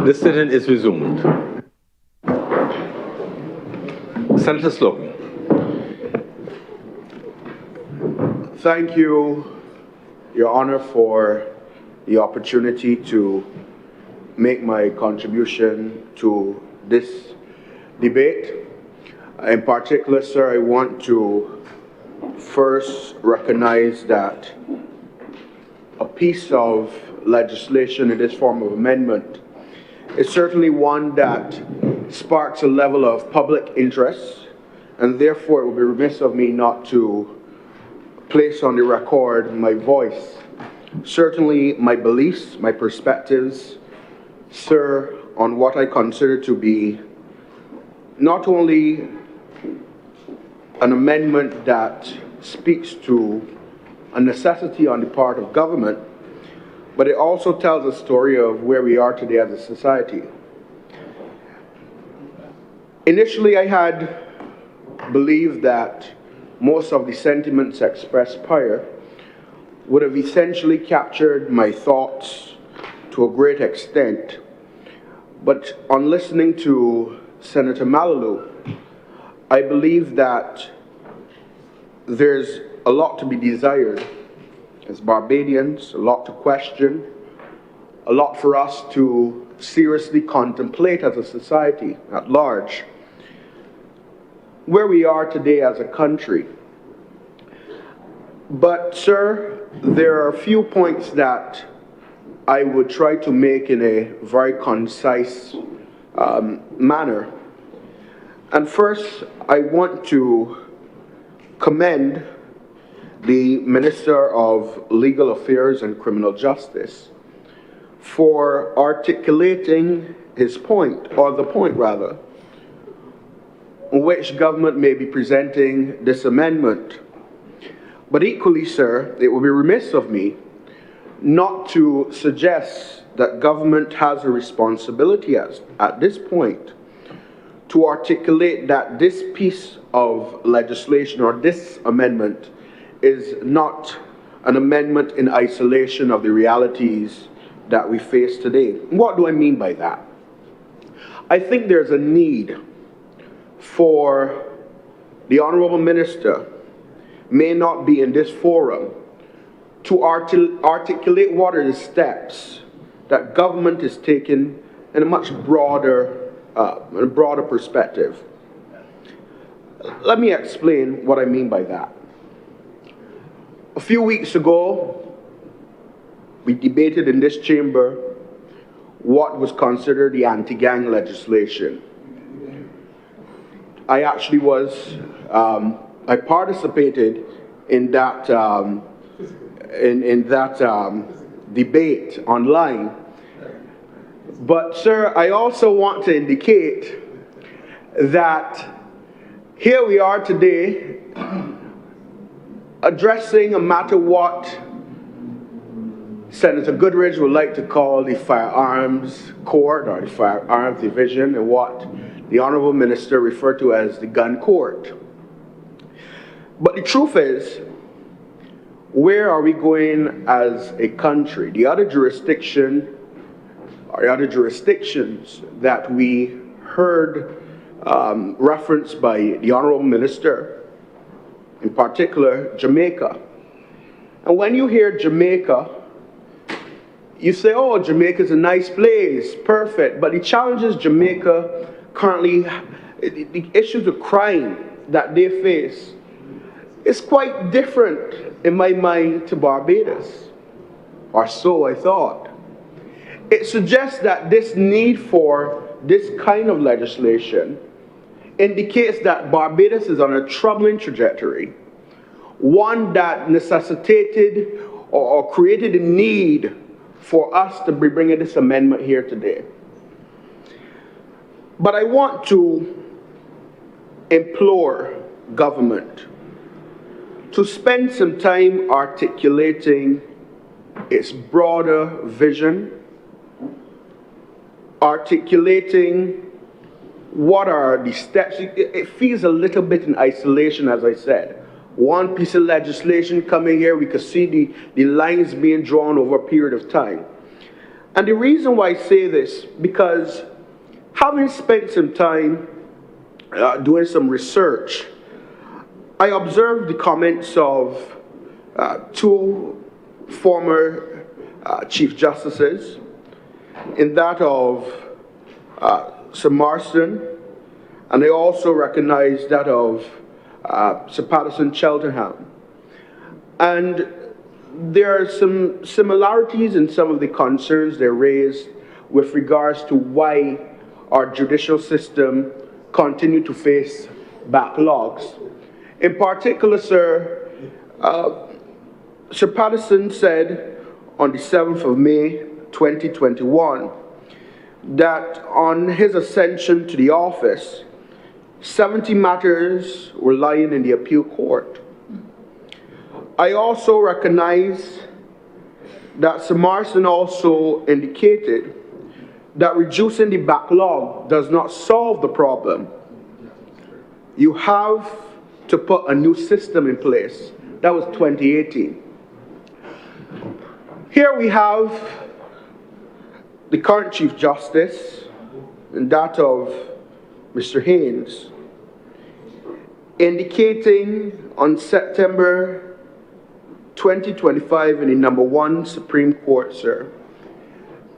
The sitting is resumed. Senator Slocum. Thank you, Your Honor, for the opportunity to make my contribution to this debate. In particular, sir, I want to first recognize that a piece of legislation in this form of amendment is certainly one that sparks a level of public interest, and therefore it would be remiss of me not to place on the record my voice, certainly my beliefs, my perspectives, sir, on what I consider to be not only an amendment that speaks to a necessity on the part of government, but it also tells a story of where we are today as a society. Initially, I had believed that most of the sentiments expressed prior would have essentially captured my thoughts to a great extent. But on listening to Senator Malalu, I believe that there's a lot to be desired as Barbadians, a lot to question, a lot for us to seriously contemplate as a society at large, where we are today as a country. But, sir, there are a few points that I would try to make in a very concise manner. And first, I want to commend the Minister of Legal Affairs and Criminal Justice for articulating his point, or the point rather, on which government may be presenting this amendment. But equally, sir, it would be remiss of me not to suggest that government has a responsibility at this point to articulate that this piece of legislation or this amendment is not an amendment in isolation of the realities that we face today. What do I mean by that? I think there's a need for the Honourable Minister, may not be in this forum, to articulate what are the steps that government is taking in a much broader perspective. Let me explain what I mean by that. A few weeks ago, we debated in this chamber what was considered the anti-gang legislation. I actually was, I participated in that, debate online. But, sir, I also want to indicate that here we are today addressing a matter what Senator Goodridge would like to call the Firearms Court or the Firearms Division, and what the Honourable Minister referred to as the Gun Court. But the truth is, where are we going as a country? The other jurisdiction, or the other jurisdictions that we heard referenced by the Honourable Minister, in particular Jamaica. And when you hear Jamaica, you say, oh, Jamaica's a nice place, perfect. But the challenges Jamaica currently, the issues of crime that they face, is quite different in my mind to Barbados, or so I thought. It suggests that this need for this kind of legislation indicates that Barbados is on a troubling trajectory, one that necessitated or created a need for us to be bringing this amendment here today. But I want to implore government to spend some time articulating its broader vision, articulating what are the steps. It feels a little bit in isolation, as I said. One piece of legislation coming here, we could see the lines being drawn over a period of time. And the reason why I say this, because having spent some time doing some research, I observed the comments of two former Chief Justices, in that of Sir Marston, and I also recognize that of Sir Patterson Cheltenham. And there are some similarities in some of the concerns they raised with regards to why our judicial system continue to face backlogs. In particular, Sir Patterson said on the 7th of May, 2021, that on his ascension to the office, 70 matters were lying in the appeal court. I also recognize that Sir Marston also indicated that reducing the backlog does not solve the problem. You have to put a new system in place. That was 2018. Here we have the current Chief Justice, and that of Mr. Haynes, indicating on September 2025 in the number 1 Supreme Court, sir,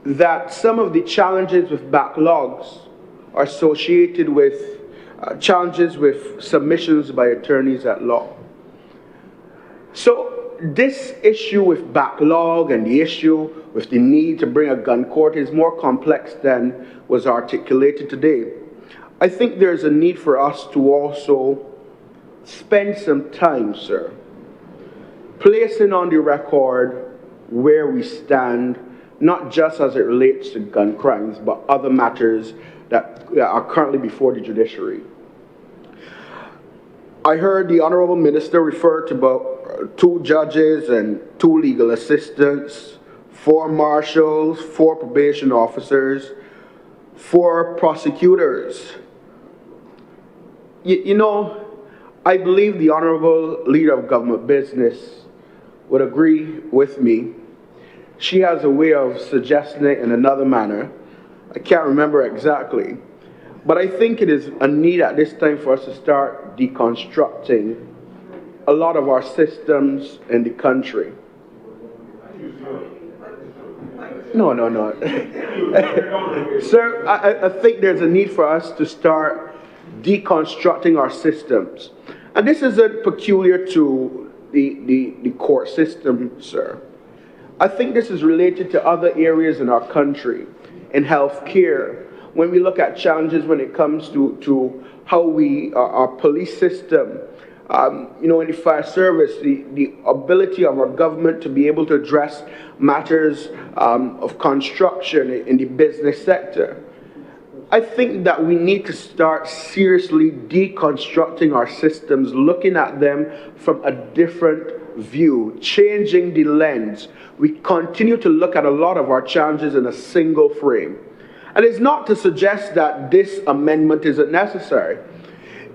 that some of the challenges with backlogs are associated with challenges with submissions by attorneys at law. So this issue with backlog and the issue with the need to bring a gun court is more complex than was articulated today. I think there's a need for us to also spend some time, sir, placing on the record where we stand, not just as it relates to gun crimes, but other matters that are currently before the judiciary. I heard the Honourable Minister refer to about 2 judges and 2 legal assistants, 4 marshals, 4 probation officers, 4 prosecutors. You know, I believe the Honourable Leader of Government Business would agree with me. She has a way of suggesting it in another manner. I can't remember exactly. But I think it is a need at this time for us to start deconstructing a lot of our systems in the country. No. Sir, I think there's a need for us to start deconstructing our systems. And this isn't peculiar to the court system, sir. I think this is related to other areas in our country, in healthcare. When we look at challenges when it comes to how our police system, in the fire service, the ability of our government to be able to address matters of construction in the business sector. I think that we need to start seriously deconstructing our systems, looking at them from a different view, changing the lens. We continue to look at a lot of our challenges in a single frame. And it's not to suggest that this amendment isn't necessary.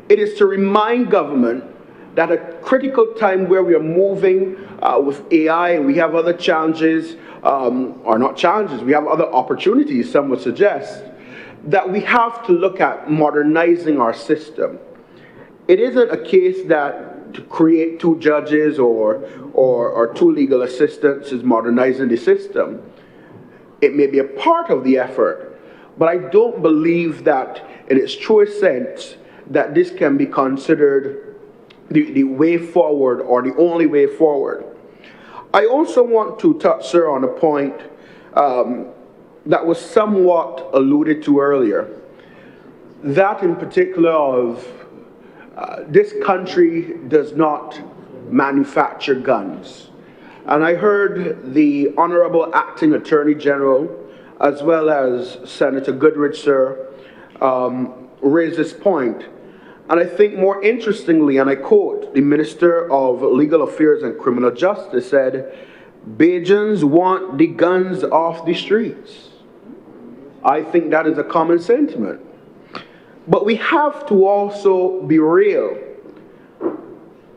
It is to remind government that at a critical time where we are moving with AI, and we have other challenges, or not challenges, we have other opportunities, some would suggest, that we have to look at modernizing our system. It isn't a case that to create 2 judges or 2 legal assistants is modernizing the system. It may be a part of the effort, but I don't believe that in its truest sense that this can be considered the way forward or the only way forward. I also want to touch, sir, on a point that was somewhat alluded to earlier. That in particular of this country does not manufacture guns. And I heard the Honourable Acting Attorney General, as well as Senator Goodrich, sir, raise this point. And I think more interestingly, and I quote, the Minister of Legal Affairs and Criminal Justice said, "Bajans want the guns off the streets." I think that is a common sentiment. But we have to also be real.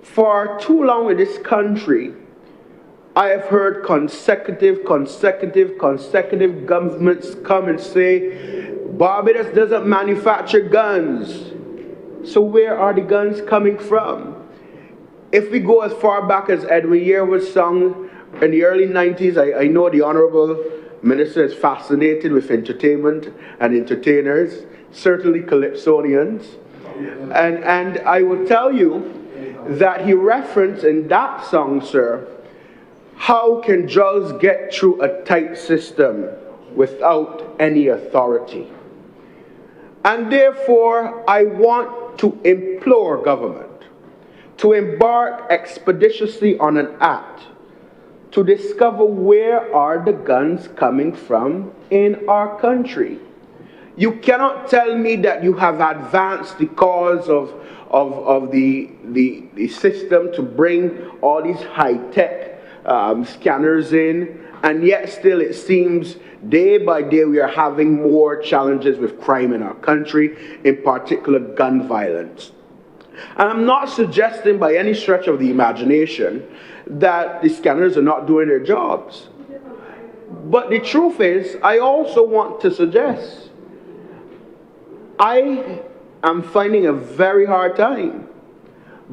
For too long in this country, I have heard consecutive governments come and say, Barbados doesn't manufacture guns. So where are the guns coming from? If we go as far back as Edwin Yearwood's song in the early 90s, I know the Honourable Minister is fascinated with entertainment and entertainers, certainly Calypsonians. And I will tell you that he referenced in that song, sir, how can drugs get through a tight system without any authority? And therefore, I want to implore government to embark expeditiously on an act to discover where are the guns coming from in our country. You cannot tell me that you have advanced the cause of the system to bring all these high-tech scanners in, and yet still it seems day by day we are having more challenges with crime in our country, in particular gun violence. And I'm not suggesting by any stretch of the imagination that the scanners are not doing their jobs. But the truth is, I also want to suggest, I am finding a very hard time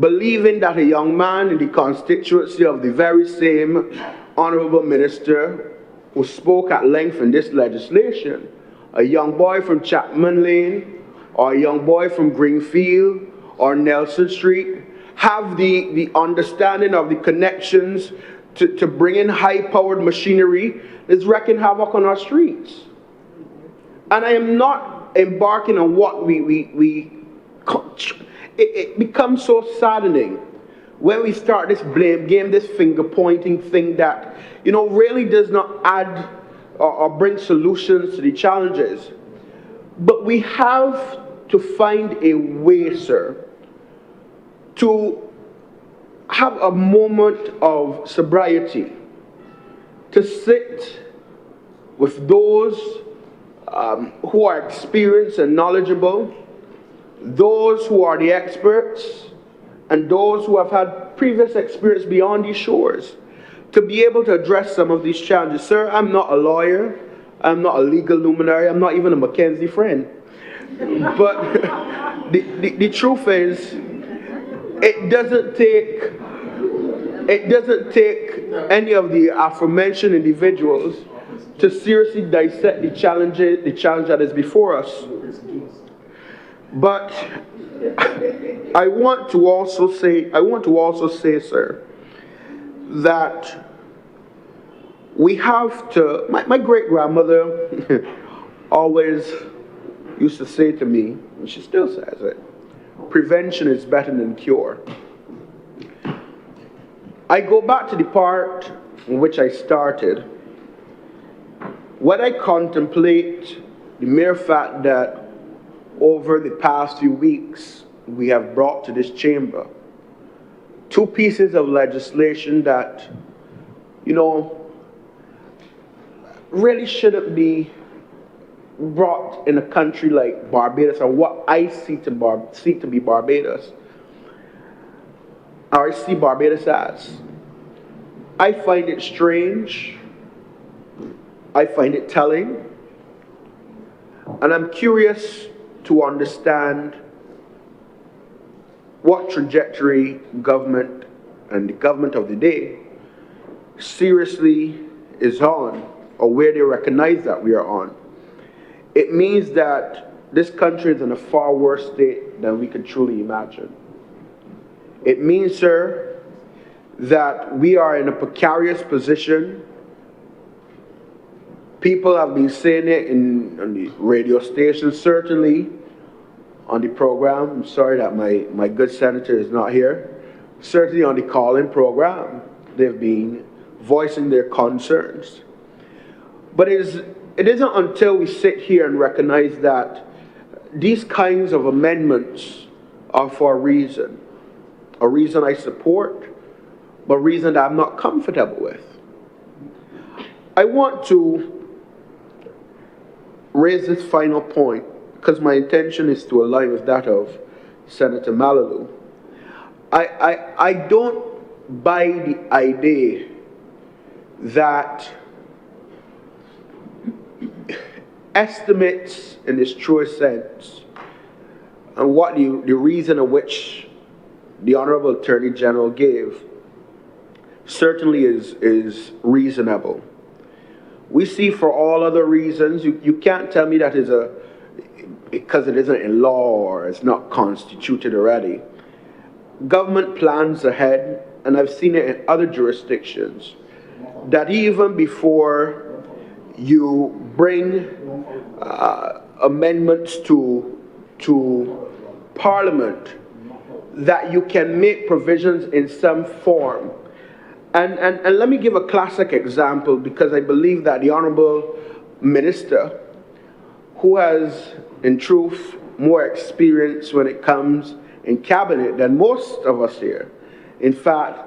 believing that a young man in the constituency of the very same Honourable Minister who spoke at length in this legislation, a young boy from Chapman Lane, or a young boy from Greenfield, or Nelson Street, have the understanding of the connections to bring in high-powered machinery that's wreaking havoc on our streets. And I am not embarking on what it becomes so saddening when we start this blame game, this finger-pointing thing that, really does not add or bring solutions to the challenges. But we have to find a way, sir, to have a moment of sobriety, to sit with those who are experienced and knowledgeable, those who are the experts, and those who have had previous experience beyond these shores, to be able to address some of these challenges. Sir, I'm not a lawyer, I'm not a legal luminary, I'm not even a Mackenzie friend. But the truth is, it doesn't take any of the aforementioned individuals to seriously dissect the challenge that is before us. But I want to also say, sir, that we have to. My great grandmother always used to say to me, and she still says it, prevention is better than cure. I go back to the part in which I started. When I contemplate the mere fact that over the past few weeks we have brought to this chamber two pieces of legislation that, really shouldn't be brought in a country like Barbados, or what I seek to be Barbados, or I see Barbados as. I find it strange, I find it telling, and I'm curious to understand what trajectory government and the government of the day seriously is on, or where they recognize that we are on. It means that this country is in a far worse state than we could truly imagine. It means, sir, that we are in a precarious position. People have been saying it on the radio stations, certainly on the program. I'm sorry that my good senator is not here. Certainly on the call-in program, they've been voicing their concerns. But it isn't until we sit here and recognize that these kinds of amendments are for a reason I support, but a reason that I'm not comfortable with. I want to raise this final point because my intention is to align with that of Senator Malalu. I don't buy the idea that estimates in its truest sense, and what the reason of which the Honourable Attorney General gave certainly is reasonable. We see for all other reasons, you can't tell me that is because it isn't in law or it's not constituted already. Government plans ahead, and I've seen it in other jurisdictions, that even before you bring amendments to Parliament, that you can make provisions in some form. And let me give a classic example, because I believe that the Honourable Minister, who has, in truth, more experience when it comes in cabinet than most of us here. In fact,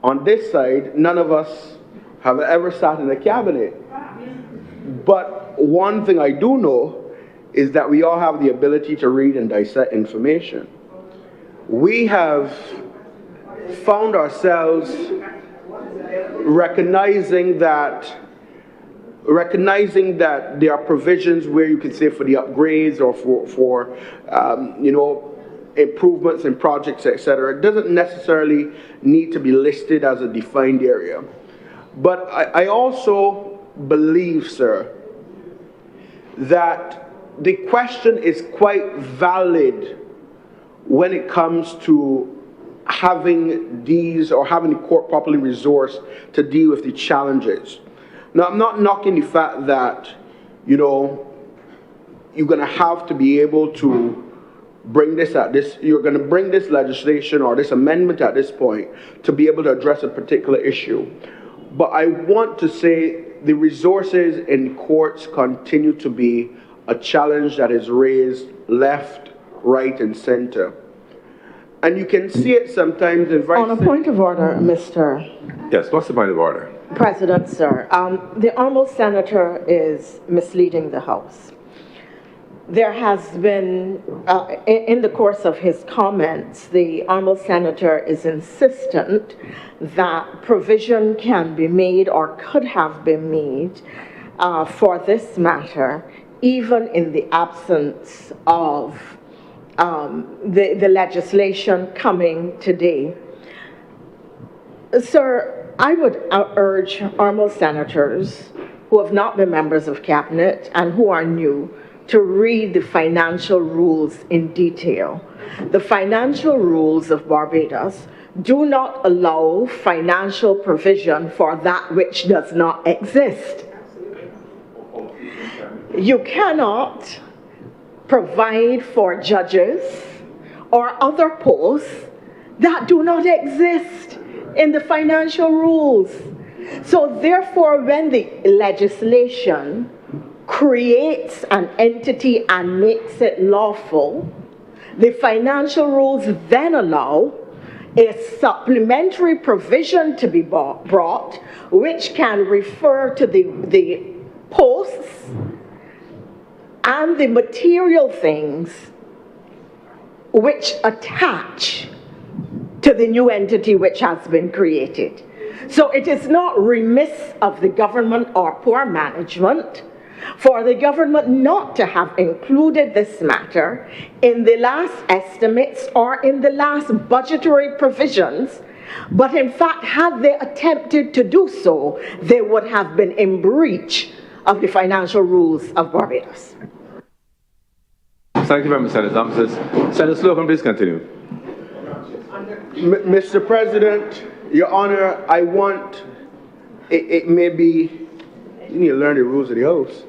on this side, none of us have ever sat in a cabinet. But one thing I do know is that we all have the ability to read and dissect information. We have found ourselves recognizing that there are provisions where you can say for the upgrades or for improvements in projects, etc. It doesn't necessarily need to be listed as a defined area. But I also believe, sir, that the question is quite valid when it comes to having these, or having the court properly resourced to deal with the challenges. Now, I'm not knocking the fact that, you're going to have to be able to bring you're going to bring this legislation or this amendment at this point to be able to address a particular issue. But I want to say the resources in courts continue to be a challenge that is raised left, right, and center. And you can see it sometimes in very... On a point of order, Mr. Yes, what's the point of order? President, sir. The Honourable Senator is misleading the House. There has been, in the course of his comments, the Honourable Senator is insistent that provision can be made or could have been made for this matter, even in the absence of the legislation coming today. Sir, I would urge Honourable Senators who have not been members of Cabinet and who are new to read the financial rules in detail. The financial rules of Barbados do not allow financial provision for that which does not exist. You cannot provide for judges or other posts that do not exist in the financial rules. So therefore, when the legislation creates an entity and makes it lawful, the financial rules then allow a supplementary provision to be brought, which can refer to the posts and the material things which attach to the new entity which has been created. So it is not remiss of the government or poor management for the government not to have included this matter in the last estimates or in the last budgetary provisions, but in fact, had they attempted to do so, they would have been in breach of the financial rules of Barbados. Thank you very much, Senator Thompson. Senator Slocum, please continue. Mr. President, Your Honor, I want, it may be, you need to learn the rules of the House.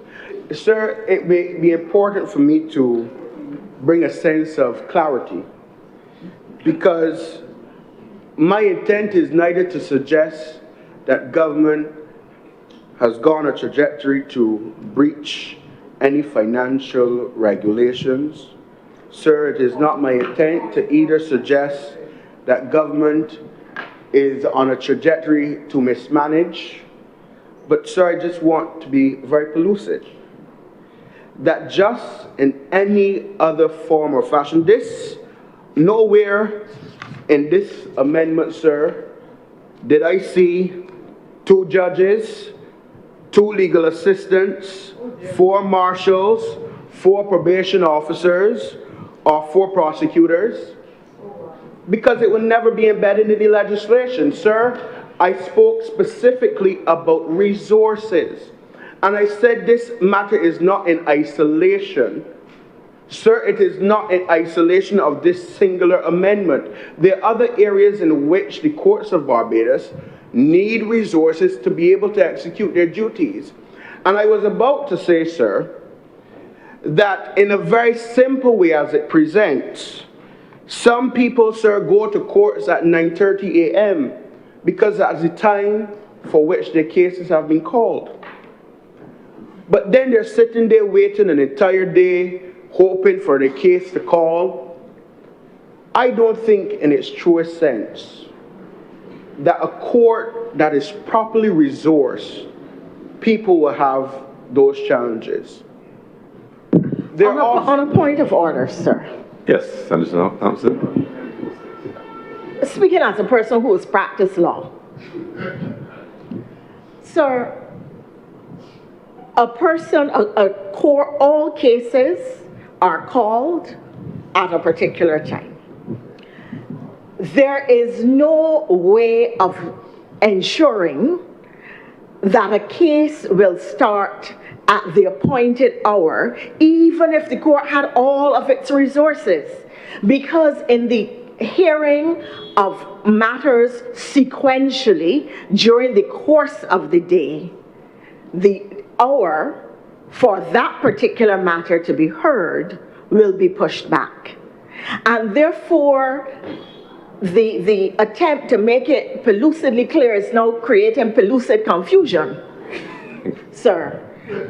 Sir, it may be important for me to bring a sense of clarity, because my intent is neither to suggest that government has gone a trajectory to breach any financial regulations. Sir, it is not my intent to either suggest that government is on a trajectory to mismanage, but sir, I just want to be very pellucid. That just in any other form or fashion, nowhere in this amendment, sir, did I see 2 judges, 2 legal assistants, 4 marshals, 4 probation officers, or 4 prosecutors, because it will never be embedded in the legislation. Sir, I spoke specifically about resources. And I said this matter is not in isolation. Sir, it is not in isolation of this singular amendment. There are other areas in which the courts of Barbados need resources to be able to execute their duties. And I was about to say, sir, that in a very simple way as it presents, some people, sir, go to courts at 9:30 a.m. because that's the time for which their cases have been called. But then they're sitting there waiting an entire day, hoping for the case to call. I don't think in its truest sense that a court that is properly resourced, people will have those challenges. On a point of order, sir. Yes, Senator Thompson. Speaking as a person who has practiced law, sir, all cases are called at a particular time. There is no way of ensuring that a case will start at the appointed hour, even if the court had all of its resources, because in the hearing of matters sequentially during the course of the day, the hour for that particular matter to be heard will be pushed back. And therefore, the attempt to make it pellucidly clear is now creating pellucid confusion, sir,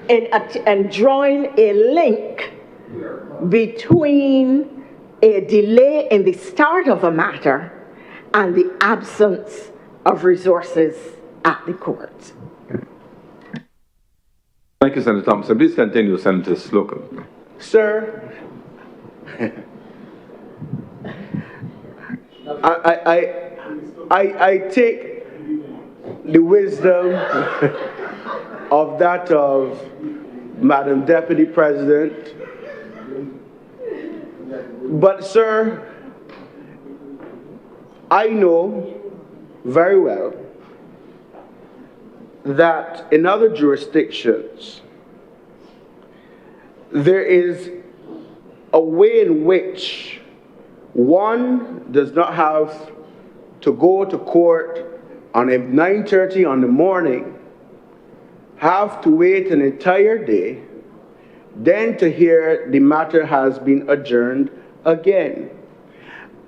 and drawing a link between a delay in the start of a matter and the absence of resources at the court. Thank you, Senator Thompson. Please continue, Senator Slocum. Sir, I take the wisdom of that of Madam Deputy President. But sir, I know very well that in other jurisdictions, there is a way in which one does not have to go to court on 9:30 on the morning, have to wait an entire day, then to hear the matter has been adjourned again.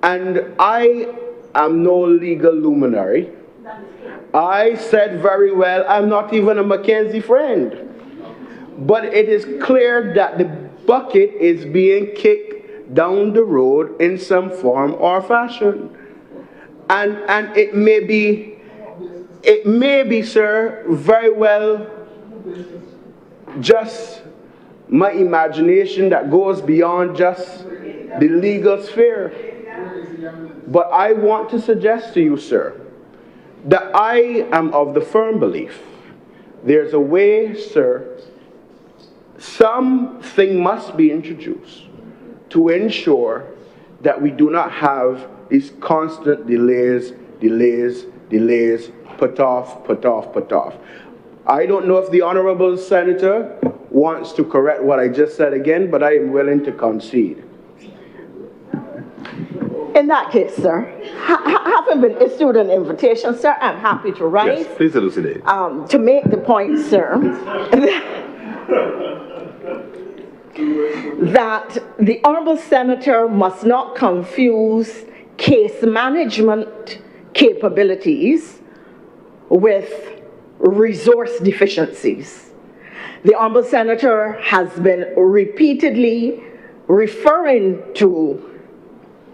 And I am no legal luminary. I said very well, I'm not even a Mackenzie friend. But it is clear that the bucket is being kicked down the road in some form or fashion. And it may be, sir, very well just my imagination that goes beyond just the legal sphere. But I want to suggest to you, sir, that I am of the firm belief there's a way, sir, something must be introduced to ensure that we do not have these constant delays, put off. I don't know if the Honourable Senator wants to correct what I just said again, but I am willing to concede. In that case, sir, having been issued an invitation, sir, I'm happy to rise. Yes, please elucidate. To make the point, sir, that the Honourable Senator must not confuse case management capabilities with resource deficiencies. The Honourable Senator has been repeatedly referring to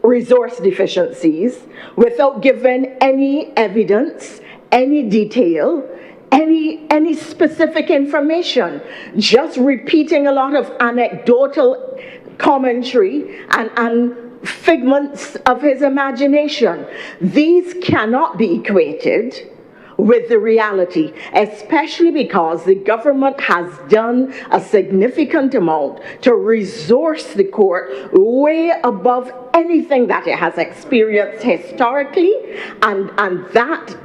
resource deficiencies without giving any evidence, any detail, any specific information, just repeating a lot of anecdotal commentary and figments of his imagination. These cannot be equated with the reality, especially because the government has done a significant amount to resource the court way above anything that it has experienced historically, and that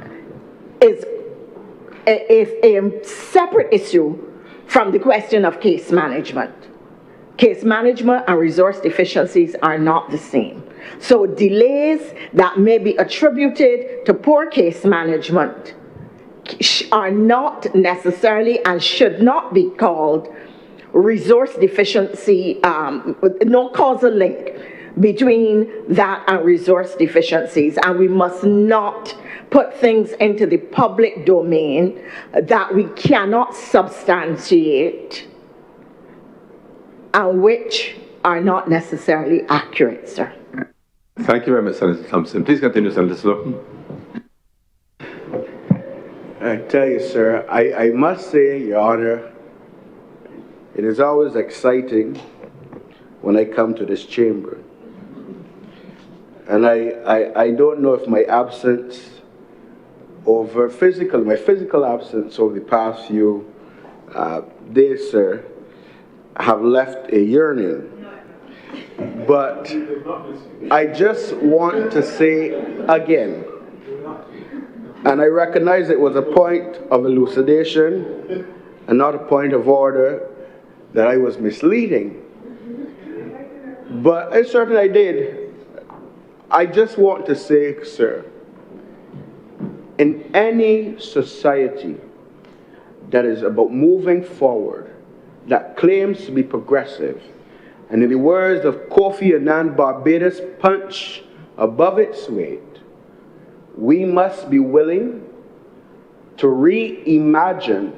is a separate issue from the question of case management. Case management and resource deficiencies are not the same. So delays that may be attributed to poor case management are not necessarily and should not be called resource deficiency, no causal link between that and resource deficiencies. And we must not put things into the public domain that we cannot substantiate and which are not necessarily accurate, sir. Thank you very much, Senator Thompson. Please continue, Senator Slocum. I tell you, sir, I must say, Your Honor, it is always exciting when I come to this chamber. And I don't know if my absence my physical absence over the past few days, sir, have left a yearning. But I just want to say again, and I recognize it was a point of elucidation and not a point of order, that I was misleading. But I'm certain I did. I just want to say, sir, in any society that is about moving forward, that claims to be progressive, and in the words of Kofi Annan, Barbados punch above its weight, we must be willing to reimagine,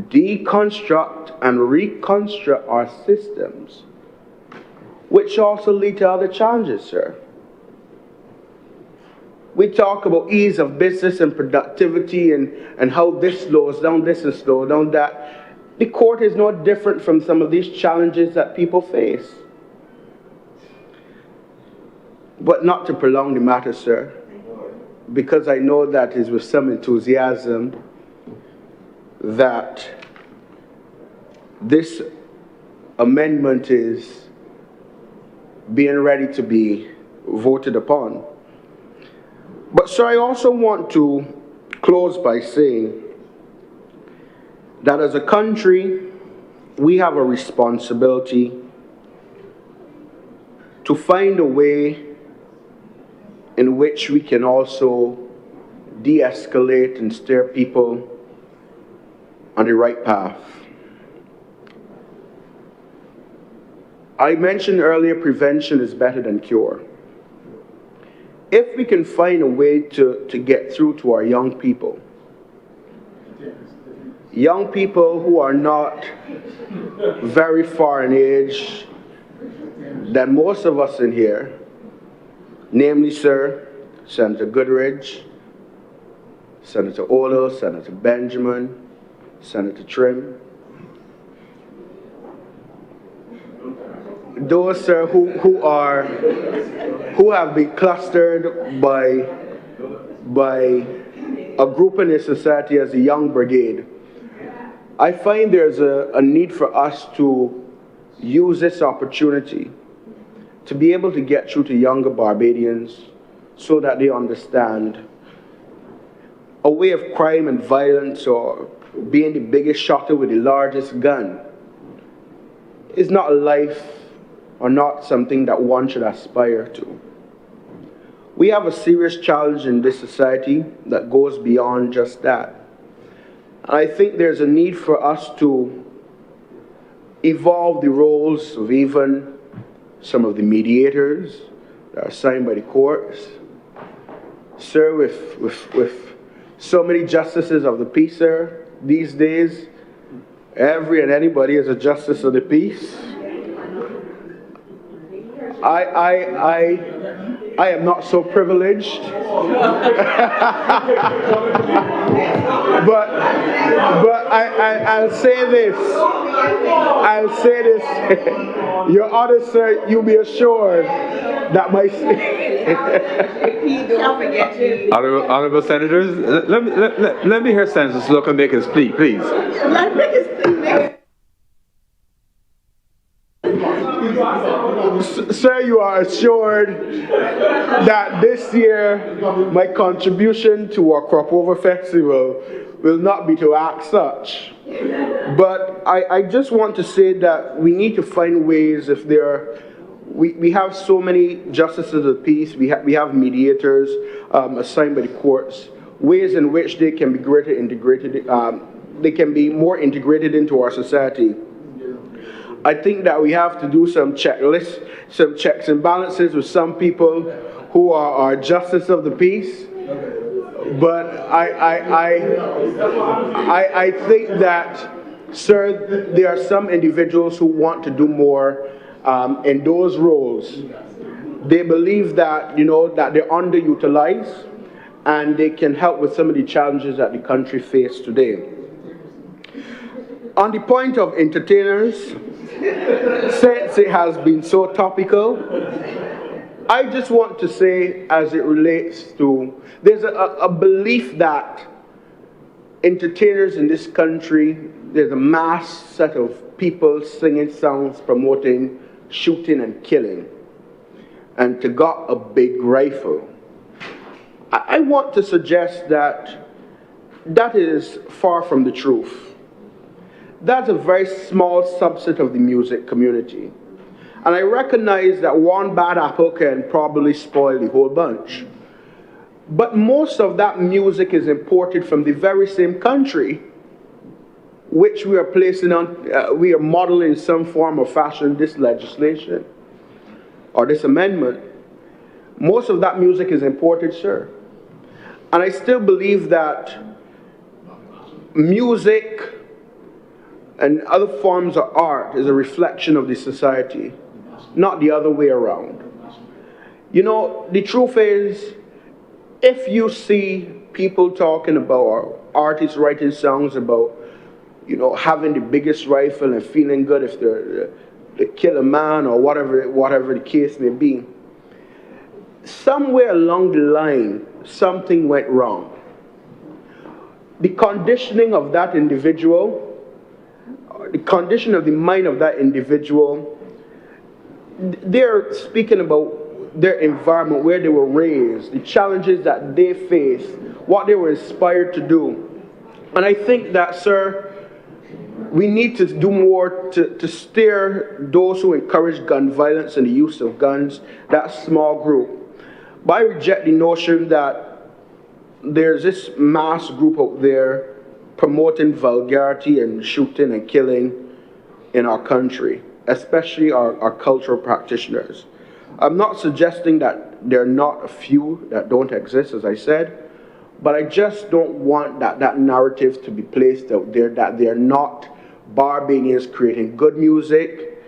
deconstruct, and reconstruct our systems, which also lead to other challenges, sir. We talk about ease of business and productivity and how this slows down this and slows down that. The court is not different from some of these challenges that people face. But not to prolong the matter, sir, because I know that is with some enthusiasm that this amendment is being ready to be voted upon. But sir, I also want to close by saying that as a country, we have a responsibility to find a way in which we can also de-escalate and steer people on the right path. I mentioned earlier, prevention is better than cure. If we can find a way to get through to our young people who are not very far in age than most of us in here, namely, sir, Senator Goodridge, Senator Odell, Senator Benjamin, Senator Trim, those, sir, who have been clustered by a group in this society as a young brigade. I find there's a need for us to use this opportunity to be able to get through to younger Barbadians so that they understand a way of crime and violence or being the biggest shotter with the largest gun is not a life or not something that one should aspire to. We have a serious challenge in this society that goes beyond just that. And I think there's a need for us to evolve the roles of even some of the mediators that are assigned by the courts. Sir, with so many justices of the peace, sir, these days, every and anybody is a justice of the peace. I am not so privileged. but I'll say this. Your Honor, sir, you be assured that my Honourable Senators, let me hear Senator Slocum make his plea, please. Sir, you are assured that this year my contribution to our Crop Over Festival will not be to act such. But I just want to say that we need to find ways if there are, we have so many justices of the peace, we have mediators assigned by the courts, ways in which they can be greater integrated, they can be more integrated into our society. I think that we have to do some checklists, some checks and balances with some people who are our justice of the peace. But I think that, sir, there are some individuals who want to do more in those roles. They believe that, that they're underutilized and they can help with some of the challenges that the country faces today. On the point of entertainers, since it has been so topical, I just want to say, as it relates to, there's a belief that entertainers in this country, there's a mass set of people singing songs promoting shooting and killing, and to got a big rifle. I want to suggest that that is far from the truth. That's a very small subset of the music community. And I recognize that one bad apple can probably spoil the whole bunch. But most of that music is imported from the very same country which we are placing on, we are modeling in some form or fashion this legislation or this amendment. Most of that music is imported, sir. And I still believe that music and other forms of art is a reflection of the society, not the other way around. The truth is, if you see people talking about, or artists writing songs about, having the biggest rifle and feeling good if they kill a man or whatever the case may be, somewhere along the line, something went wrong. The conditioning of that individual, the condition of the mind of that individual, they're speaking about their environment, where they were raised, the challenges that they faced, what they were inspired to do. And I think that, sir, we need to do more to steer those who encourage gun violence and the use of guns, that small group. But I reject the notion that there's this mass group out there promoting vulgarity and shooting and killing in our country, especially our cultural practitioners. I'm not suggesting that there are not a few that don't exist, as I said, but I just don't want that narrative to be placed out there that they're not Barbadians creating good music.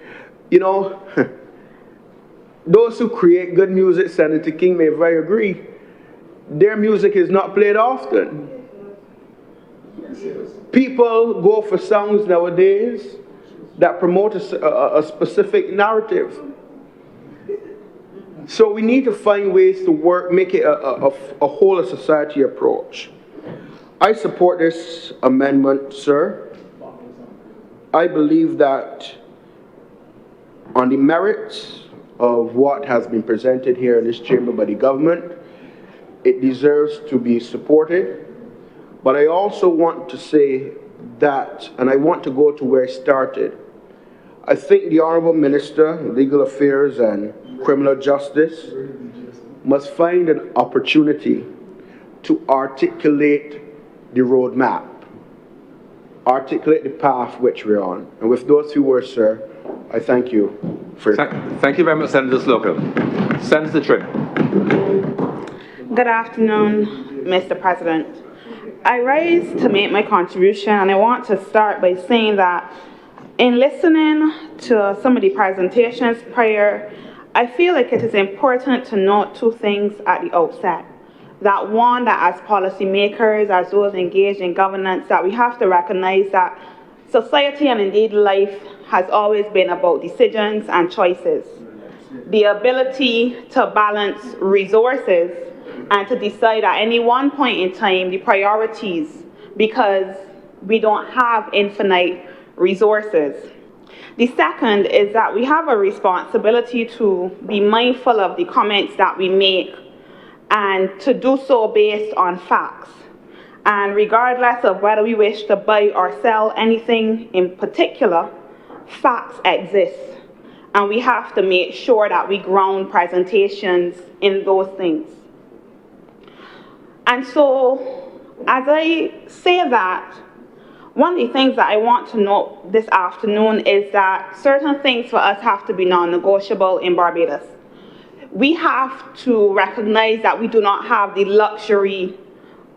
Those who create good music, Senator King may very agree, their music is not played often. People go for songs nowadays that promote a specific narrative. So we need to find ways to make it a whole of society approach. I support this amendment, sir. I believe that on the merits of what has been presented here in this chamber by the government, it deserves to be supported. But I also want to say that, and I want to go to where I started, I think the Honourable Minister of Legal Affairs and Criminal Justice must find an opportunity to articulate the roadmap, articulate the path which we're on. And with those few words, sir, I thank you for Thank you very much, Senator Slocum. Senator Tripp. Good afternoon, Mr. President. I rise to make my contribution, and I want to start by saying that in listening to some of the presentations prior, I feel like it is important to note two things at the outset. That one, that as policymakers, as those engaged in governance, that we have to recognize that society and indeed life has always been about decisions and choices. The ability to balance resources and to decide at any one point in time the priorities, because we don't have infinite resources. The second is that we have a responsibility to be mindful of the comments that we make and to do so based on facts. And regardless of whether we wish to buy or sell anything in particular, facts exist. And we have to make sure that we ground presentations in those things. And so, as I say that, one of the things that I want to note this afternoon is that certain things for us have to be non-negotiable in Barbados. We have to recognize that we do not have the luxury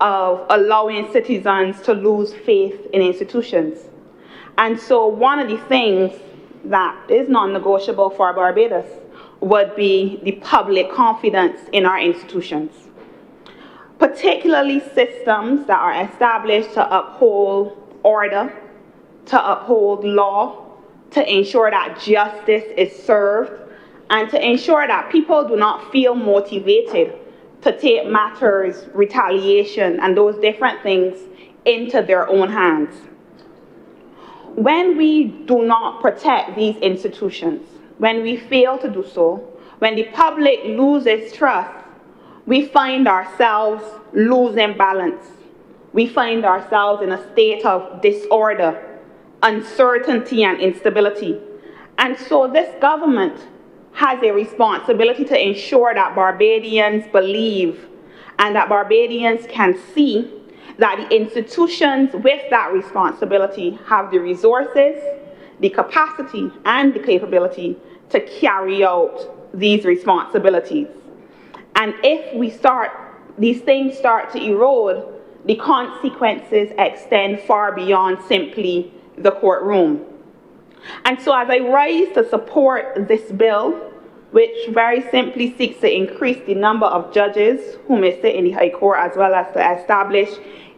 of allowing citizens to lose faith in institutions. And so one of the things that is non-negotiable for Barbados would be the public confidence in our institutions, particularly systems that are established to uphold order, to uphold law, to ensure that justice is served, and to ensure that people do not feel motivated to take matters, retaliation, and those different things into their own hands. When we do not protect these institutions, when we fail to do so, when the public loses trust, we find ourselves losing balance. We find ourselves in a state of disorder, uncertainty, and instability. And so this government has a responsibility to ensure that Barbadians believe and that Barbadians can see that the institutions with that responsibility have the resources, the capacity, and the capability to carry out these responsibilities. And if these things start to erode, the consequences extend far beyond simply the courtroom. And so as I rise to support this bill, which very simply seeks to increase the number of judges who may sit in the High Court, as well as to establish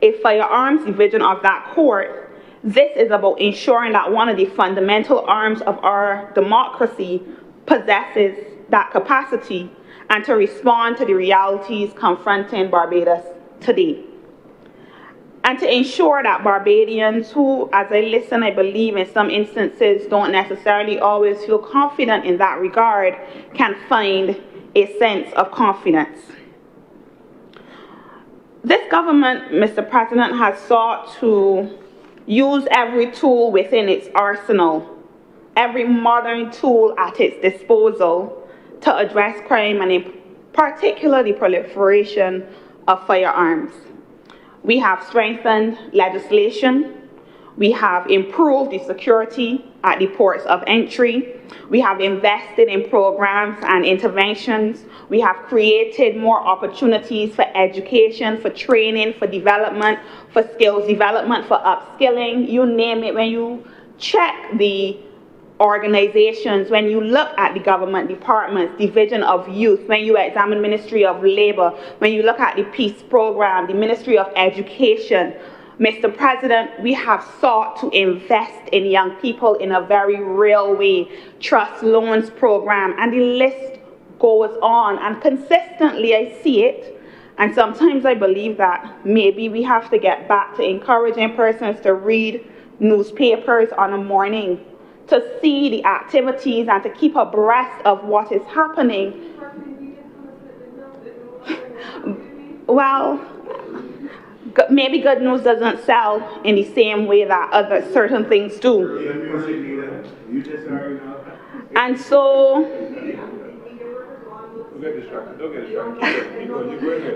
a firearms division of that court, this is about ensuring that one of the fundamental arms of our democracy possesses that capacity and to respond to the realities confronting Barbados today. And to ensure that Barbadians who, as I listen, I believe in some instances don't necessarily always feel confident in that regard, can find a sense of confidence. This government, Mr. President, has sought to use every tool within its arsenal, every modern tool at its disposal to address crime and in particular the proliferation of firearms. We have strengthened legislation. We have improved the security at the ports of entry. We have invested in programs and interventions. We have created more opportunities for education, for training, for development, for skills development, for upskilling, you name it. When you check the organizations, when you look at the government departments, Division of Youth, when you examine Ministry of Labor, when you look at the Peace Program, the Ministry of Education, Mr. President, we have sought to invest in young people in a very real way. Trust loans program, and the list goes on. And consistently I see it, and sometimes I believe that maybe we have to get back to encouraging persons to read newspapers on a morning, to see the activities and to keep abreast of what is happening. Well, maybe good news doesn't sell in the same way that other certain things do. And so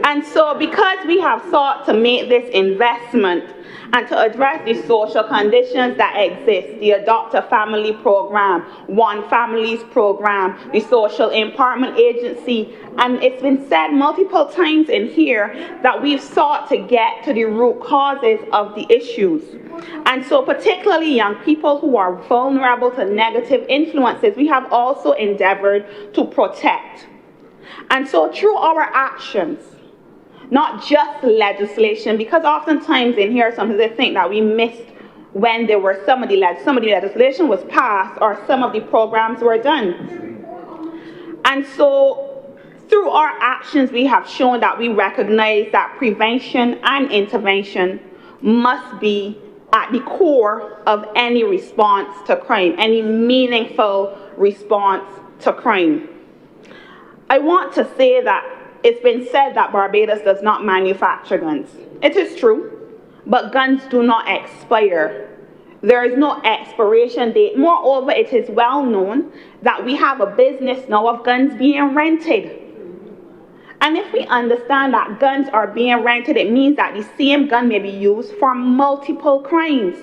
And so because we have sought to make this investment and to address the social conditions that exist, the Adopt a Family program, One Families program, the Social Empowerment Agency, and it's been said multiple times in here that we've sought to get to the root causes of the issues. And so particularly young people who are vulnerable to negative influences, we have also endeavored to protect. And so through our actions, not just legislation, because oftentimes in here sometimes they think that we missed when there were some of the legislation was passed or some of the programs were done. And so through our actions we have shown that we recognize that prevention and intervention must be at the core of any response to crime, any meaningful response to crime. I want to say that it's been said that Barbados does not manufacture guns. It is true, but guns do not expire. There is no expiration date. Moreover, it is well known that we have a business now of guns being rented. And if we understand that guns are being rented, it means that the same gun may be used for multiple crimes.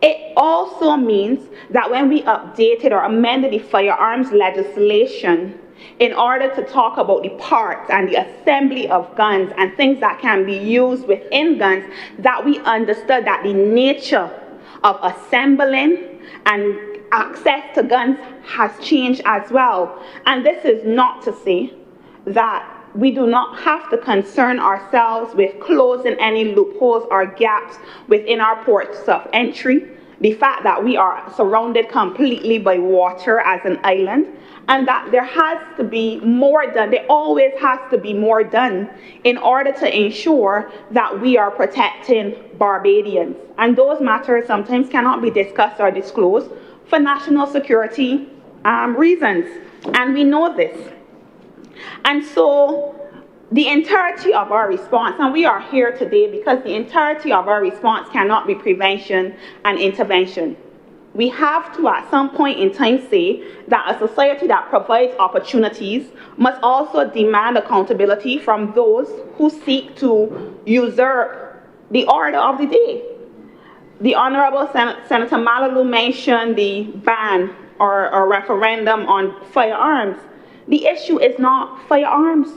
It also means that when we updated or amended the firearms legislation in order to talk about the parts and the assembly of guns and things that can be used within guns, that we understood that the nature of assembling and access to guns has changed as well. And this is not to say that we do not have to concern ourselves with closing any loopholes or gaps within our ports of entry. The fact that we are surrounded completely by water as an island, and that there has to be more done. There always has to be more done in order to ensure that we are protecting Barbadians. And those matters sometimes cannot be discussed or disclosed for national security reasons. And we know this. And so the entirety of our response, and we are here today because the entirety of our response cannot be prevention and intervention. We have to at some point in time say that a society that provides opportunities must also demand accountability from those who seek to usurp the order of the day. The Honourable Senator Malalu mentioned the ban or referendum on firearms. The issue is not firearms.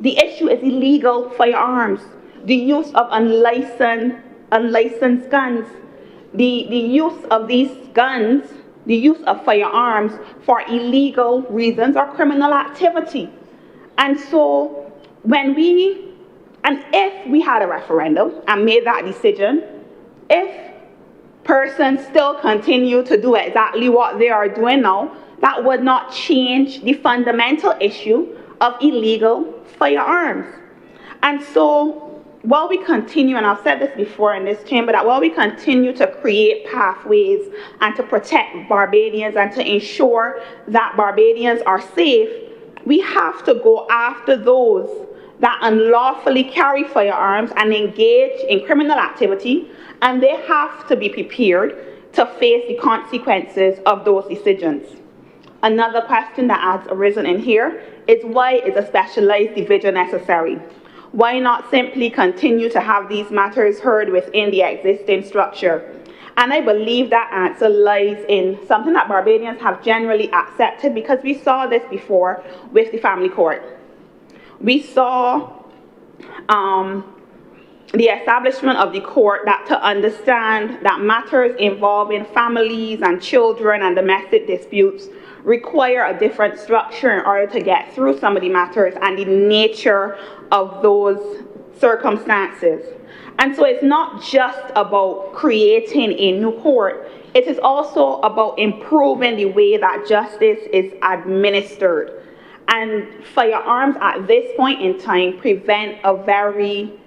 The issue is illegal firearms, the use of unlicensed guns, the use of these guns, the use of firearms for illegal reasons or criminal activity. And so if we had a referendum and made that decision, if persons still continue to do exactly what they are doing now, that would not change the fundamental issue of illegal firearms. And so while we continue, and I've said this before in this chamber, that while we continue to create pathways and to protect Barbadians and to ensure that Barbadians are safe, we have to go after those that unlawfully carry firearms and engage in criminal activity, and they have to be prepared to face the consequences of those decisions. Another question that has arisen in here is, why is a specialized division necessary? Why not simply continue to have these matters heard within the existing structure? And I believe that answer lies in something that Barbadians have generally accepted, because we saw this before with the family court. We saw the establishment of the court that to understand that matters involving families and children and domestic disputes require a different structure in order to get through some of the matters and the nature of those circumstances. And so it's not just about creating a new court, it is also about improving the way that justice is administered. And firearms at this point in time present a very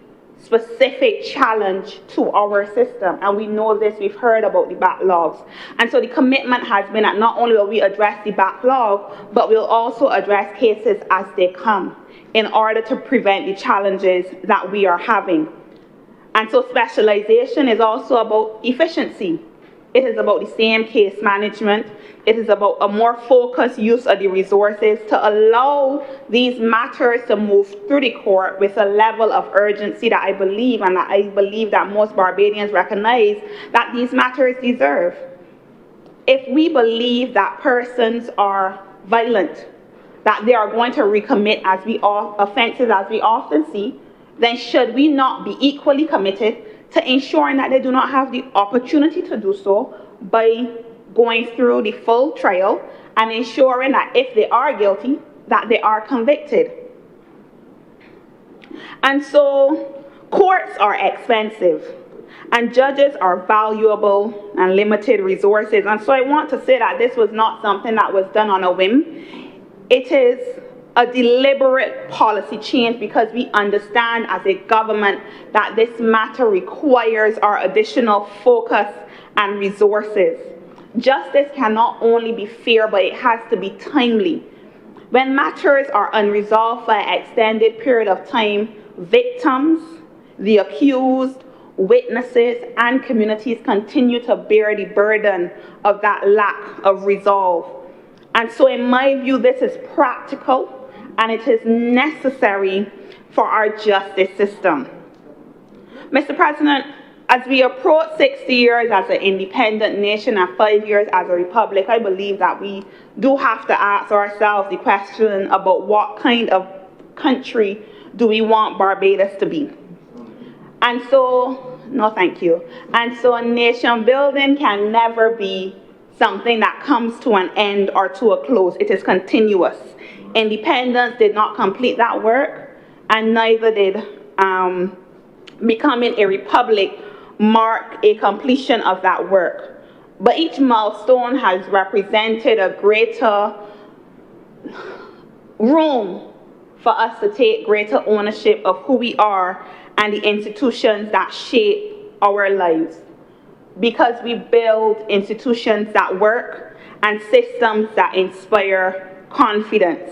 specific challenge to our system, and we know this, we've heard about the backlogs. And so the commitment has been that not only will we address the backlog, but we'll also address cases as they come in order to prevent the challenges that we are having. And so specialization is also about efficiency. It is about the same case management. It is about a more focused use of the resources to allow these matters to move through the court with a level of urgency that I believe, and that I believe that most Barbadians recognize, that these matters deserve. If we believe that persons are violent, that they are going to recommit offenses as we often see, then should we not be equally committed to ensuring that they do not have the opportunity to do so by going through the full trial and ensuring that if they are guilty, that they are convicted? And so courts are expensive, and judges are valuable and limited resources. And so I want to say that this was not something that was done on a whim. It is a deliberate policy change because we understand as a government that this matter requires our additional focus and resources. Justice cannot only be fair, but it has to be timely. When matters are unresolved for an extended period of time, victims, the accused, witnesses, and communities continue to bear the burden of that lack of resolve. And so in my view, this is practical and it is necessary for our justice system. Mr. President, as we approach 60 years as an independent nation and 5 years as a republic, I believe that we do have to ask ourselves the question about what kind of country do we want Barbados to be. And so, no thank you. And so nation building can never be something that comes to an end or to a close. It is continuous. Independence did not complete that work, and neither did becoming a republic mark a completion of that work. But each milestone has represented a greater room for us to take greater ownership of who we are and the institutions that shape our lives. Because we build institutions that work and systems that inspire confidence.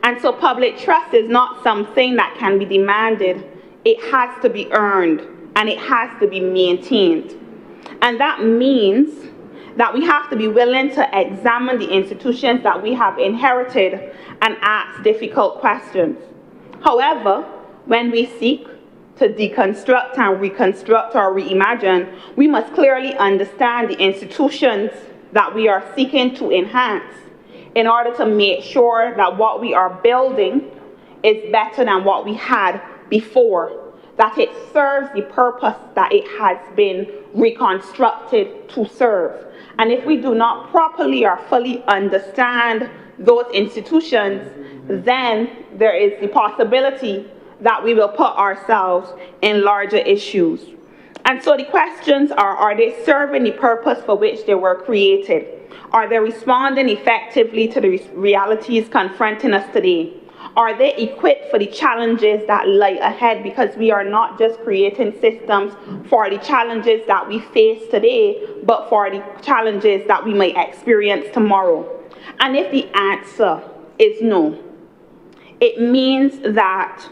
And so public trust is not something that can be demanded. It has to be earned and it has to be maintained. And that means that we have to be willing to examine the institutions that we have inherited and ask difficult questions. However, when we seek to deconstruct and reconstruct or reimagine, we must clearly understand the institutions that we are seeking to enhance in order to make sure that what we are building is better than what we had before, that it serves the purpose that it has been reconstructed to serve. And if we do not properly or fully understand those institutions, then there is the possibility that we will put ourselves in larger issues. And so the questions are they serving the purpose for which they were created? Are they responding effectively to the realities confronting us today? Are they equipped for the challenges that lie ahead? Because we are not just creating systems for the challenges that we face today, but for the challenges that we might experience tomorrow. And if the answer is no, it means that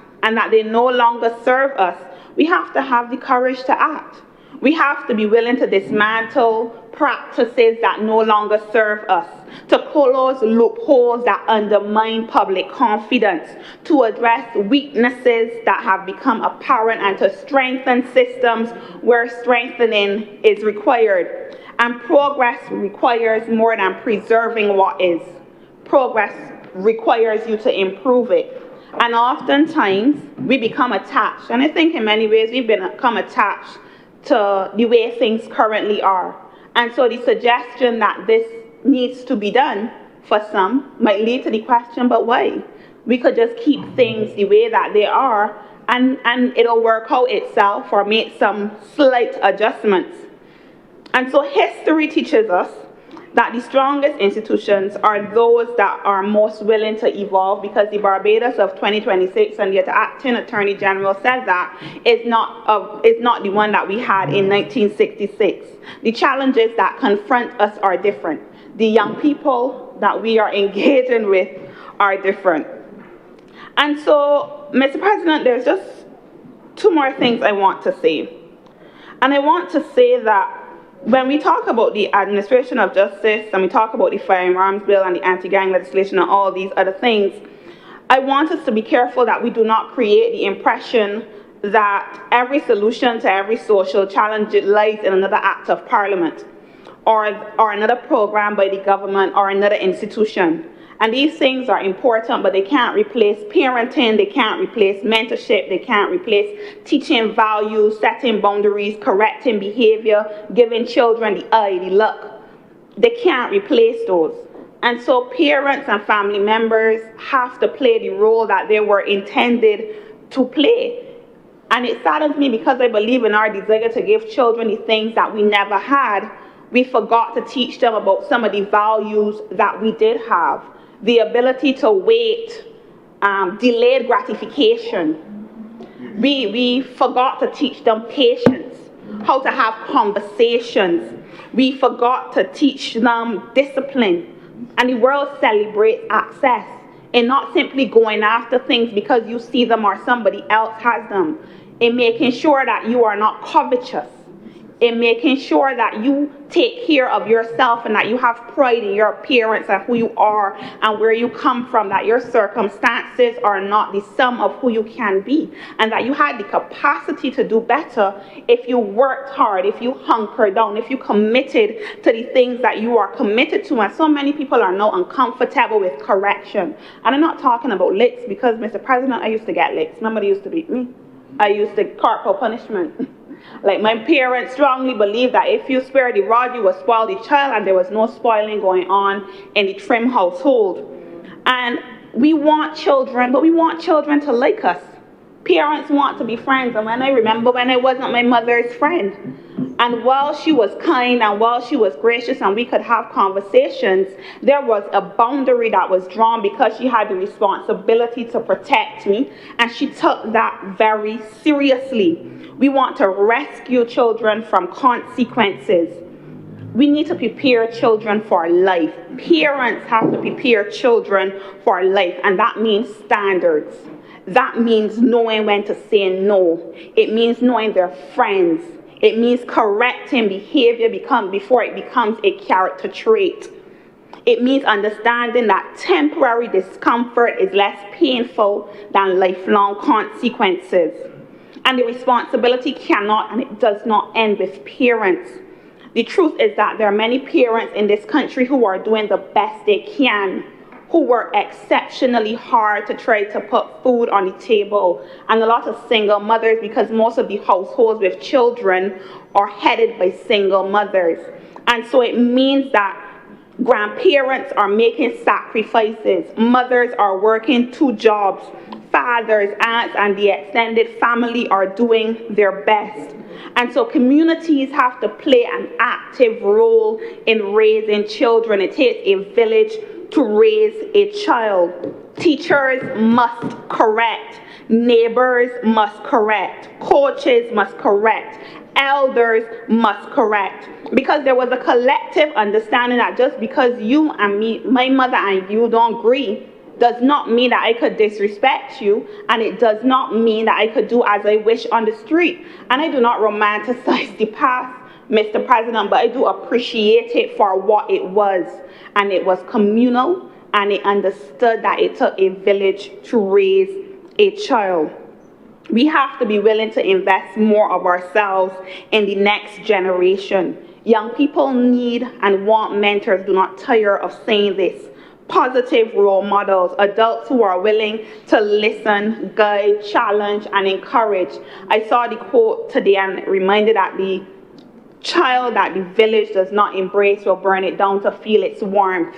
they no longer serve us, we have to have the courage to act. We have to be willing to dismantle practices that no longer serve us, to close loopholes that undermine public confidence, to address weaknesses that have become apparent, and to strengthen systems where strengthening is required. And progress requires more than preserving what is. Progress requires you to improve it. And oftentimes, we become attached. And I think in many ways, we've become attached to the way things currently are. And so the suggestion that this needs to be done for some might lead to the question, but why? We could just keep things the way that they are and it'll work out itself, or make some slight adjustments. And so history teaches us that the strongest institutions are those that are most willing to evolve, because the Barbados of 2026, and the acting Attorney General said that, is not the one that we had in 1966. The challenges that confront us are different. The young people that we are engaging with are different. And so, Mr. President, there's just two more things I want to say. And I want to say that When we talk about the administration of justice and we talk about the firearms bill and the anti-gang legislation and all these other things, I want us to be careful that we do not create the impression that every solution to every social challenge lies in another act of parliament or another program by the government or another institution. And these things are important, but they can't replace parenting, they can't replace mentorship, they can't replace teaching values, setting boundaries, correcting behavior, giving children the eye, the look. They can't replace those. And so parents and family members have to play the role that they were intended to play. And it saddens me because I believe in our desire to give children the things that we never had. We forgot to teach them about some of the values that we did have. The ability to wait, delayed gratification. We forgot to teach them patience, how to have conversations. We forgot to teach them discipline. And the world celebrates access and not simply going after things because you see them or somebody else has them. In making sure that you are not covetous. In making sure that you take care of yourself and that you have pride in your appearance and who you are and where you come from, that your circumstances are not the sum of who you can be, and that you had the capacity to do better if you worked hard, if you hunkered down, if you committed to the things that you are committed to. And so many people are now uncomfortable with correction. And I'm not talking about licks because, Mr. President, I used to get licks. Nobody used to beat me. I used to corporal punishment. Like, my parents strongly believed that if you spare the rod, you will spoil the child, and there was no spoiling going on in the Trim household. And we want children, but we want children to like us. Parents want to be friends, and when I remember when I wasn't my mother's friend, and while she was kind and while she was gracious and we could have conversations, there was a boundary that was drawn because she had the responsibility to protect me, and she took that very seriously. We want to rescue children from consequences. We need to prepare children for life. Parents have to prepare children for life, and that means standards. That means knowing when to say no. It means knowing their friends. It means correcting behavior before it becomes a character trait. It means understanding that temporary discomfort is less painful than lifelong consequences. And the responsibility cannot and it does not end with parents. The truth is that there are many parents in this country who are doing the best they can, who work exceptionally hard to try to put food on the table, and a lot of single mothers, because most of the households with children are headed by single mothers. And so it means that grandparents are making sacrifices, mothers are working 2 jobs, fathers, aunts, and the extended family are doing their best. And so communities have to play an active role in raising children. It takes a village to raise a child. Teachers must correct. Neighbors must correct. Coaches must correct. Elders must correct. Because there was a collective understanding that just because you and me, my mother and you don't agree, does not mean that I could disrespect you, and it does not mean that I could do as I wish on the street. And I do not romanticize the past, Mr. President, but I do appreciate it for what it was. And it was communal, and it understood that it took a village to raise a child. We have to be willing to invest more of ourselves in the next generation. Young people need and want mentors. Do not tire of saying this. Positive role models, adults who are willing to listen, guide, challenge, and encourage. I saw the quote today and it reminded that the child that the village does not embrace will burn it down to feel its warmth.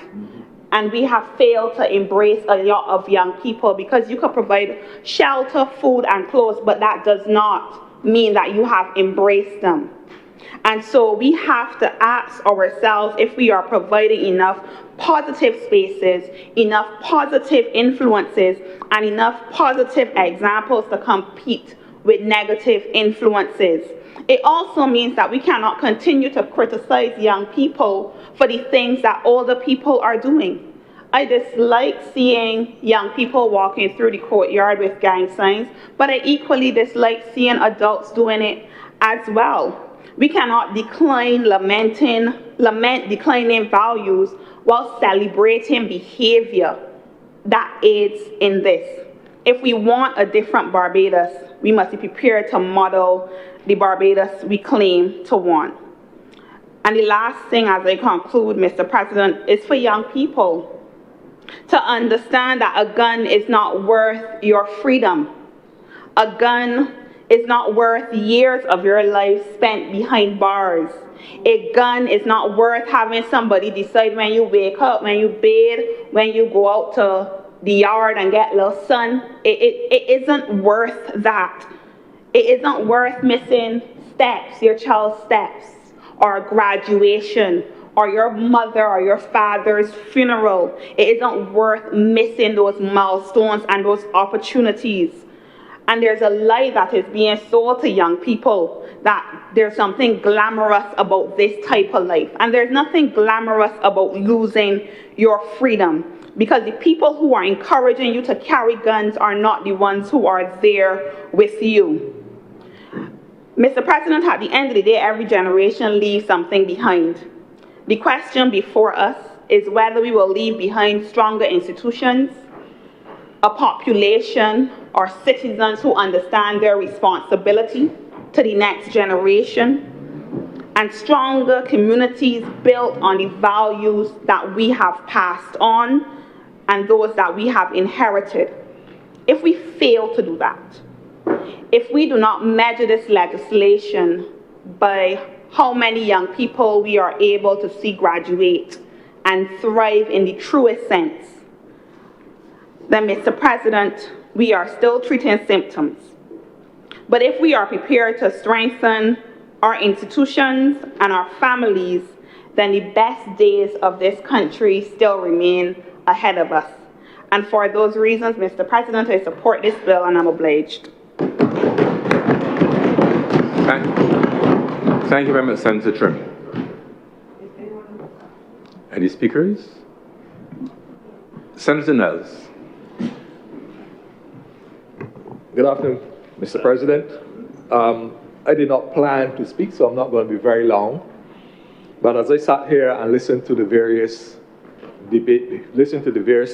And we have failed to embrace a lot of young people, because you could provide shelter, food, and clothes, but that does not mean that you have embraced them. And so we have to ask ourselves if we are providing enough positive spaces, enough positive influences, and enough positive examples to compete with negative influences. It also means that we cannot continue to criticize young people for the things that older people are doing. I dislike seeing young people walking through the courtyard with gang signs, but I equally dislike seeing adults doing it as well. We cannot lament declining values while celebrating behavior that aids in this. If we want a different Barbados, we must be prepared to model the Barbados we claim to want. And the last thing as I conclude, Mr. President, is for young people to understand that a gun is not worth your freedom. A gun is not worth years of your life spent behind bars. A gun is not worth having somebody decide when you wake up, when you bathe, when you go out to the yard and get a little sun. It isn't worth that. It isn't worth missing steps, your child's steps, or graduation, or your mother or your father's funeral. It isn't worth missing those milestones and those opportunities. And there's a lie that is being sold to young people that there's something glamorous about this type of life. And there's nothing glamorous about losing your freedom, because the people who are encouraging you to carry guns are not the ones who are there with you. Mr. President, at the end of the day, every generation leaves something behind. The question before us is whether we will leave behind stronger institutions, a population or citizens who understand their responsibility to the next generation, and stronger communities built on the values that we have passed on and those that we have inherited. If we fail to do that, if we do not measure this legislation by how many young people we are able to see graduate and thrive in the truest sense, then, Mr. President, we are still treating symptoms. But if we are prepared to strengthen our institutions and our families, then the best days of this country still remain ahead of us. And for those reasons, Mr. President, I support this bill and I'm obliged. Thank you very much, Senator Trim. Any speakers? Senator Nels. Good afternoon, Mr. President. I did not plan to speak, so I'm not going to be very long. But as I sat here and listened to the various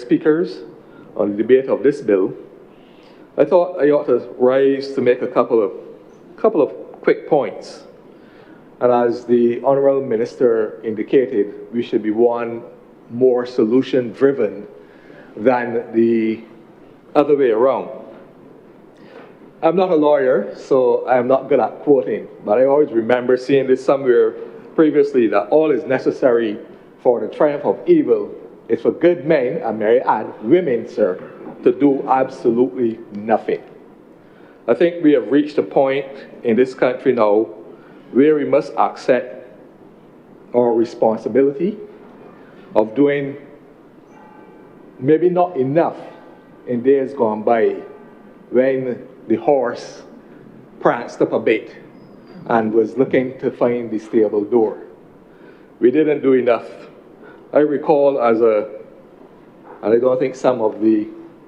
speakers on the debate of this bill, I thought I ought to rise to make a couple of quick points. And as the Honourable Minister indicated, we should be one more solution-driven than the other way around. I'm not a lawyer, so I'm not good at quoting, but I always remember seeing this somewhere previously, that all is necessary for the triumph of evil is for good men, and may I add, women, sir, to do absolutely nothing. I think we have reached a point in this country now where we must accept our responsibility of doing maybe not enough in days gone by when the horse pranced up a bit and was looking to find the stable door. We didn't do enough. I recall and I don't think some of the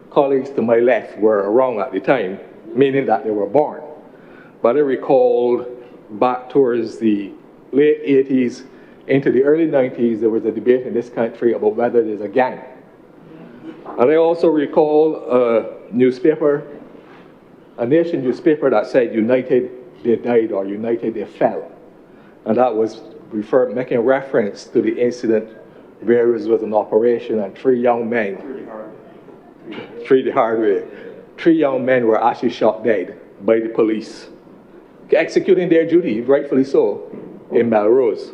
colleagues to my left were around at the time, meaning that they were born. But I recalled back towards the late 80s into the early 90s, there was a debate in this country about whether there's a gang. And I also recall a newspaper, a nation newspaper that said united they died or united they fell. And that was making reference to the incident where there was an operation and three young men were actually shot dead by the police, executing their duty, rightfully so, in Melrose.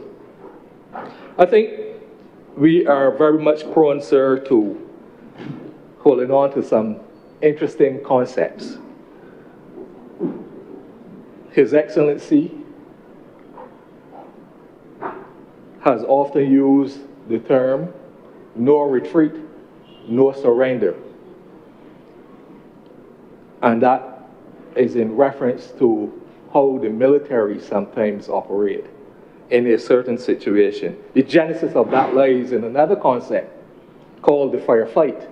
I think we are very much prone, sir, to holding on to some interesting concepts. His Excellency has often used the term, no retreat, no surrender. And that is in reference to how the military sometimes operate in a certain situation. The genesis of that lies in another concept called the firefight.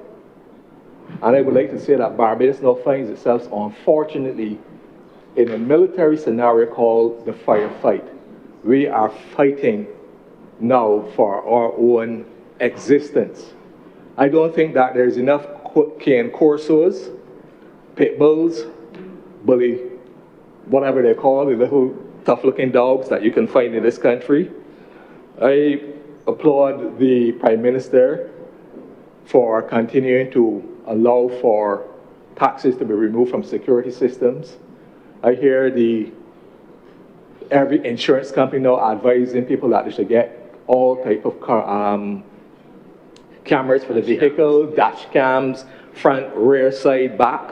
And I would like to say that Barbados now finds itself, unfortunately, in a military scenario called the firefight. we are fighting now for our own existence. I don't think that there's enough cane corsos, pit bulls, bully, whatever they call the little tough-looking dogs that you can find in this country. I applaud the Prime Minister for continuing to allow for taxes to be removed from security systems. I hear every insurance company now advising people that they should get all type of cameras for the vehicle, dash cams, front, rear, side, back,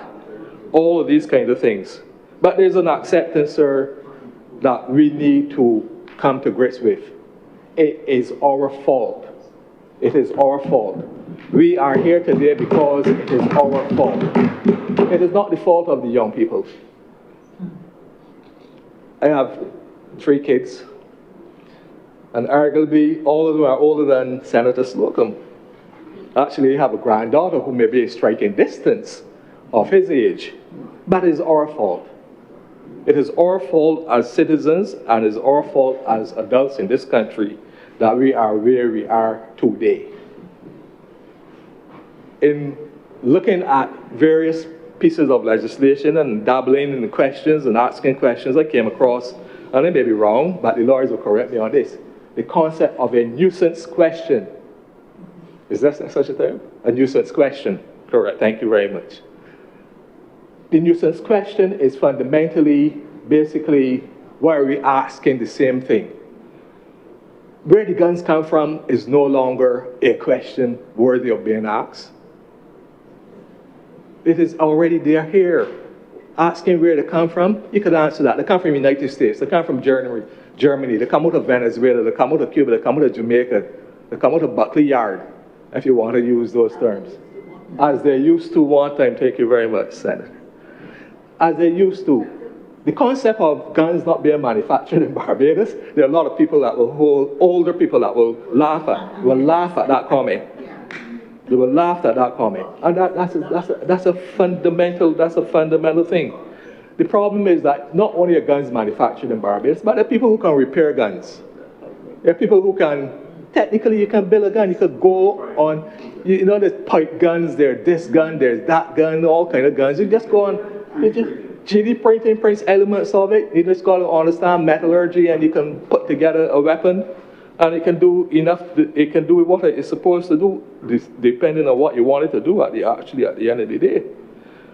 all of these kinds of things. But there's an acceptance, sir, that we need to come to grips with. It is our fault. It is our fault. We are here today because it is our fault. It is not the fault of the young people. I have 3 kids, and arguably all of them are older than Senator Slocum. Actually, I have a granddaughter who may be a striking distance of his age, but it is our fault. It is our fault as citizens, and it is our fault as adults in this country that we are where we are today. In looking at various pieces of legislation and dabbling in the questions and asking questions, I came across, and I may be wrong, but the lawyers will correct me on this, the concept of a nuisance question. Is that such a term? A nuisance question. Correct. Thank you very much. The nuisance question is fundamentally, basically, why are we asking the same thing? Where the guns come from is no longer a question worthy of being asked. It is already there here. Asking where they come from, you could answer that. They come from the United States, they come from Germany, they come out of Venezuela, they come out of Cuba, they come out of Jamaica, they come out of Buckley Yard, if you want to use those terms. As they used to one time. Thank you very much, Senator. As they used to. The concept of guns not being manufactured in Barbados, there are a lot of people that will older people that will laugh at that comment. They will laugh at that comment. And that's a fundamental thing. The problem is that not only are guns manufactured in Barbados, but there are people who can repair guns. There are people who can, technically you can build a gun. You could go on, you know, there's pipe guns, there's this gun, there's that gun, all kind of guns. You just go on, you just 3D printing prints elements of it. You just got to understand metallurgy, and you can put together a weapon, and it can do enough. It can do what it is supposed to do, depending on what you want it to do at the end of the day.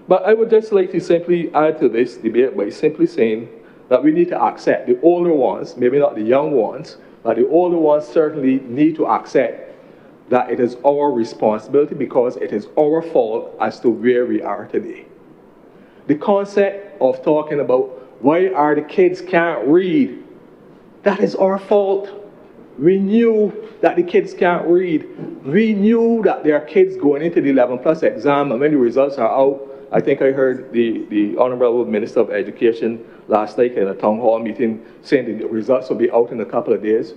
But I would just like to simply add to this debate by simply saying that we need to accept the older ones, maybe not the young ones, but the older ones certainly need to accept that it is our responsibility because it is our fault as to where we are today. The concept of talking about why are the kids can't read, that is our fault. We knew that the kids can't read. We knew that there are kids going into the 11+ exam, and when the results are out, I think I heard the Honourable Minister of Education last night in a town hall meeting saying the results will be out in a couple of days.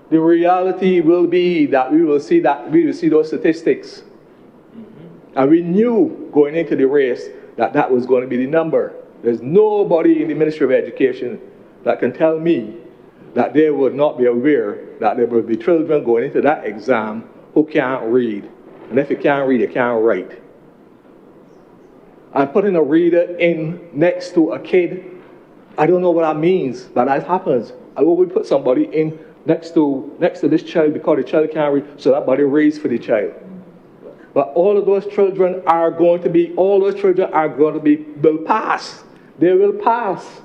The reality will be that we will see those statistics. And we knew going into the race that was going to be the number. There's nobody in the Ministry of Education that can tell me that they would not be aware that there will be children going into that exam who can't read. And if you can't read, you can't write. And putting a reader in next to a kid, I don't know what that means, but that happens. I will put somebody in next to this child because the child can't read, so that body reads for the child. But all of those children are going to be, will pass. They will pass.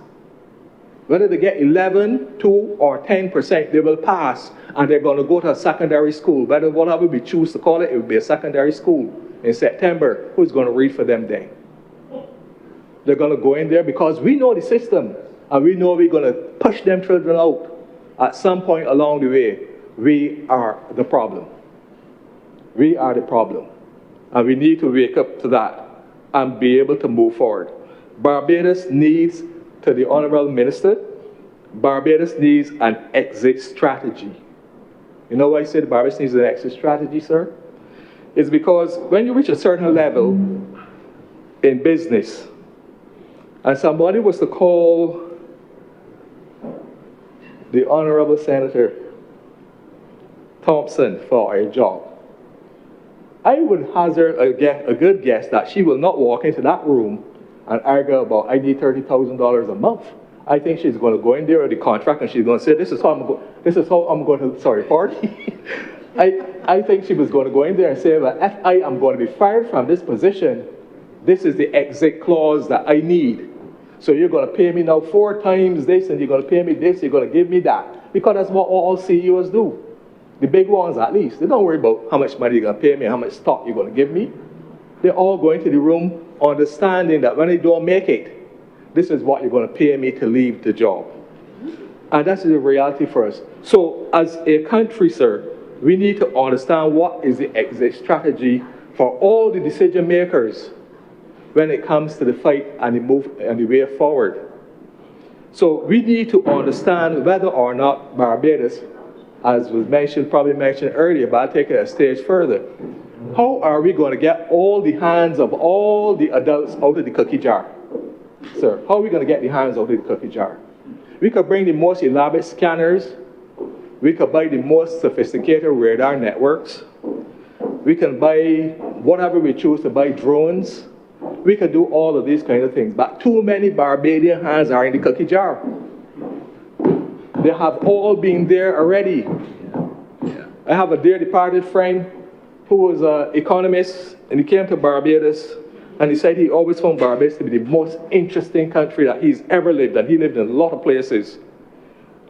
Whether they get 11, 2, or 10%, they will pass. And they're going to go to a secondary school. Whatever we choose to call it, it will be a secondary school in September. Who's going to read for them then? They're going to go in there because we know the system. And we know we're going to push them children out. At some point along the way, we are the problem. We are the problem. And we need to wake up to that and be able to move forward. Barbados needs, to the Honourable Minister, Barbados needs an exit strategy. You know why I said Barbados needs an exit strategy, sir? It's because when you reach a certain level in business, and somebody was to call the Honourable Senator Thompson for a job, I would hazard a good guess that she will not walk into that room and argue about, I need $30,000 a month. I think she's going to go in there with the contract and she's going to say, this is how I'm going to, sorry, pardon. I think she was going to go in there and say, well, if I am going to be fired from this position, this is the exit clause that I need. So you're going to pay me now 4 times this, and you're going to pay me this, you're going to give me that. Because that's what all CEOs do. The big ones at least. They don't worry about how much money you're going to pay me, how much stock you're going to give me. They're all going to the room understanding that when they don't make it, this is what you're going to pay me to leave the job. And that's the reality for us. So as a country, sir, we need to understand what is the exit strategy for all the decision makers when it comes to the fight and the move and the way forward. So we need to understand whether or not Barbados, as was mentioned, probably mentioned earlier, but I'll take it a stage further. How are we going to get all the hands of all the adults out of the cookie jar? Sir, how are we going to get the hands out of the cookie jar? We could bring the most elaborate scanners. We could buy the most sophisticated radar networks. We can buy whatever we choose to buy, drones. We can do all of these kind of things. But too many Barbadian hands are in the cookie jar. They have all been there already. I have a dear departed friend who was an economist, and he came to Barbados, and he said he always found Barbados to be the most interesting country that he's ever lived, and he lived in a lot of places.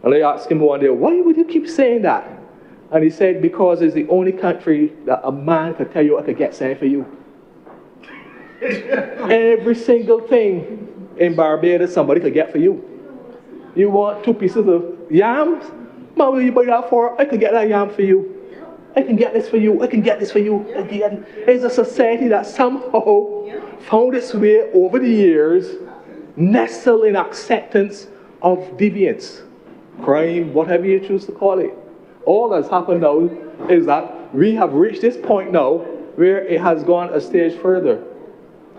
And I asked him one day, why would you keep saying that? And he said, because it's the only country that a man could tell you I could get something for you. Every single thing in Barbados somebody could get for you. You want 2 pieces of yams? Man, will you buy that for? I could get that yam for you. I can get this for you. I can get this for you. It's a society that somehow found its way over the years, nestled in acceptance of deviance, crime, whatever you choose to call it. All that's happened now is that we have reached this point now where it has gone a stage further.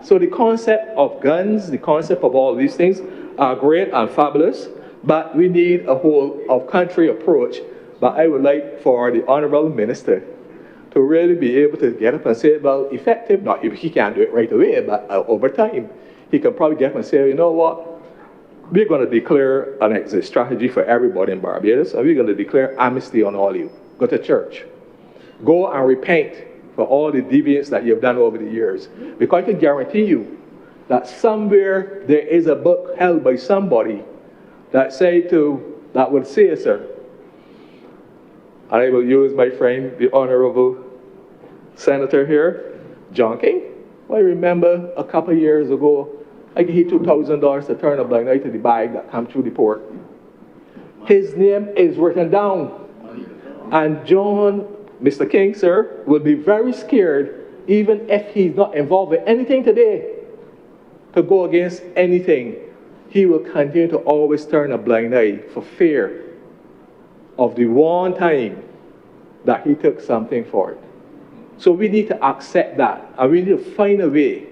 So the concept of guns, the concept of all these things are great and fabulous, but we need a whole of country approach. But I would like for the Honourable Minister to really be able to get up and say, well, effective, not if he can't do it right away, but over time, he can probably get up and say, you know what, we're going to declare an exit strategy for everybody in Barbados, and we're going to declare amnesty on all of you. Go to church. Go and repent for all the deviance that you've done over the years. Because I can guarantee you that somewhere there is a book held by somebody that would say, sir, and I will use my friend, the Honourable Senator here, John King. I remember a couple of years ago, I gave him $2,000 to turn a blind eye to the bag that came through the port. His name is written down. And John, Mr. King, sir, will be very scared, even if he's not involved in anything today, to go against anything. He will continue to always turn a blind eye for fear of the one time that he took something for it. So we need to accept that, and we need to find a way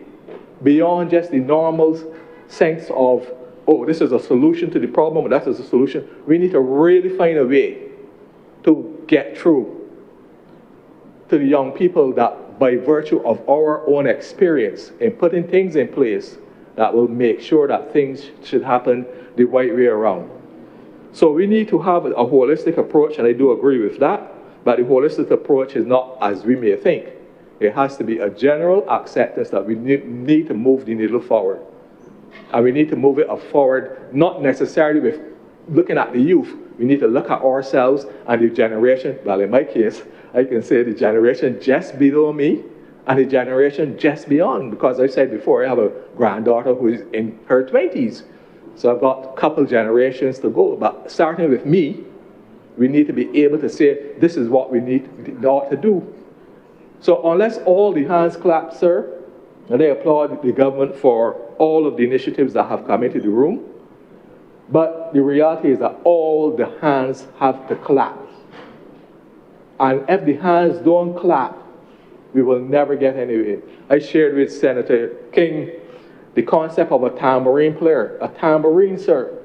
beyond just the normal sense of, oh, this is a solution to the problem, or that is a solution. We need to really find a way to get through to the young people that by virtue of our own experience in putting things in place that will make sure that things should happen the right way around. So we need to have a holistic approach, and I do agree with that, but the holistic approach is not as we may think. It has to be a general acceptance that we need to move the needle forward. And we need to move it forward, not necessarily with looking at the youth. We need to look at ourselves and the generation, well, in my case, I can say the generation just below me and the generation just beyond, because I said before, I have a granddaughter who is in her 20s. So I've got a couple generations to go, but starting with me, we need to be able to say, this is what we need to do. So unless all the hands clap, sir, and I applaud the government for all of the initiatives that have come into the room, but the reality is that all the hands have to clap. And if the hands don't clap, we will never get anywhere. I shared with Senator King the concept of a tambourine player. A tambourine, sir,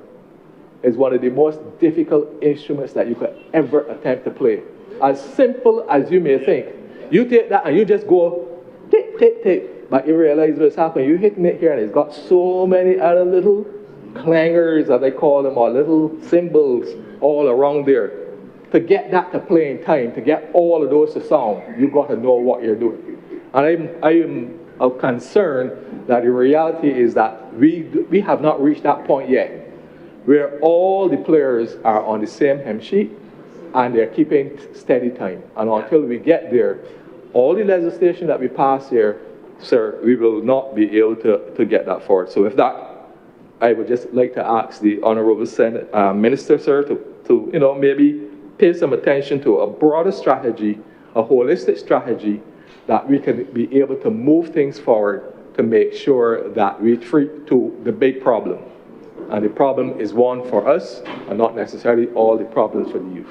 is one of the most difficult instruments that you could ever attempt to play. As simple as you may think. You take that and you just go, tick, tick, tick. But you realize what's happening. You're hitting it here and it's got so many other little clangers, as they call them, or little symbols all around there. To get that to play in time, to get all of those to sound, you've got to know what you're doing. And I am of concern that the reality is that we have not reached that point yet, where all the players are on the same hymn sheet and they're keeping steady time. And until we get there, all the legislation that we pass here, sir, we will not be able to get that forward. So with that, I would just like to ask the Honourable Minister, sir, to maybe pay some attention to a broader strategy, a holistic strategy, that we can be able to move things forward to make sure that we treat to the big problem. And the problem is one for us and not necessarily all the problems for the youth.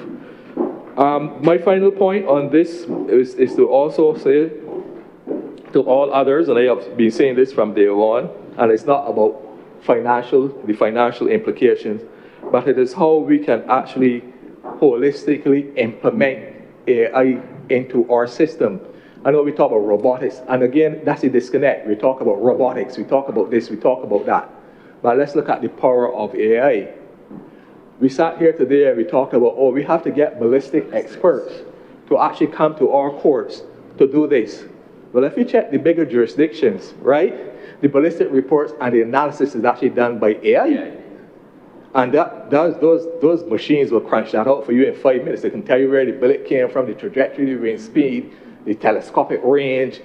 My final point on this is to also say to all others, and I have been saying this from day one, and it's not about the financial implications, but it is how we can actually holistically implement AI into our system. I know we talk about robotics, and again, that's the disconnect. We talk about robotics, we talk about this, we talk about that. But let's look at the power of AI. We sat here today and we talked about, we have to get ballistic experts to actually come to our courts to do this. Well, if you check the bigger jurisdictions, right, the ballistic reports and the analysis is actually done by AI. And those machines will crunch that out for you in 5 minutes. They can tell you where the bullet came from, the trajectory, the wind speed, the telescopic range.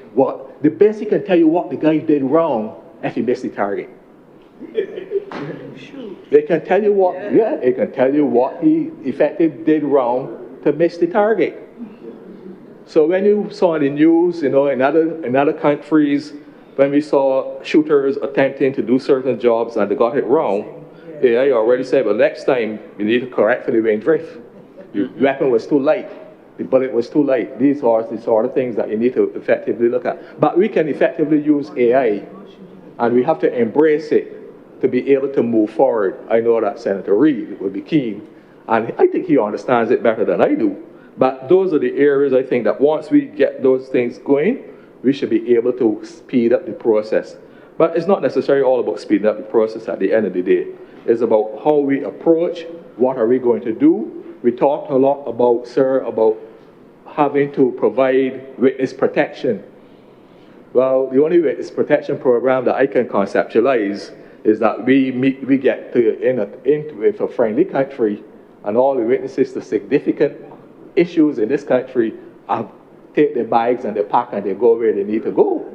They basically can tell you what the guy did wrong if he missed the target. They can tell you it can tell you what he effectively did wrong to miss the target. So when you saw in the news, in other countries, when we saw shooters attempting to do certain jobs and they got it wrong, AI already said, well, next time you need to correct for the wind drift. The weapon was too light. The bullet was too light. These are the sort of things that you need to effectively look at. But we can effectively use AI, and we have to embrace it to be able to move forward. I know that Senator Reid would be keen, and I think he understands it better than I do. But those are the areas I think that once we get those things going, we should be able to speed up the process. But it's not necessarily all about speeding up the process at the end of the day. It's about how we approach, what are we going to do. We talked a lot about, sir, about having to provide witness protection. Well, the only witness protection program that I can conceptualize is that we get into a friendly country, and all the witnesses to significant issues in this country take their bags and they pack and they go where they need to go.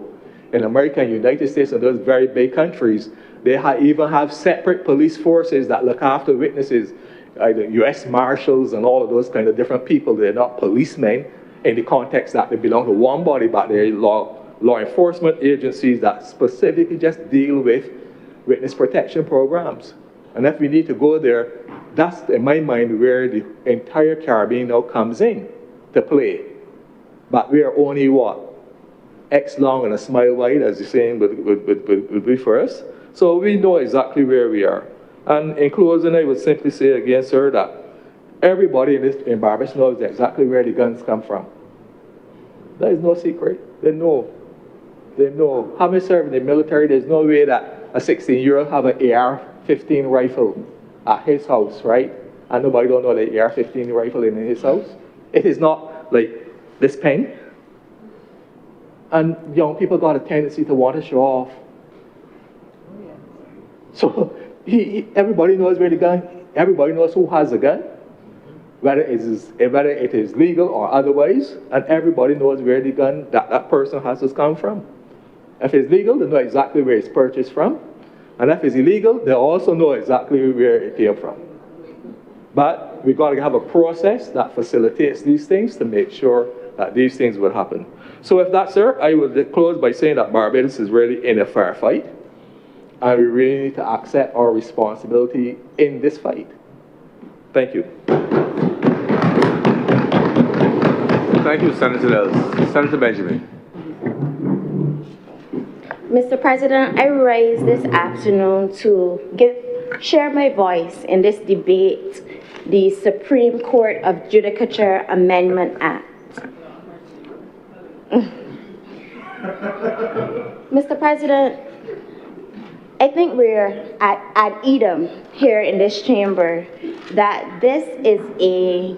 In America and United States and those very big countries, they even have separate police forces that look after witnesses, either U.S. Marshals and all of those kind of different people. They're not policemen in the context that they belong to one body, but they're law enforcement agencies that specifically just deal with witness protection programs. And if we need to go there, that's, in my mind, where the entire Caribbean now comes in to play. But we are only, X long and a smile wide, as the saying would be for us. So we know exactly where we are. And in closing, I would simply say again, sir, that everybody in Barbados knows exactly where the guns come from. There is no secret. They know. They know. Having served in the military, there's no way that a 16-year-old have an AR-15 rifle at his house, right? And nobody don't know the AR-15 rifle in his house. It is not like this pen. And young people got a tendency to want to show off. So everybody knows where the gun, everybody knows who has a gun, whether it is legal or otherwise, and everybody knows where the gun that person has come from. If it's legal, they know exactly where it's purchased from. And if it's illegal, they also know exactly where it came from. But we've got to have a process that facilitates these things to make sure that these things will happen. So with that, sir, I will close by saying that Barbados is really in a fair fight. And we really need to accept our responsibility in this fight. Thank you. Thank you, Senator Nelson. Senator Benjamin. Mr. President, I rise this afternoon to give share my voice in this debate, the Supreme Court of Judicature Amendment Act. Mr. President, I think we're at Edom here in this chamber that this is a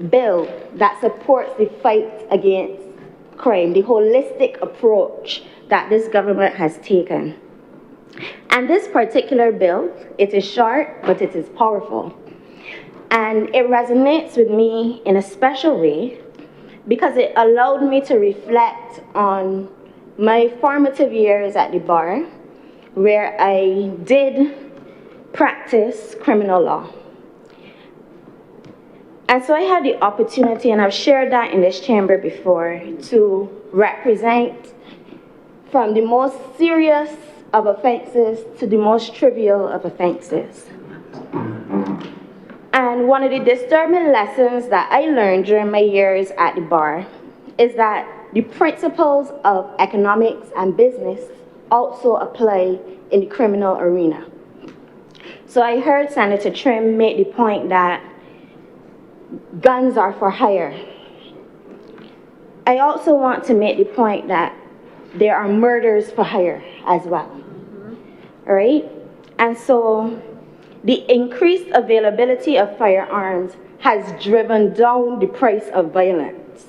bill that supports the fight against crime, the holistic approach that this government has taken. And this particular bill, it is short, but it is powerful. And it resonates with me in a special way because it allowed me to reflect on my formative years at the bar, where I did practice criminal law. And so I had the opportunity, and I've shared that in this chamber before, to represent from the most serious of offenses to the most trivial of offenses. And one of the disturbing lessons that I learned during my years at the bar is that the principles of economics and business also apply in the criminal arena. So I heard Senator Trim make the point that guns are for hire. I also want to make the point that there are murders for hire as well. All right? And so the increased availability of firearms has driven down the price of violence.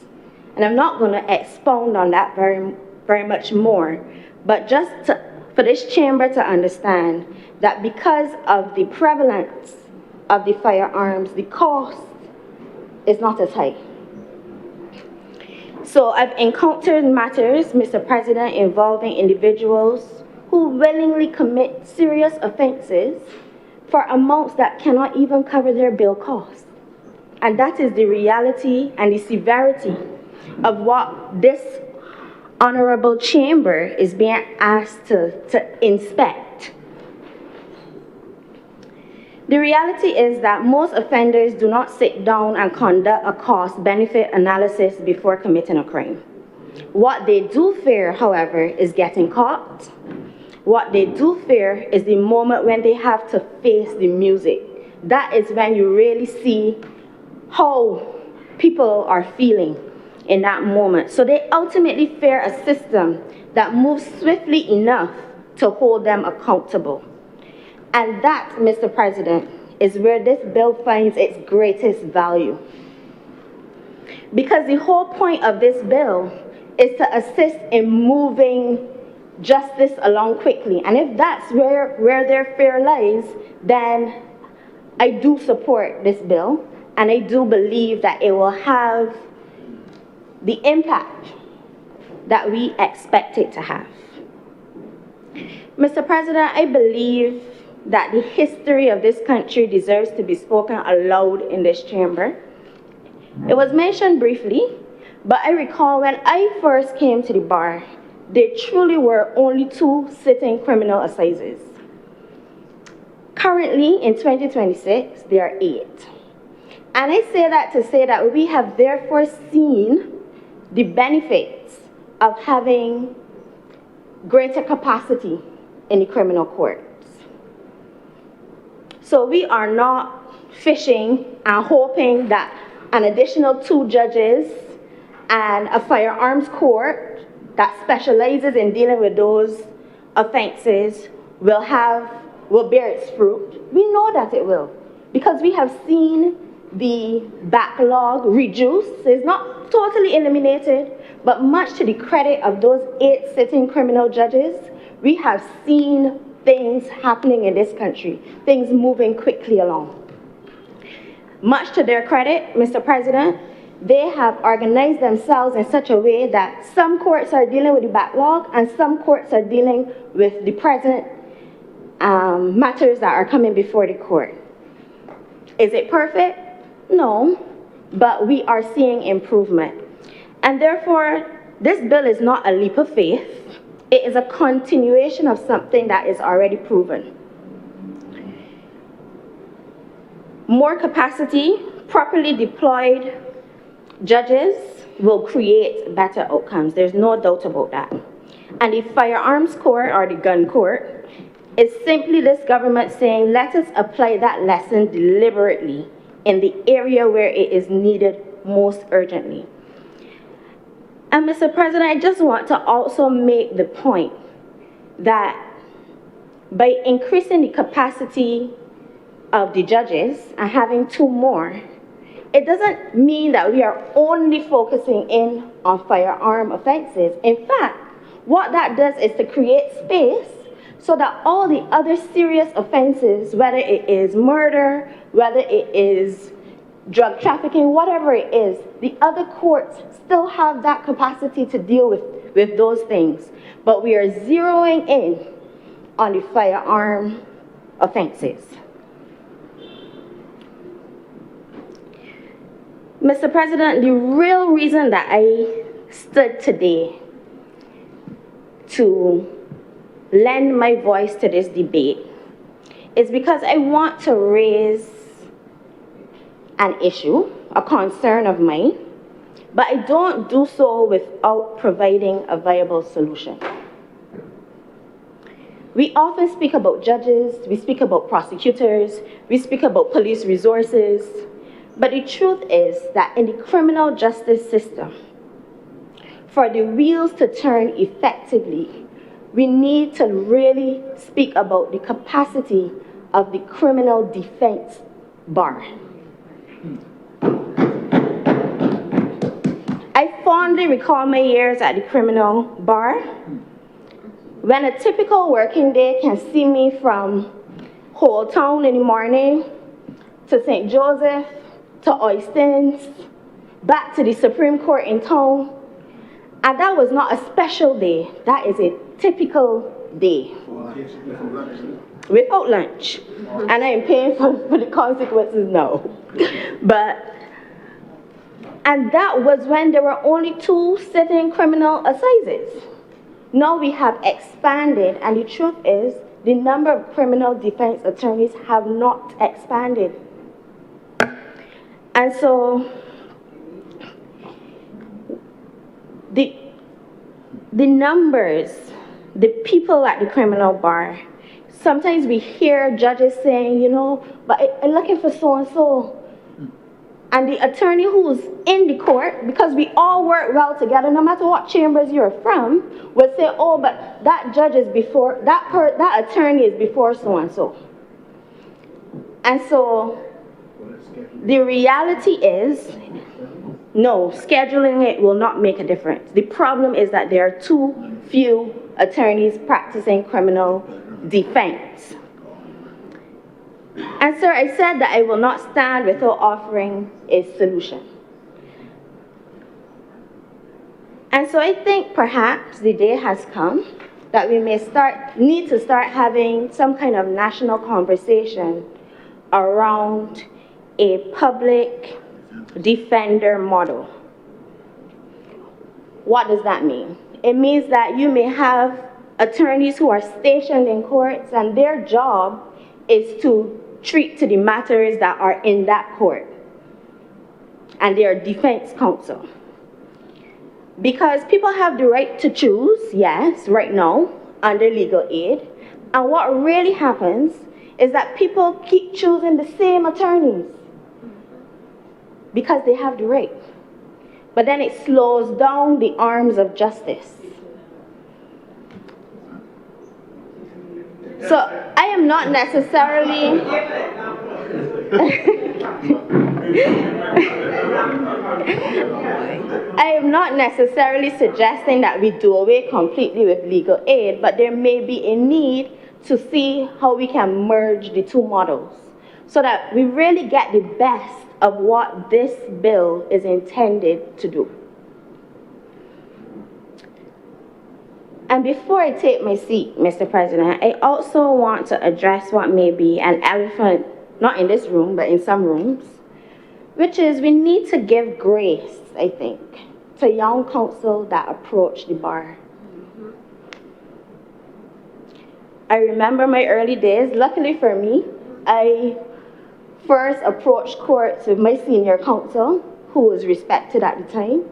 And I'm not going to expound on that very much more, but just for this chamber to understand that because of the prevalence of the firearms, the cost is not as high. So I've encountered matters, Mr. President, involving individuals who willingly commit serious offenses for amounts that cannot even cover their bill costs. And that is the reality and the severity of what this honorable chamber is being asked to inspect. The reality is that most offenders do not sit down and conduct a cost-benefit analysis before committing a crime. What they do fear, however, is getting caught. What they do fear is the moment when they have to face the music. That is when you really see how people are feeling in that moment. So they ultimately fear a system that moves swiftly enough to hold them accountable. And that, Mr. President, is where this bill finds its greatest value. Because the whole point of this bill is to assist in moving justice along quickly. And if that's where their fear lies, then I do support this bill, and I do believe that it will have the impact that we expect it to have. Mr. President, I believe that the history of this country deserves to be spoken aloud in this chamber. It was mentioned briefly, but I recall when I first came to the bar, there truly were only 2 sitting criminal assizes. Currently, in 2026, there are 8. And I say that to say that we have therefore seen the benefits of having greater capacity in the criminal courts. So we are not fishing and hoping that an additional 2 judges and a firearms court that specializes in dealing with those offenses will bear its fruit. We know that it will, because we have seen the backlog reduce. It's not totally eliminated, but much to the credit of those 8 sitting criminal judges, we have seen things happening in this country, things moving quickly along. Much to their credit, Mr. President, they have organized themselves in such a way that some courts are dealing with the backlog and some courts are dealing with the present matters that are coming before the court. Is it perfect? No, but we are seeing improvement. And therefore, this bill is not a leap of faith. It is a continuation of something that is already proven. More capacity, properly deployed judges will create better outcomes. There's no doubt about that. And the firearms court or the gun court is simply this government saying, let us apply that lesson deliberately in the area where it is needed most urgently. And Mr. President, I just want to also make the point that by increasing the capacity of the judges and having 2 more, it doesn't mean that we are only focusing in on firearm offenses. In fact, what that does is to create space so that all the other serious offenses, whether it is murder, whether it is drug trafficking, whatever it is, the other courts still have that capacity to deal with those things. But we are zeroing in on the firearm offenses. Mr. President, the real reason that I stood today to lend my voice to this debate is because I want to raise an issue, a concern of mine, but I don't do so without providing a viable solution. We often speak about judges, we speak about prosecutors, we speak about police resources, but the truth is that in the criminal justice system, for the wheels to turn effectively, we need to really speak about the capacity of the criminal defense bar. I fondly recall my years at the criminal bar, when a typical working day can see me from Old Town in the morning to St. Joseph, to Oistins, back to the Supreme Court in town. And that was not a special day, that is a typical day. Without lunch. And I am paying for the consequences now. And that was when there were only 2 sitting criminal assizes. Now we have expanded, and the truth is, the number of criminal defense attorneys have not expanded. And so, the numbers, the people at the criminal bar, sometimes we hear judges saying, but I'm looking for so-and-so. And the attorney who's in the court, because we all work well together, no matter what chambers you're from, would say, oh, but that judge is before, that attorney is before so-and-so. And so, the reality is, no, scheduling it will not make a difference. The problem is that there are too few attorneys practicing criminal defense. And sir, I said that I will not stand without offering a solution. And so I think perhaps the day has come that we may need to start having some kind of national conversation around a public defender model. What does that mean? It means that you may have attorneys who are stationed in courts and their job is to treat to the matters that are in that court. And they are defense counsel. Because people have the right to choose, yes, right now, under legal aid. And what really happens is that people keep choosing the same attorneys because they have the right. But then it slows down the arms of justice. So I am not necessarily suggesting that we do away completely with legal aid, but there may be a need to see how we can merge the 2 models so that we really get the best of what this bill is intended to do. And before I take my seat, Mr. President, I also want to address what may be an elephant, not in this room, but in some rooms, which is we need to give grace, I think, to young counsel that approach the bar. I remember my early days. Luckily for me, I first approached courts with my senior counsel, who was respected at the time.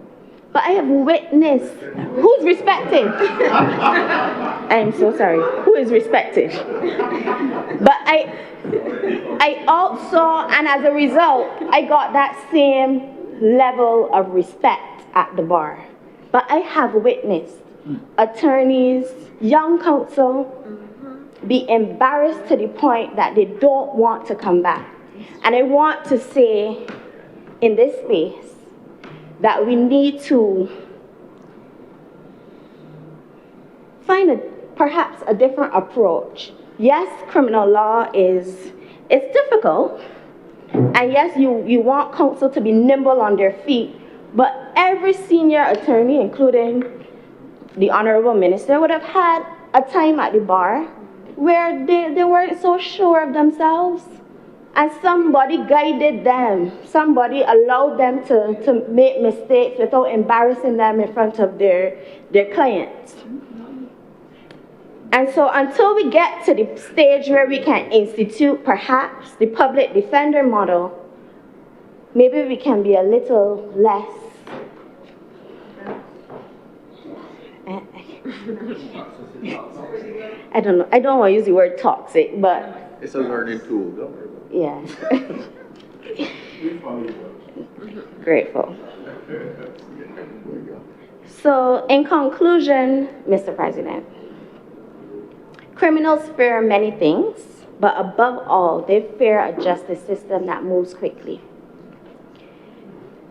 But I have witnessed who's respected. I'm so sorry. Who is respected? But I also, and as a result, I got that same level of respect at the bar. But I have witnessed attorneys, young counsel, be embarrassed to the point that they don't want to come back. And I want to say in this space that we need to find perhaps a different approach. Yes, criminal law it's difficult, and yes, you want counsel to be nimble on their feet, but every senior attorney, including the Honourable Minister, would have had a time at the bar where they weren't so sure of themselves, and somebody guided them, somebody allowed them to make mistakes without embarrassing them in front of their clients. And so until we get to the stage where we can institute perhaps the public defender model, maybe we can be a little less I don't know. I don't want to use the word toxic, but It's a learning tool, don't worry about yeah. Grateful. So, in conclusion, Mr. President, criminals fear many things, but above all, they fear a justice system that moves quickly.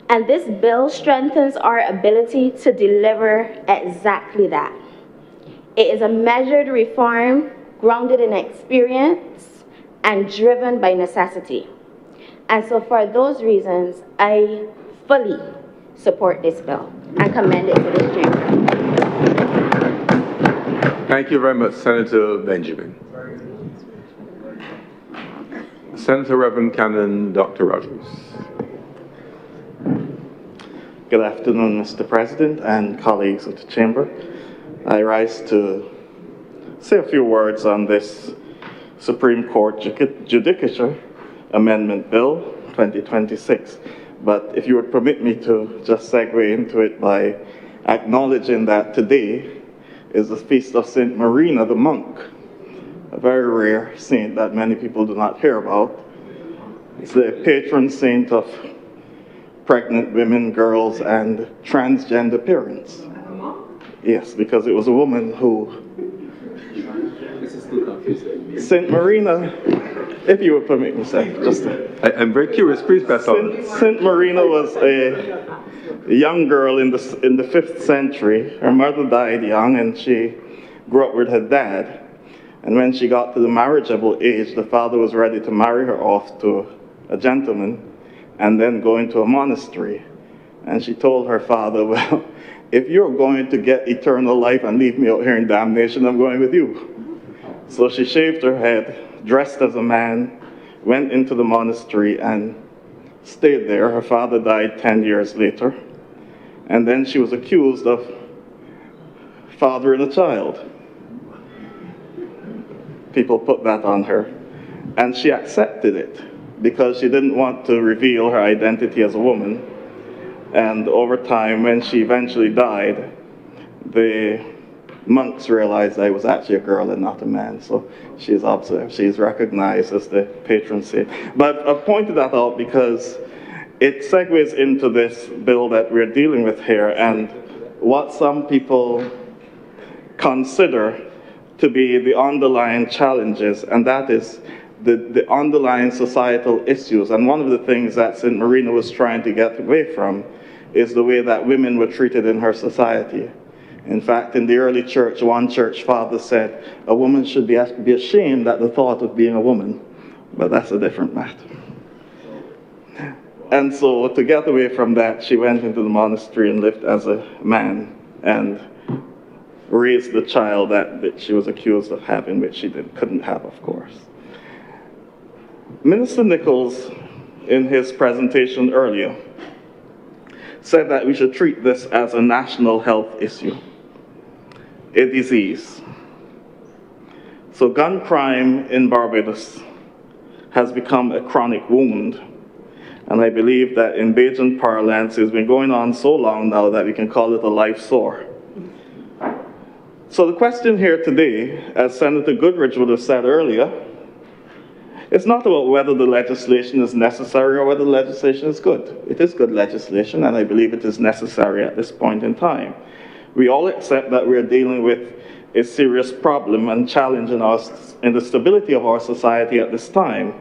And this bill strengthens our ability to deliver exactly that. It is a measured reform grounded in experience and driven by necessity. And so for those reasons, I fully support this bill and commend it to this chamber. Thank you very much, Senator Benjamin. Senator Reverend Canon Dr. Rogers. Good afternoon, Mr. President and colleagues of the chamber. I rise to say a few words on this Supreme Court Judicature Amendment Bill 2026. But if you would permit me to just segue into it by acknowledging that today is the feast of Saint Marina the monk, a very rare saint that many people do not hear about. It's the patron saint of pregnant women, girls, and transgender parents. Yes, because it was a woman who... Saint Marina, if you would permit me, sir, just... I'm very curious, please pass on. Saint Marina was a young girl in the 5th century. Her mother died young, and she grew up with her dad. And when she got to the marriageable age, the father was ready to marry her off to a gentleman and then go into a monastery. And she told her father, well, if you're going to get eternal life and leave me out here in damnation, I'm going with you. So she shaved her head, dressed as a man, went into the monastery and stayed there. Her father died 10 years later. And then she was accused of fathering a child. People put that on her. And she accepted it because she didn't want to reveal her identity as a woman. And over time, when she eventually died, the monks realized I was actually a girl and not a man. So she's observed, she's recognized as the patron saint. But I've pointed that out because it segues into this bill that we're dealing with here and what some people consider to be the underlying challenges, and that is the underlying societal issues. And one of the things that St. Marina was trying to get away from is the way that women were treated in her society. In fact, in the early church, one church father said, a woman should be ashamed at the thought of being a woman, but that's a different matter. And so to get away from that, she went into the monastery and lived as a man and raised the child that she was accused of having, which she couldn't have, of course. Minister Nichols, in his presentation earlier, said that we should treat this as a national health issue, a disease. So gun crime in Barbados has become a chronic wound, And I believe that in Bajan parlance, it's been going on so long now that we can call it a life sore. So the question here today, as Senator Goodrich would have said earlier, it's not about whether the legislation is necessary or whether the legislation is good. It is good legislation, and I believe it is necessary at this point in time. We all accept that we're dealing with a serious problem and challenge in the stability of our society at this time.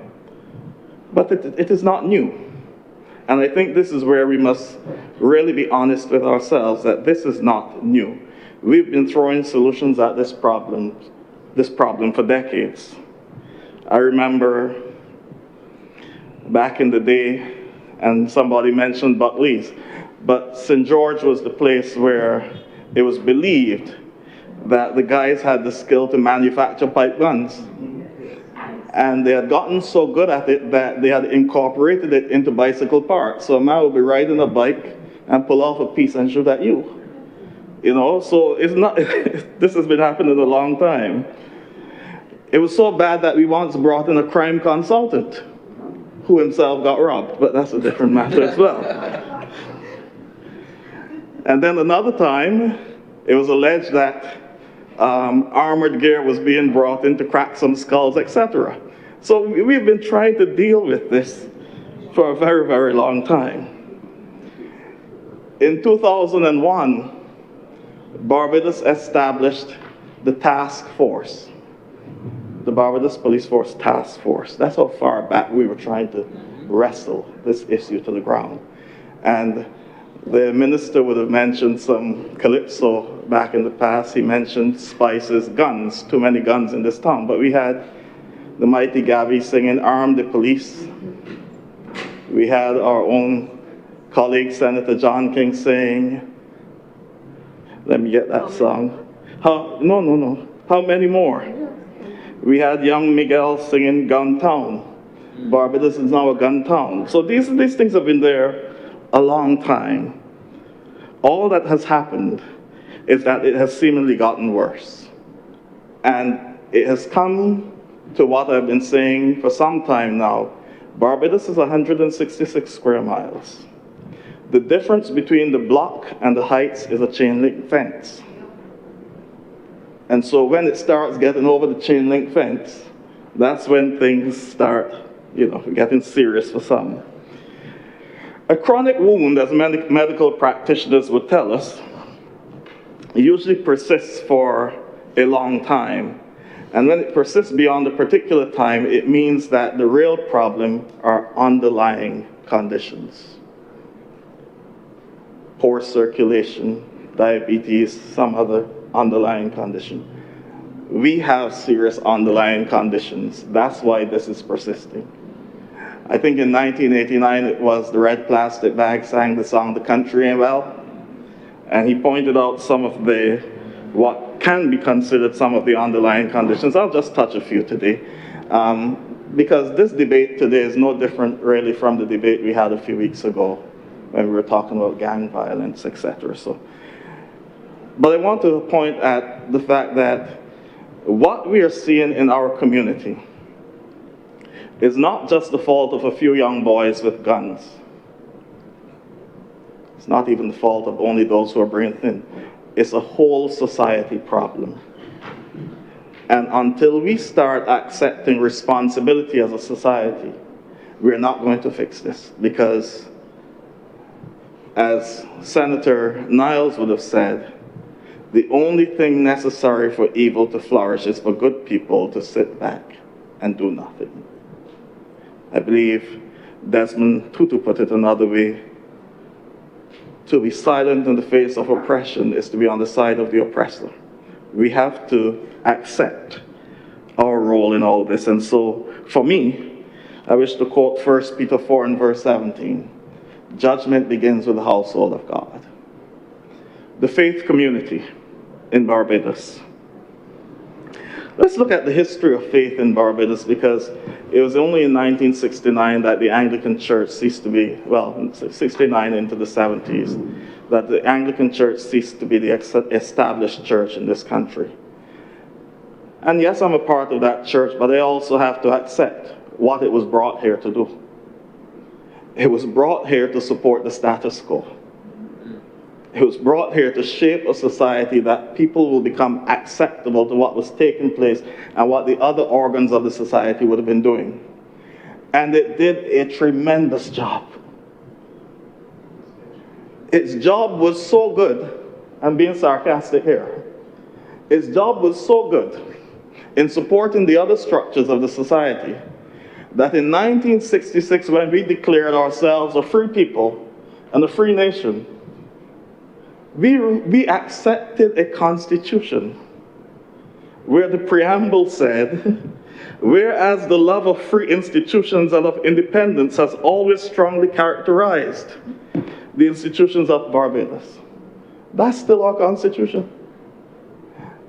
But it is not new. And I think this is where we must really be honest with ourselves, that this is not new. We've been throwing solutions at this problem for decades. I remember back in the day, and somebody mentioned Buckley's, but St. George was the place where it was believed that the guys had the skill to manufacture pipe guns. And they had gotten so good at it that they had incorporated it into bicycle parts. So a man would be riding a bike and pull off a piece and shoot at you. You know, so it's not, this has been happening a long time. It was so bad that we once brought in a crime consultant who himself got robbed, but that's a different matter as well. And then another time, it was alleged that armored gear was being brought in to crack some skulls, etc. So we've been trying to deal with this for a very, very long time. In 2001, Barbados established the task force, the Barbados Police Force Task Force. That's how far back we were trying to wrestle this issue to the ground. And the minister would have mentioned some calypso back in the past. He mentioned spices, guns, too many guns in this town. But we had the mighty Gabby singing "Arm the Police." We had our own colleague, Senator John King, saying, let me get that song. How many more? We had young Miguel singing "Gun Town." Barbados is now a gun town. So these things have been there a long time. All that has happened is that it has seemingly gotten worse. And it has come to what I've been saying for some time now. Barbados is 166 square miles. The difference between the block and the heights is a chain link fence. And so when it starts getting over the chain link fence, that's when things start, getting serious for some. A chronic wound, as medical practitioners would tell us, usually persists for a long time. And when it persists beyond a particular time, it means that the real problem are underlying conditions. Poor circulation, diabetes, some other underlying condition. We have serious underlying conditions. That's why this is persisting. I think in 1989, it was the Red Plastic Bag sang the song "The Country Ain't Well," and he pointed out some of what can be considered some of the underlying conditions. I'll just touch a few today, because this debate today is no different really from the debate we had a few weeks ago when we were talking about gang violence, etc. But I want to point at the fact that what we are seeing in our community is not just the fault of a few young boys with guns. It's not even the fault of only those who are bringing it in. It's a whole society problem. And until we start accepting responsibility as a society, we're not going to fix this. Because, as Senator Niles would have said, the only thing necessary for evil to flourish is for good people to sit back and do nothing. I believe Desmond Tutu put it another way: to be silent in the face of oppression is to be on the side of the oppressor. We have to accept our role in all this. And so, for me, I wish to quote 1 Peter 4 and verse 17. Judgment begins with the household of God. The faith community in Barbados. Let's look at the history of faith in Barbados, because it was only in 1969 that the Anglican Church ceased to be, 69 into the 70s, that the Anglican Church ceased to be the established church in this country. And yes, I'm a part of that church, but I also have to accept what it was brought here to do. It was brought here to support the status quo. It was brought here to shape a society that people will become acceptable to what was taking place and what the other organs of the society would have been doing. And it did a tremendous job. Its job was so good, I'm being sarcastic here, its job was so good in supporting the other structures of the society that in 1966, when we declared ourselves a free people and a free nation, we accepted a constitution where the preamble said, whereas the love of free institutions and of independence has always strongly characterized the institutions of Barbados. That's still our constitution.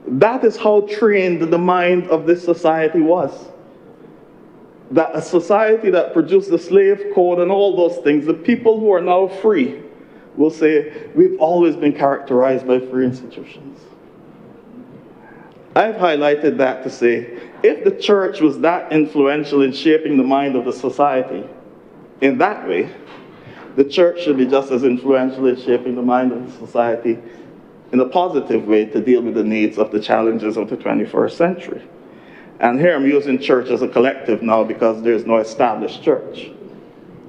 That is how trained the mind of this society was. That a society that produced the slave code and all those things, the people who are now free will say, we've always been characterized by free institutions. I've highlighted that to say, if the church was that influential in shaping the mind of the society in that way, the church should be just as influential in shaping the mind of the society in a positive way to deal with the needs of the challenges of the 21st century. And here I'm using church as a collective now because there's no established church.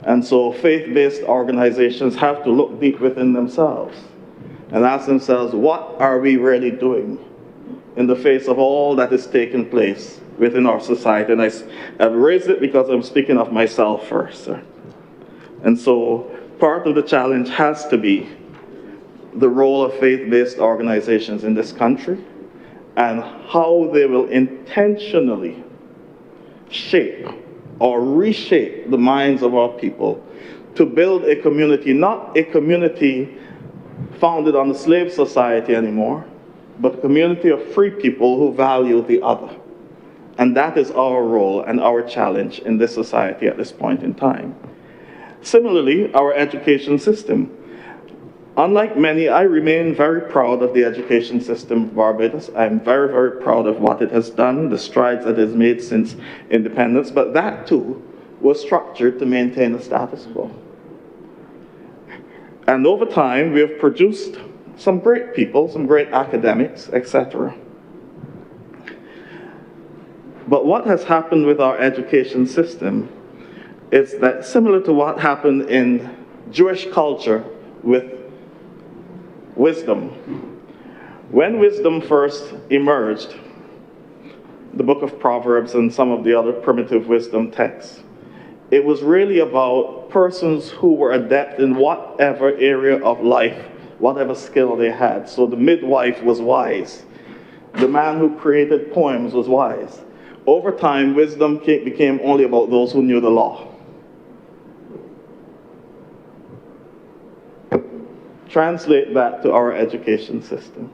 And so faith-based organizations have to look deep within themselves and ask themselves, what are we really doing in the face of all that is taking place within our society? And I've raised it because I'm speaking of myself first, sir. And so part of the challenge has to be the role of faith-based organizations in this country and how they will intentionally shape or reshape the minds of our people to build a community, not a community founded on the slave society anymore, but a community of free people who value the other. And that is our role and our challenge in this society at this point in time. Similarly, our education system. Unlike many, I remain very proud of the education system of Barbados. I'm very, very proud of what it has done, the strides that it has made since independence, but that too was structured to maintain the status quo. And over time, we have produced some great people, some great academics, etc. But what has happened with our education system is that similar to what happened in Jewish culture with wisdom. When wisdom first emerged, the book of Proverbs and some of the other primitive wisdom texts, it was really about persons who were adept in whatever area of life, whatever skill they had. So the midwife was wise. The man who created poems was wise. Over time, wisdom became only about those who knew the law. Translate that to our education system.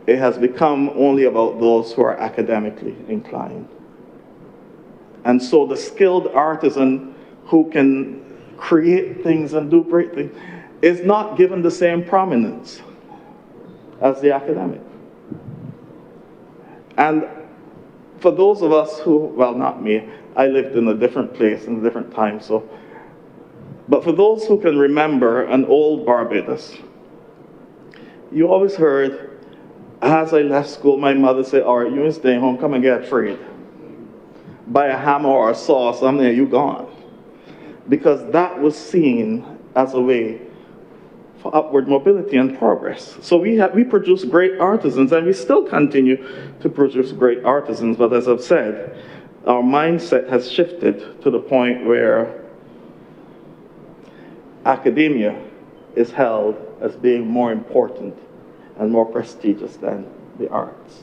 It has become only about those who are academically inclined. And so the skilled artisan who can create things and do great things is not given the same prominence as the academic. And for those of us who, well, not me, I lived in a different place in a different time, but for those who can remember an old Barbados, you always heard, as I left school, my mother say, all right, you ain't staying home, come and get freed. Buy a hammer or a saw or something, and you gone. Because that was seen as a way for upward mobility and progress. So we produce great artisans, and we still continue to produce great artisans, but as I've said, our mindset has shifted to the point where academia is held as being more important and more prestigious than the arts.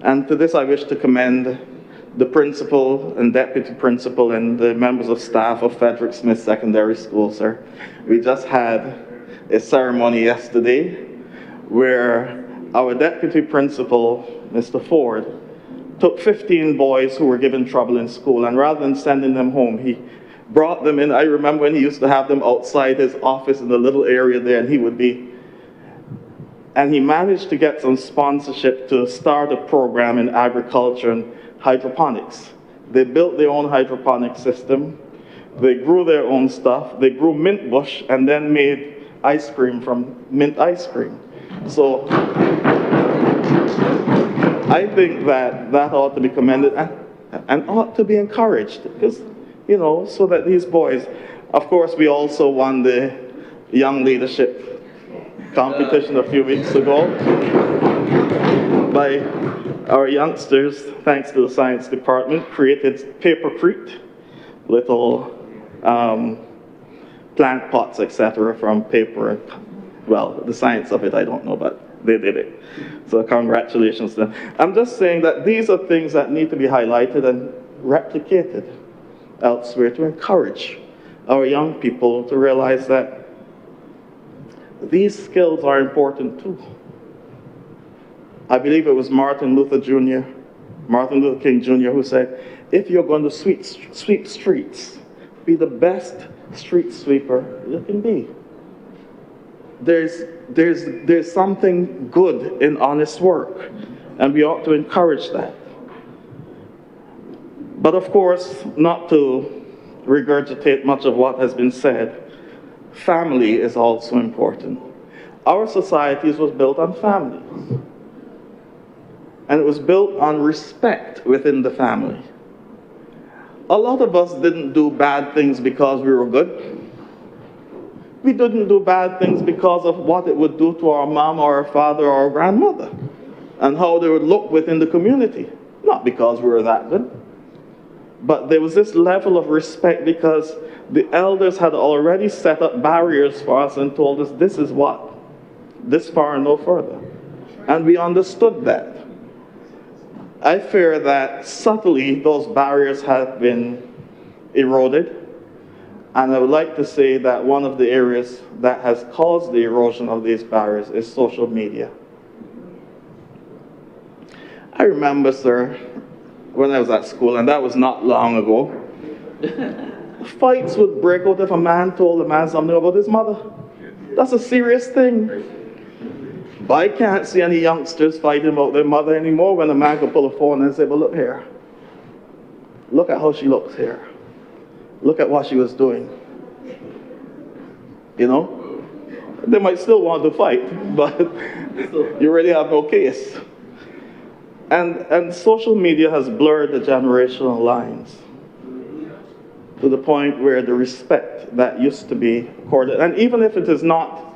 And to this I wish to commend the principal and deputy principal and the members of staff of Frederick Smith Secondary School, sir. We just had a ceremony yesterday where our deputy principal, Mr. Ford, took 15 boys who were given trouble in school, and rather than sending them home, he brought them in. I remember when he used to have them outside his office in the little area there, and he managed to get some sponsorship to start a program in agriculture and hydroponics They built their own hydroponic system. They grew their own stuff. They grew mint bush and then made ice cream from mint ice cream. So I think that ought to be commended and ought to be encouraged, because, you know, so that these boys, of course, we also won the Young Leadership competition a few weeks ago by our youngsters, thanks to the science department, created papercrete, little plant pots, etc., from paper. Well, the science of it, I don't know, but they did it. So congratulations to them. I'm just saying that these are things that need to be highlighted and replicated elsewhere to encourage our young people to realize that these skills are important too. I believe it was Martin Luther King Jr. who said, if you're going to sweep streets, be the best street sweeper you can be. There's something good in honest work, and we ought to encourage that. But of course, not to regurgitate much of what has been said, family is also important. Our societies was built on families, and it was built on respect within the family. A lot of us didn't do bad things because we were good. We didn't do bad things because of what it would do to our mom or our father or our grandmother and how they would look within the community. Not because we were that good, but there was this level of respect because the elders had already set up barriers for us and told us this is what, this far and no further. And we understood that. I fear that subtly those barriers have been eroded. And I would like to say that one of the areas that has caused the erosion of these barriers is social media. I remember, sir, when I was at school, and that was not long ago, fights would break out if a man told a man something about his mother. That's a serious thing. But I can't see any youngsters fighting about their mother anymore when a man could pull a phone and say, well, look here. Look at how she looks here. Look at what she was doing. You know? They might still want to fight, but you really have no case. And social media has blurred the generational lines to the point where the respect that used to be accorded, and even if it is not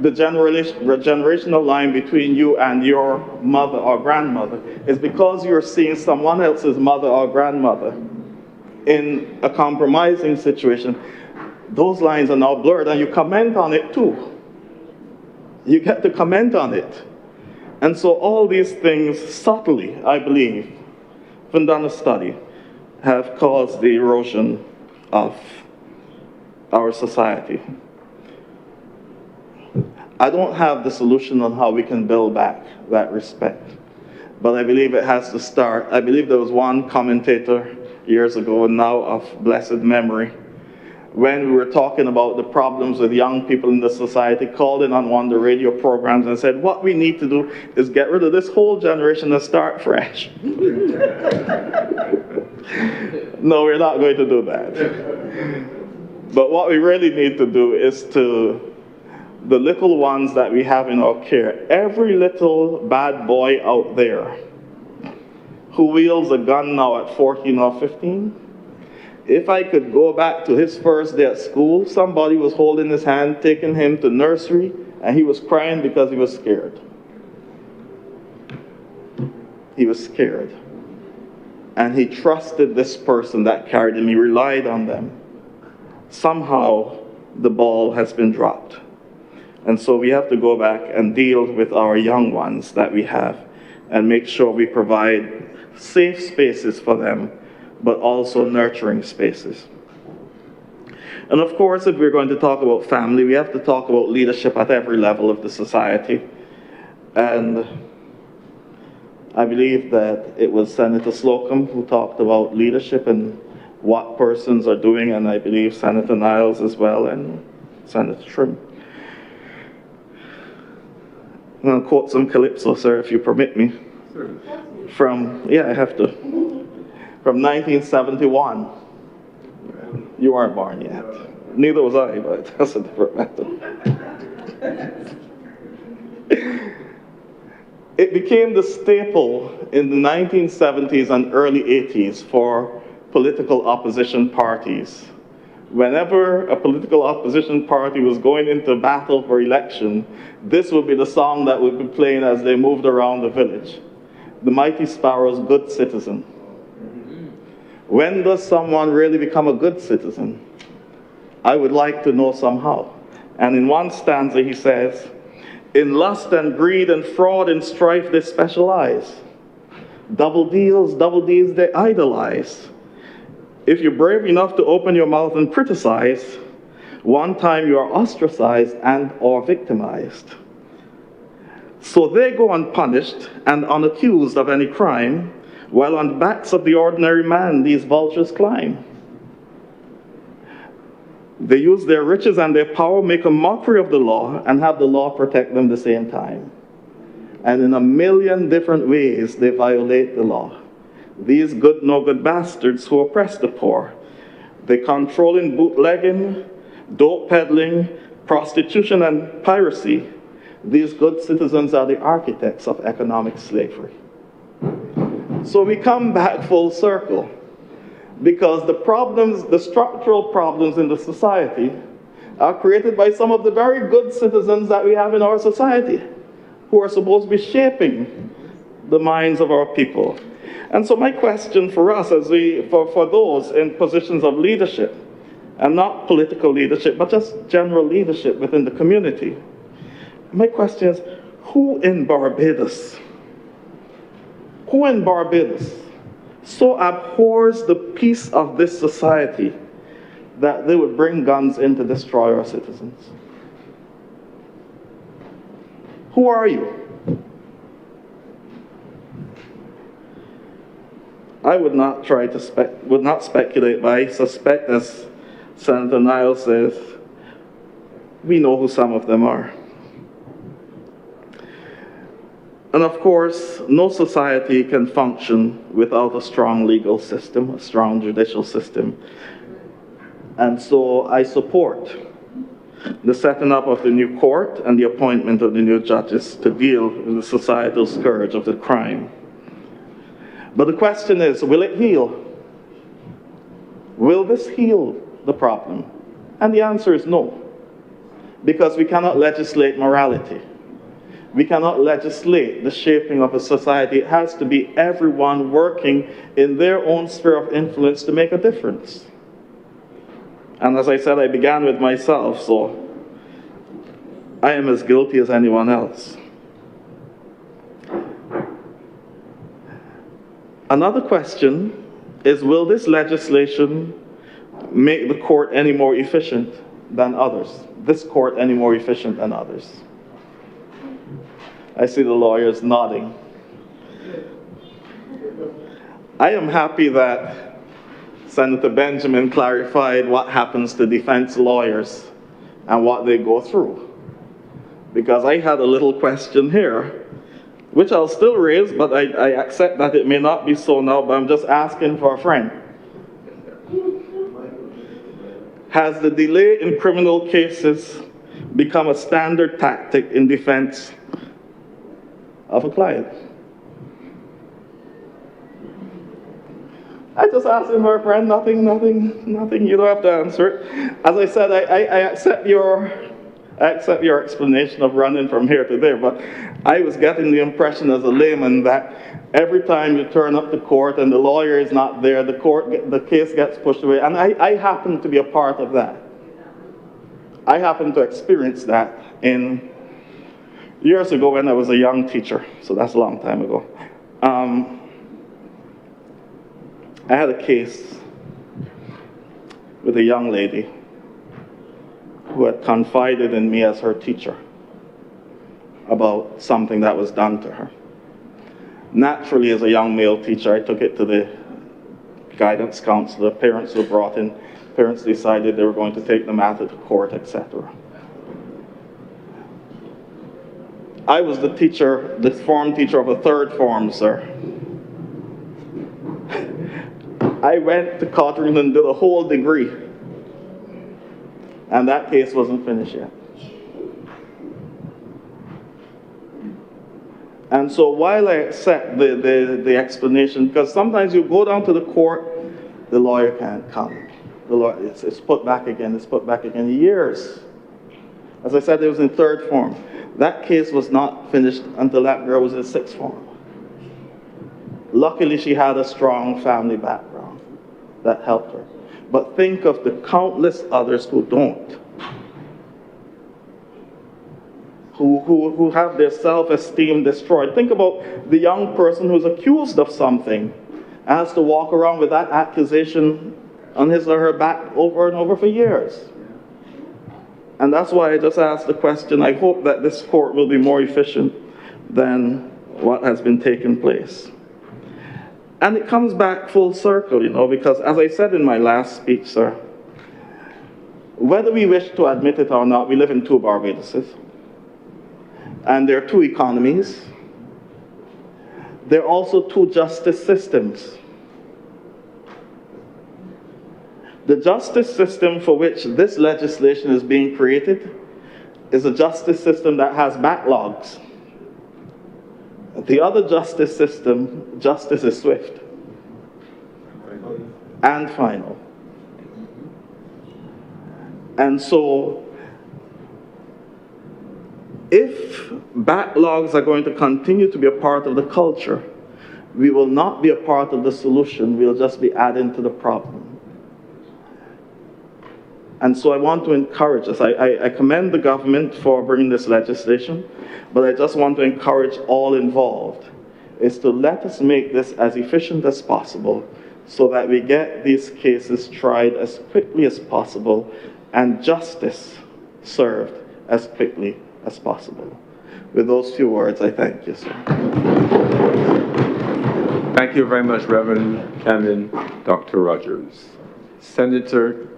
the generational line between you and your mother or grandmother, is because you're seeing someone else's mother or grandmother in a compromising situation, those lines are now blurred, and you comment on it too. You get to comment on it. And so all these things subtly, I believe, from done a study, have caused the erosion of our society. I don't have the solution on how we can build back that respect, but I believe it has to start. I believe there was one commentator years ago, now of blessed memory, when we were talking about the problems with young people in the society, called in on one of the radio programs and said, what we need to do is get rid of this whole generation and start fresh. No, we're not going to do that. But what we really need to do is to, the little ones that we have in our care, every little bad boy out there who wields a gun now at 14 or 15, if I could go back to his first day at school, somebody was holding his hand, taking him to nursery, and he was crying because he was scared. He was scared. And he trusted this person that carried him. He relied on them. Somehow, the ball has been dropped. And so we have to go back and deal with our young ones that we have and make sure we provide safe spaces for them, but also nurturing spaces. And of course, if we're going to talk about family, we have to talk about leadership at every level of the society. And I believe that it was Senator Slocum who talked about leadership and what persons are doing, and I believe Senator Niles as well, and Senator Trim. I'm going to quote some calypso, sir, if you permit me. I have to. from 1971. You weren't born yet. Neither was I, but that's a different matter. It became the staple in the 1970s and early 80s for political opposition parties. Whenever a political opposition party was going into battle for election, this would be the song that would be playing as they moved around the village. The Mighty Sparrow's Good Citizen. When does someone really become a good citizen? I would like to know somehow. And in one stanza he says, in lust and greed and fraud and strife they specialize. Double deeds they idolize. If you're brave enough to open your mouth and criticize, one time you are ostracized and or victimized. So they go unpunished and unaccused of any crime, while on the backs of the ordinary man these vultures climb. They use their riches and their power, make a mockery of the law, and have the law protect them at the same time. And in a million different ways, they violate the law. These good, no good bastards who oppress the poor. They control in bootlegging, dope peddling, prostitution, and piracy. These good citizens are the architects of economic slavery. So we come back full circle. Because the problems, the structural problems in the society are created by some of the very good citizens that we have in our society, who are supposed to be shaping the minds of our people. And so my question for us, for those in positions of leadership, and not political leadership, but just general leadership within the community, my question is, who in Barbados so abhors the peace of this society that they would bring guns in to destroy our citizens? Who are you? I would not try to speculate, but I suspect, as Senator Niles says, we know who some of them are. And of course, no society can function without a strong legal system, a strong judicial system. And so I support the setting up of the new court and the appointment of the new judges to deal with the societal scourge of the crime. But the question is, will it heal? Will this heal the problem? And the answer is no, because we cannot legislate morality. We cannot legislate the shaping of a society. It has to be everyone working in their own sphere of influence to make a difference. And as I said, I began with myself, so I am as guilty as anyone else. Another question is, will this legislation make the court any more efficient than others? This court any more efficient than others? I see the lawyers nodding. I am happy that Senator Benjamin clarified what happens to defense lawyers and what they go through. Because I had a little question here, which I'll still raise, but I accept that it may not be so now, but I'm just asking for a friend. Has the delay in criminal cases become a standard tactic in defense of a client? I just asked him for a friend, nothing, you don't have to answer it. As I said, I accept your explanation of running from here to there, but I was getting the impression as a layman that every time you turn up to court and the lawyer is not there, the case gets pushed away, and I happen to be a part of that. I happen to experience that in years ago when I was a young teacher, so that's a long time ago. I had a case with a young lady who had confided in me as her teacher about something that was done to her. Naturally, as a young male teacher, I took it to the guidance counselor. Parents were brought in. Parents decided they were going to take the matter to court, etc. I was the teacher, the form teacher of a third form, sir. I went to Cotterill and did a whole degree. And that case wasn't finished yet. And so while I accept the explanation, because sometimes you go down to the court, the lawyer can't come. The lawyer, it's put back again, it's put back again. Years. As I said, it was in third form. That case was not finished until that girl was in sixth form. Luckily, she had a strong family background that helped her. But think of the countless others who don't. Who have their self-esteem destroyed. Think about the young person who's accused of something and has to walk around with that accusation on his or her back over and over for years. And that's why I just asked the question. I hope that this court will be more efficient than what has been taking place. And it comes back full circle, you know, because as I said in my last speech, sir, whether we wish to admit it or not, we live in two Barbaduses. And there are two economies. There are also two justice systems. The justice system for which this legislation is being created is a justice system that has backlogs. The other justice system, justice is swift and final. And so, if backlogs are going to continue to be a part of the culture, we will not be a part of the solution, we'll just be adding to the problem. And so I want to encourage us. I commend the government for bringing this legislation, but I just want to encourage all involved, is to let us make this as efficient as possible so that we get these cases tried as quickly as possible and justice served as quickly as possible. With those few words, I thank you, sir. Thank you very much, Reverend Canon Dr. Rogers. Senator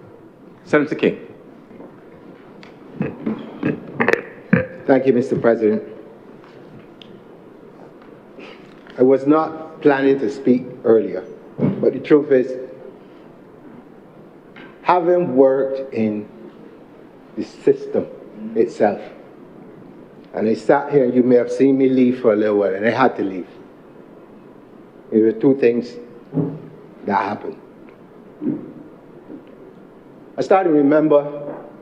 King. Thank you, Mr. President. I was not planning to speak earlier, but the truth is, having worked in the system itself, and I sat here, and you may have seen me leave for a little while, and I had to leave. There were two things that happened. I started to remember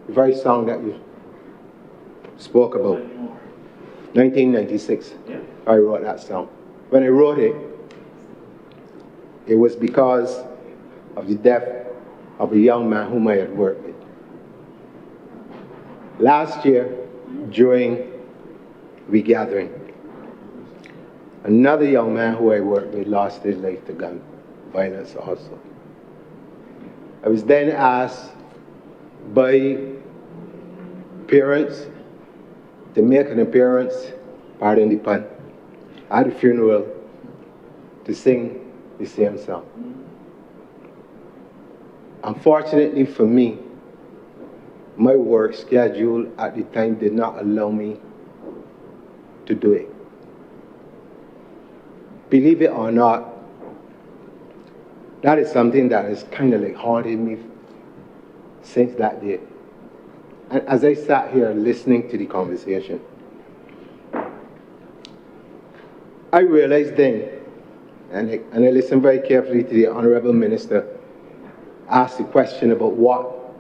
the very song that you spoke about. 1996, I wrote that song. When I wrote it, it was because of the death of a young man whom I had worked with. Last year, during regathering, another young man who I worked with lost his life to gun violence also. I was then asked by parents to make an appearance, pardon the pun, at the funeral to sing the same song. Unfortunately for me, my work schedule at the time did not allow me to do it. Believe it or not, that is something that has kind of like haunted me since that day. And as I sat here listening to the conversation, I realized then, and I listened very carefully to the Honourable Minister ask the question about what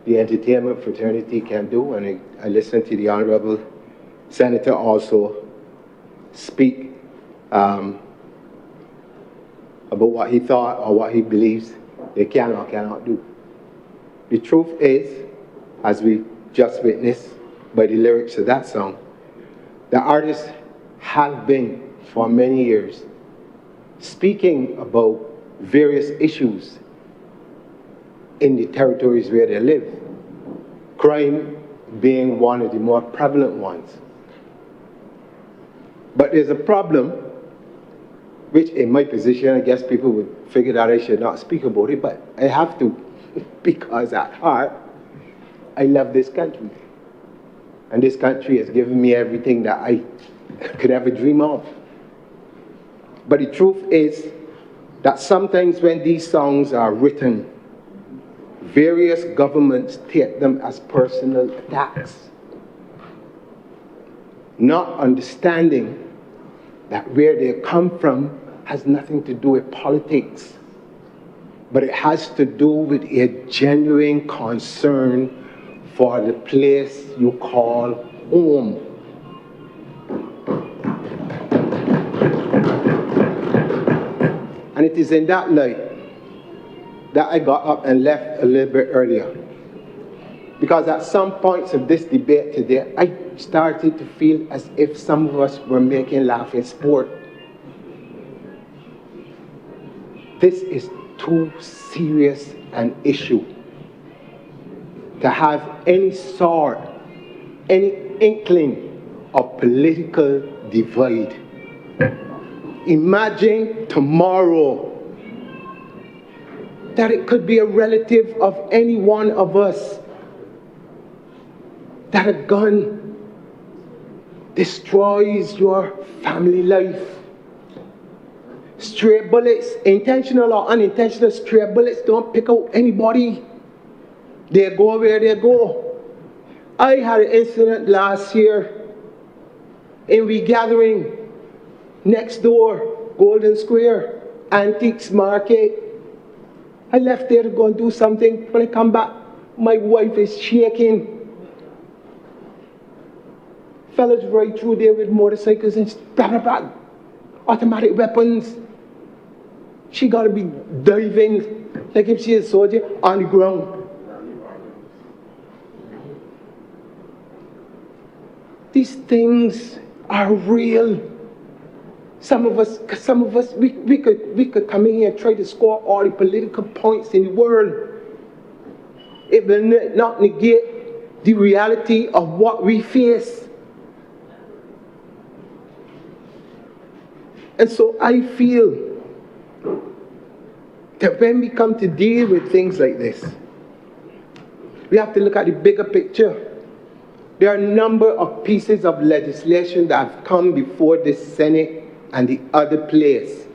the entertainment fraternity can do, and I listened to the Honourable Senator also speak about what he thought or what he believes they can or cannot do. The truth is, as we just witnessed by the lyrics of that song, the artists have been for many years speaking about various issues in the territories where they live, crime being one of the more prevalent ones. But there's a problem, which in my position, I guess people would figure that I should not speak about it, but I have to, because at heart, I love this country. And this country has given me everything that I could ever dream of. But the truth is, that sometimes when these songs are written, various governments take them as personal attacks, not understanding that where they come from has nothing to do with politics, but it has to do with a genuine concern for the place you call home. And it is in that light that I got up and left a little bit earlier. Because at some points of this debate today, I started to feel as if some of us were making laughing sport. This is too serious an issue to have any sort, any inkling of political divide. Imagine tomorrow that it could be a relative of any one of us, that a gun destroys your family life. Stray bullets, intentional or unintentional, stray bullets don't pick out anybody. They go where they go. I had an incident last year in regathering next door, Golden Square, Antiques Market. I left there to go and do something. When I come back, my wife is shaking. Fellas right through there with motorcycles and blah, blah, blah, automatic weapons. She got to be diving like if she is a soldier on the ground. These things are real. Some of us, we could come in here and try to score all the political points in the world. It will not negate the reality of what we face. And so I feel that when we come to deal with things like this, we have to look at the bigger picture. There are a number of pieces of legislation that have come before this Senate and the other place,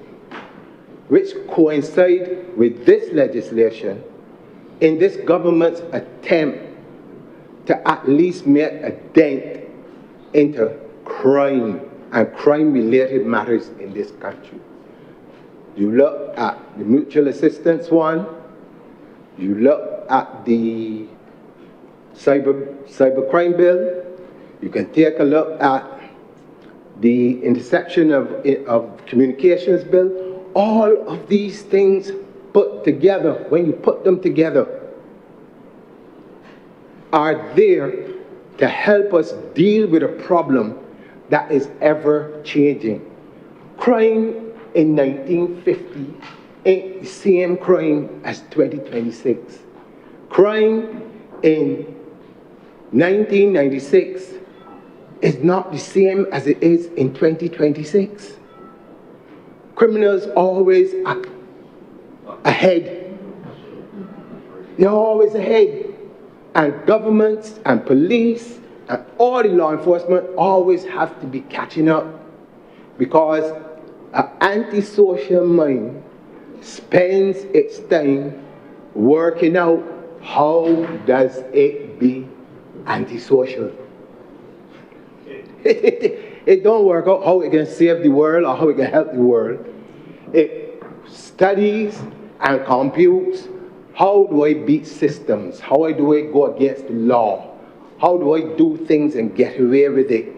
which coincide with this legislation in this government's attempt to at least make a dent into crime and crime-related matters in this country. You look at the mutual assistance one, you look at the cybercrime bill, you can take a look at the interception of communications bill. All of these things put together, when you put them together, are there to help us deal with a problem that is ever changing. Crime in 1950 ain't the same crime as 2026. Crime in 1996 is not the same as it is in 2026. Criminals always are ahead. They're always ahead. And governments and police and all the law enforcement always have to be catching up, because an antisocial mind spends its time working out how does it be antisocial. It don't work out how it can save the world or how it can help the world. It studies and computes, how do I beat systems? How do I go against the law? How do I do things and get away with it?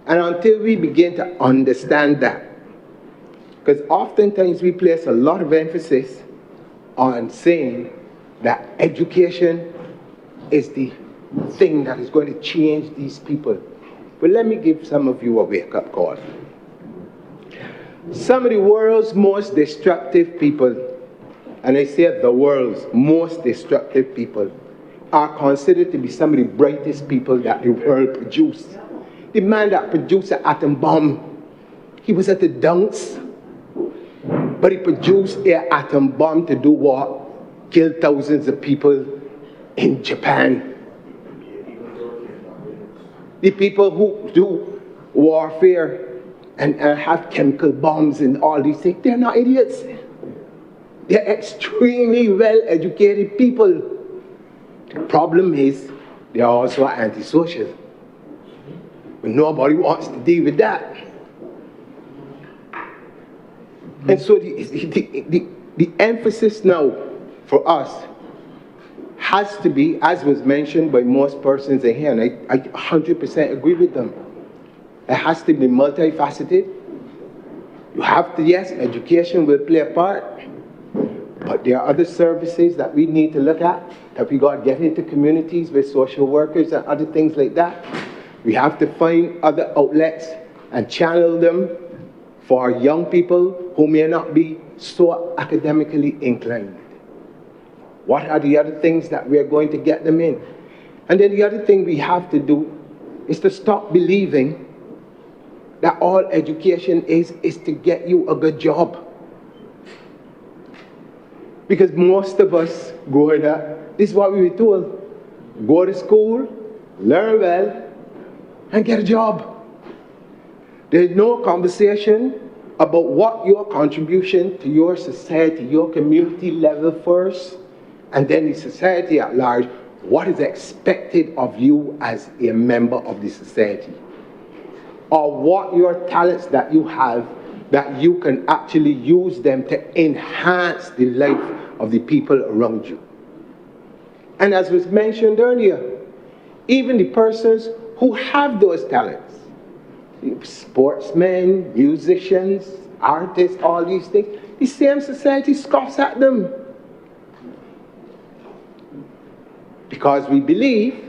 And until we begin to understand that, because oftentimes we place a lot of emphasis on saying that education is the thing that is going to change these people. But let me give some of you a wake-up call. Some of the world's most destructive people, and I say the world's most destructive people, are considered to be some of the brightest people that the world produced. The man that produced the atom bomb, he was at the dunks, but he produced an atom bomb to do what? Kill thousands of people in Japan. The people who do warfare and have chemical bombs and all these things. They're not idiots. They're extremely well-educated people. The problem is, they're also antisocial. But nobody wants to deal with that. And so the emphasis now for us has to be, as was mentioned by most persons in here, and I 100% agree with them, it has to be multifaceted. You have to, yes, education will play a part, but there are other services that we need to look at, that we got to get into communities with social workers and other things like that. We have to find other outlets and channel them for young people who may not be so academically inclined. What are the other things that we are going to get them in? And then the other thing we have to do is to stop believing that all education is to get you a good job. Because most of us growing up, this is what we were told. Go to school, learn well, and get a job. There's no conversation about what your contribution to your society, your community level first, and then the society at large, what is expected of you as a member of the society. Or what your talents that you have, that you can actually use them to enhance the life of the people around you. And as was mentioned earlier, even the persons who have those talents, sportsmen, musicians, artists, all these things, the same society scoffs at them. Because we believe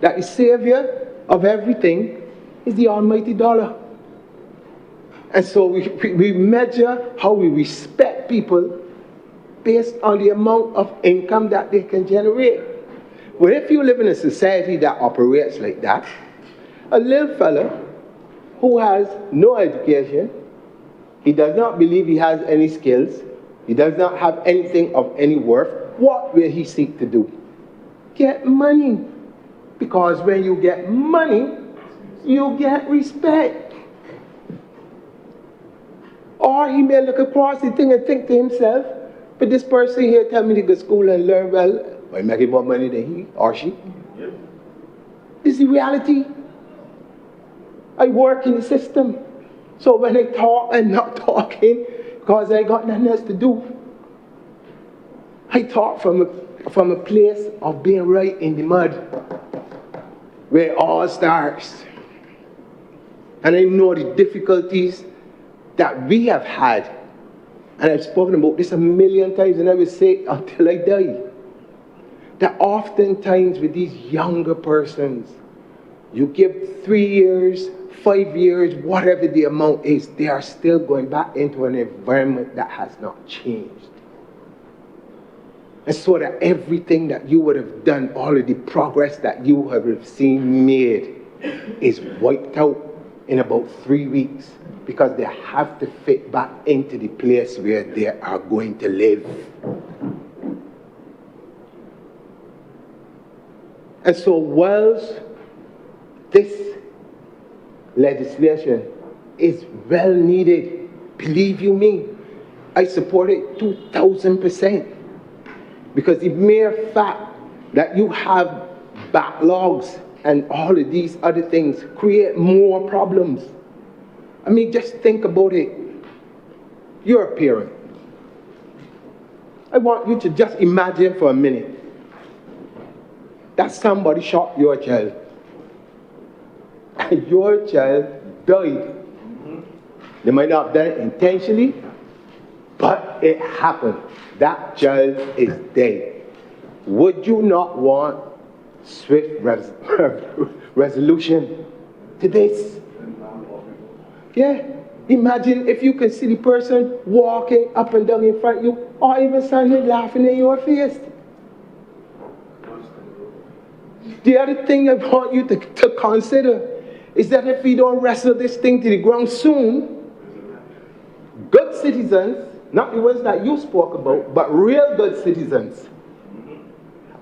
that the savior of everything is the almighty dollar. And so we measure how we respect people based on the amount of income that they can generate. Well, if you live in a society that operates like that, a little fella who has no education, he does not believe he has any skills, he does not have anything of any worth, what will he seek to do? Get money. Because when you get money, you get respect. Or he may look across the thing and think to himself, but this person here tell me to go to school and learn well, I'm making more money than he or she. Yep. This is the reality. I work in the system. So when I talk, I'm not talking because I got nothing else to do. I talk from a place of being right in the mud, where it all starts. And I know the difficulties that we have had. And I've spoken about this a million times, and I will say it until I die. That oftentimes with these younger persons, you give 3 years, 5 years, whatever the amount is, they are still going back into an environment that has not changed. And so that everything that you would have done, all of the progress that you have seen made, is wiped out in about 3 weeks, because they have to fit back into the place where they are going to live. And so whilst this legislation is well needed, believe you me, I support it 2,000%. Because the mere fact that you have backlogs and all of these other things create more problems. I mean, just think about it. You're a parent. I want you to just imagine for a minute that somebody shot your child. And your child died. They might not have done it intentionally, but it happened. That child is dead. Would you not want swift resolution to this? Yeah. Imagine if you could see the person walking up and down in front of you, or even standing laughing in your face. The other thing I want you to consider is that if we don't wrestle this thing to the ground soon, good citizens, not the ones that you spoke about, but real good citizens,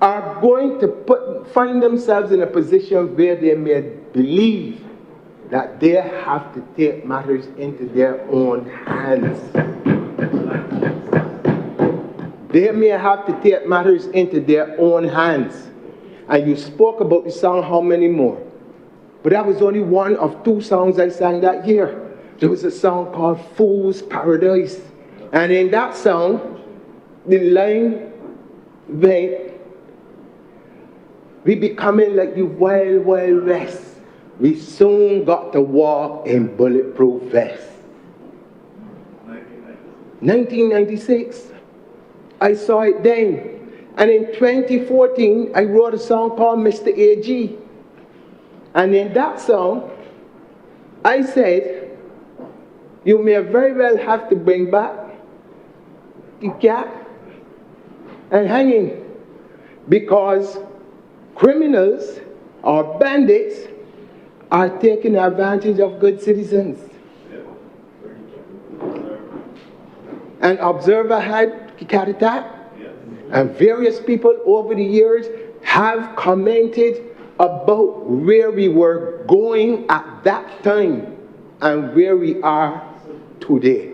are going to find themselves in a position where they may believe that they have to take matters into their own hands. They may have to take matters into their own hands. And you spoke about the song How Many More. But that was only one of 2 songs I sang that year. There was a song called Fool's Paradise. And in that song, the line went, we becoming like the wild, wild west. We soon got to walk in bulletproof vests. 1996, I saw it then. And in 2014, I wrote a song called Mr. AG. And in that song, I said, you may very well have to bring back the gap and hanging, because criminals or bandits are taking advantage of good citizens. An observer had carried that, and various people over the years have commented about where we were going at that time and where we are today.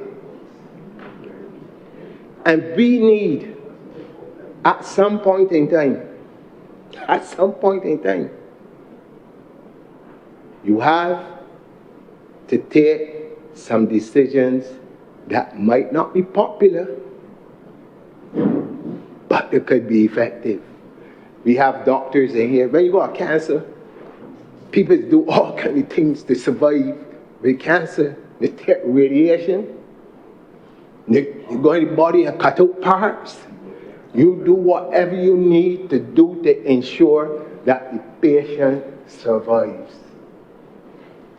And we need, at some point in time, you have to take some decisions that might not be popular, but they could be effective. We have doctors in here. When you got cancer, people do all kinds of things to survive with cancer. They take radiation. You go in the body and cut out parts. You do whatever you need to do to ensure that the patient survives.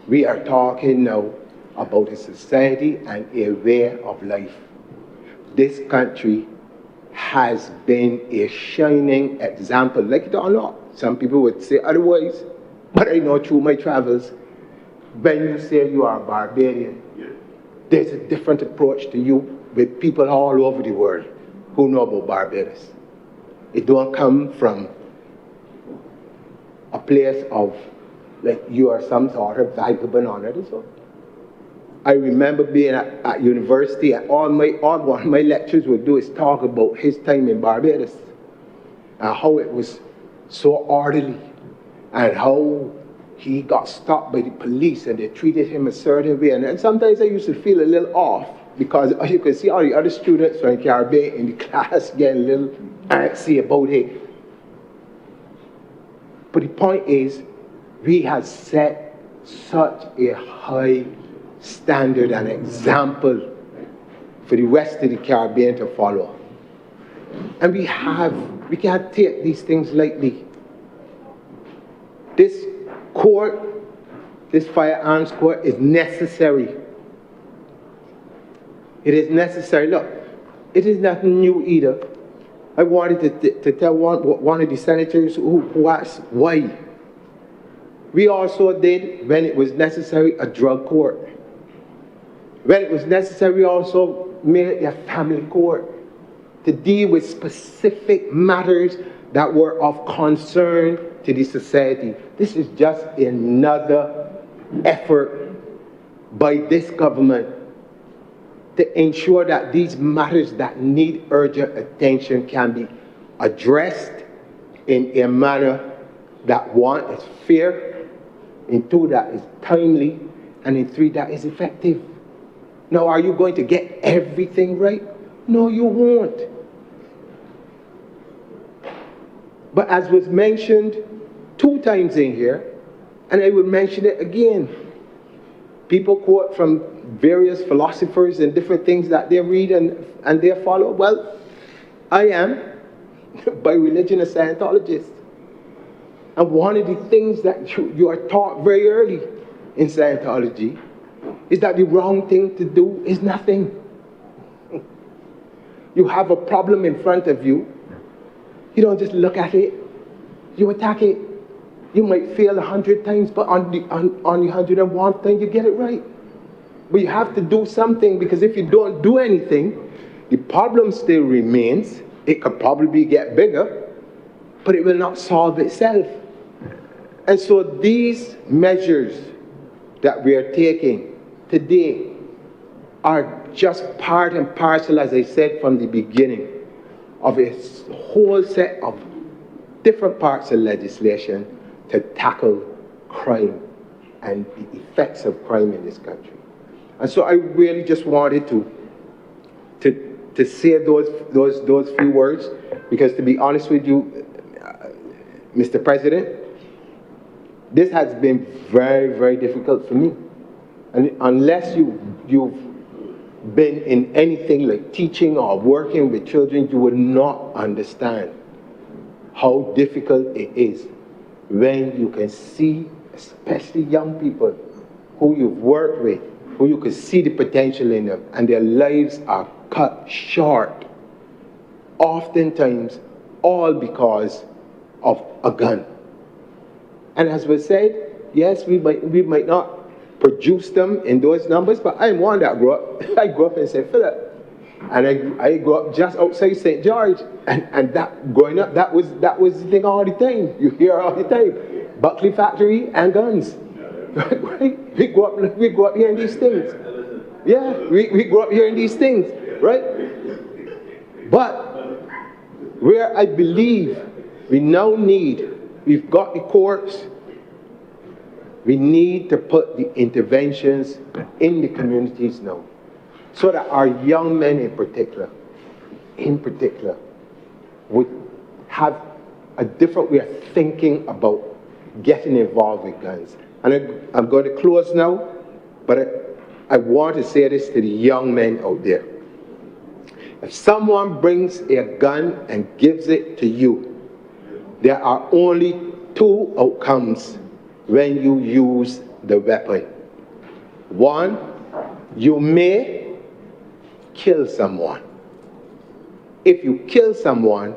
We are talking now about a society and a way of life. This country has been a shining example, like it or not. Some people would say otherwise, but I know through my travels, when you say you are a Barbadian, there's a different approach to you with people all over the world who know about Barbados. It don't come from a place of like you are some sort of vagabond or another sort. I remember being at university, and all one of my lectures would do is talk about his time in Barbados and how it was so orderly and how he got stopped by the police and they treated him a certain way. And sometimes I used to feel a little off because you could see all the other students from the Caribbean in the class getting a little antsy about it. But the point is, we have set such a high standard and example for the rest of the Caribbean to follow. And we can't take these things lightly. This court, this firearms court is necessary. It is necessary. Look, it is nothing new either. I wanted to tell one of the senators who asked why. We also did, when it was necessary, a drug court. When it was necessary, we also made it a family court to deal with specific matters that were of concern to the society. This is just another effort by this government to ensure that these matters that need urgent attention can be addressed in a manner that, one, is fair, and two, that is timely, and in three, that is effective. Now, are you going to get everything right? No, you won't. But as was mentioned 2 times in here, and I will mention it again, people quote from various philosophers and different things that they read and they follow. Well, I am, by religion, a Scientologist. And one of the things that you are taught very early in Scientology is that the wrong thing to do is nothing. You have a problem in front of you. You don't just look at it. You attack it. You might fail 100 times, but on the 101th time, you get it right. But you have to do something, because if you don't do anything, the problem still remains. It could probably get bigger, but it will not solve itself. And so these measures that we are taking today are just part and parcel, as I said from the beginning, of a whole set of different parts of legislation to tackle crime and the effects of crime in this country. And so I really just wanted to say those few words, because to be honest with you, Mr. President, this has been very, very difficult for me. And unless you've been in anything like teaching or working with children, you will not understand how difficult it is when you can see, especially young people who you've worked with, who you can see the potential in them, and their lives are cut short, oftentimes all because of a gun. And as we said, yes, we might not produce them in those numbers, but I'm one that grew up. I grew up in St. Philip, and I grew up just outside St. George, and that growing up, that was the thing all the time. You hear all the time, Buckley factory and guns. Right? We grew up hearing these things. Yeah, we grew up hearing these things, right? But where I believe we now we've got the courts, we need to put the interventions in the communities now, so that our young men in particular, would have a different way of thinking about getting involved with guns. And I'm going to close now, but I want to say this to the young men out there. If someone brings a gun and gives it to you, there are only two outcomes when you use the weapon. One, you may kill someone. If you kill someone,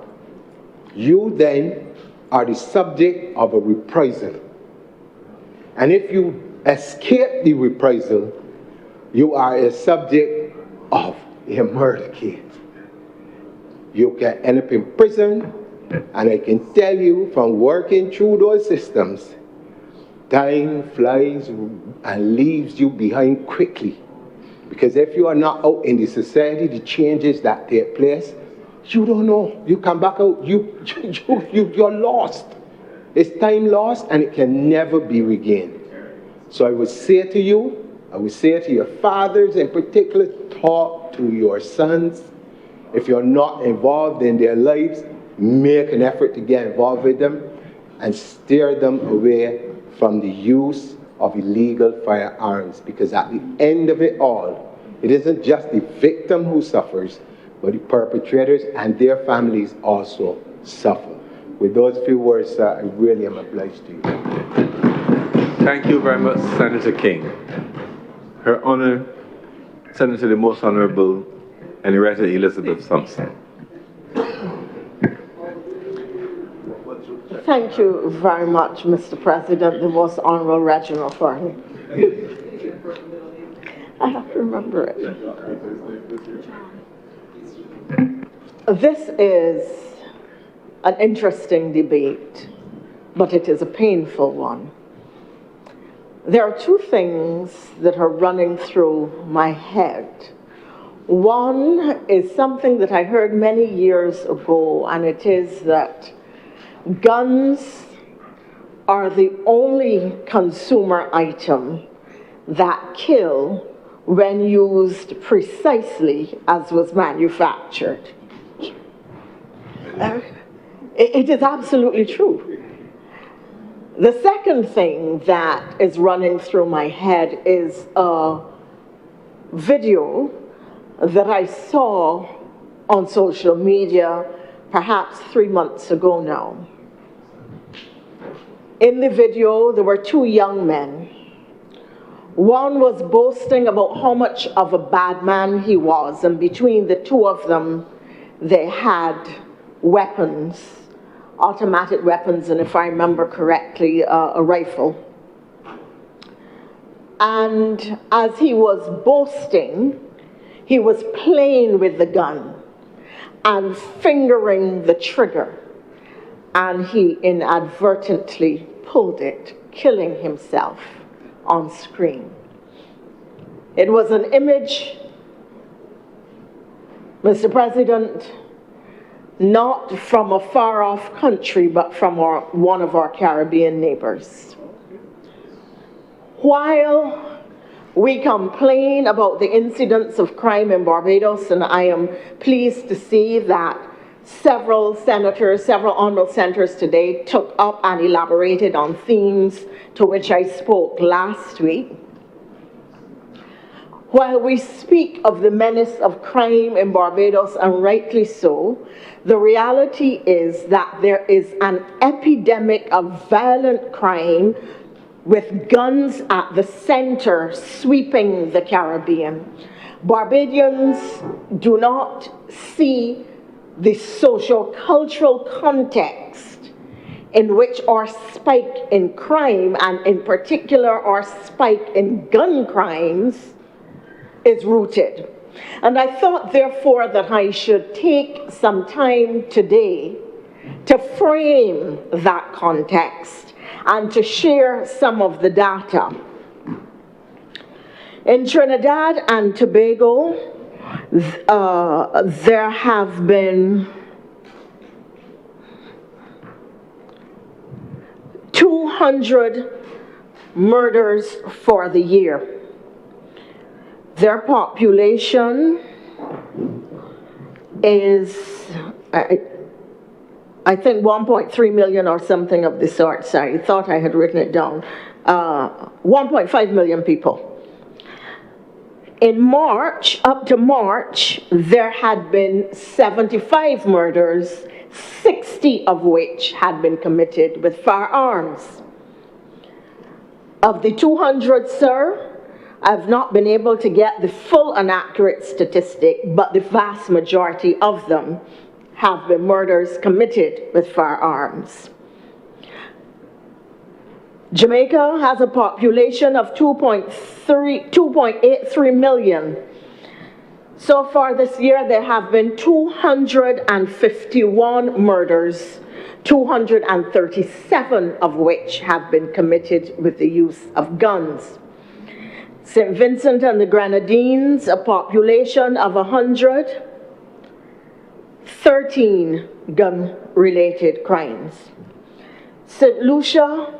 you then are the subject of a reprisal. And if you escape the reprisal, you are a subject of a murder case. You can end up in prison, and I can tell you from working through those systems, time flies and leaves you behind quickly. Because if you are not out in the society, the changes that take place, you don't know. You come back out, you're lost. It's time lost, and it can never be regained. So I would say to you, I would say to your fathers in particular, talk to your sons. If you're not involved in their lives, make an effort to get involved with them and steer them away from the use of illegal firearms. Because at the end of it all, it isn't just the victim who suffers, but the perpetrators and their families also suffer. With those few words, sir, I really am obliged to you. Thank you very much, Senator King. Her Honor, Senator the Most Honourable Henrietta Elizabeth Thompson. Thank you very much, Mr. President, the Most Honourable Reginald Farley. I have to remember it. This is an interesting debate, but it is a painful one. There are two things that are running through my head. One is something that I heard many years ago, and it is that guns are the only consumer item that kill when used precisely as was manufactured. It is absolutely true. The second thing that is running through my head is a video that I saw on social media perhaps 3 months ago now. In the video, there were two young men. One was boasting about how much of a bad man he was, and between the two of them, they had weapons, automatic weapons, and if I remember correctly, a rifle. And as he was boasting, he was playing with the gun and fingering the trigger, and he inadvertently pulled it, killing himself on screen. It was an image, Mr. President, not from a far-off country, but from one of our Caribbean neighbors. While we complain about the incidents of crime in Barbados, and I am pleased to see that several senators, several honourable senators today took up and elaborated on themes to which I spoke last week. While we speak of the menace of crime in Barbados, and rightly so, the reality is that there is an epidemic of violent crime with guns at the center sweeping the Caribbean. Barbadians do not see the social-cultural context in which our spike in crime, and in particular our spike in gun crimes, is rooted. And I thought, therefore, that I should take some time today to frame that context and to share some of the data. In Trinidad and Tobago, there have been 200 murders for the year. Their population is, I think, 1.3 million or something of the sort. Sorry, I thought I had written it down. 1.5 million people. In March, up to March, there had been 75 murders, 60 of which had been committed with firearms. Of the 200, sir, I've not been able to get the full and accurate statistic, but the vast majority of them have been murders committed with firearms. Jamaica has a population of 2.83 million. So far this year, there have been 251 murders, 237 of which have been committed with the use of guns. St. Vincent and the Grenadines, a population of 100, 13 gun-related crimes. St. Lucia,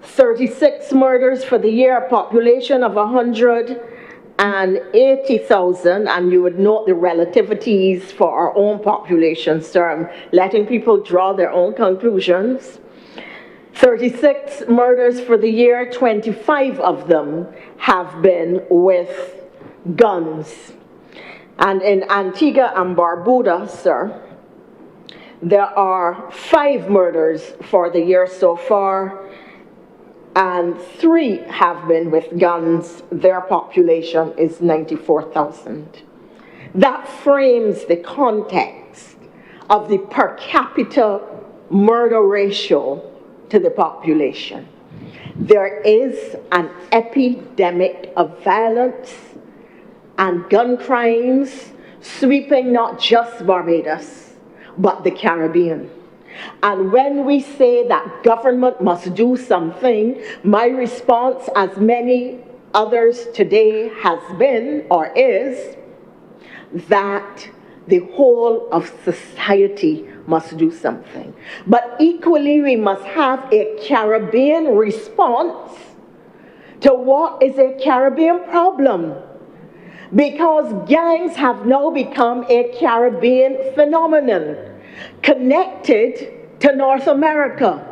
36 murders for the year, a population of 180,000, and you would note the relativities for our own population, sir. I'm letting people draw their own conclusions. 36 murders for the year, 25 of them have been with guns. And in Antigua and Barbuda, sir, there are 5 murders for the year so far, and 3 have been with guns. Their population is 94,000. That frames the context of the per capita murder ratio to the population. There is an epidemic of violence and gun crimes sweeping not just Barbados, but the Caribbean. And when we say that government must do something, my response, as many others today, has been or is that the whole of society must do something. But equally, we must have a Caribbean response to what is a Caribbean problem. Because gangs have now become a Caribbean phenomenon, connected to North America.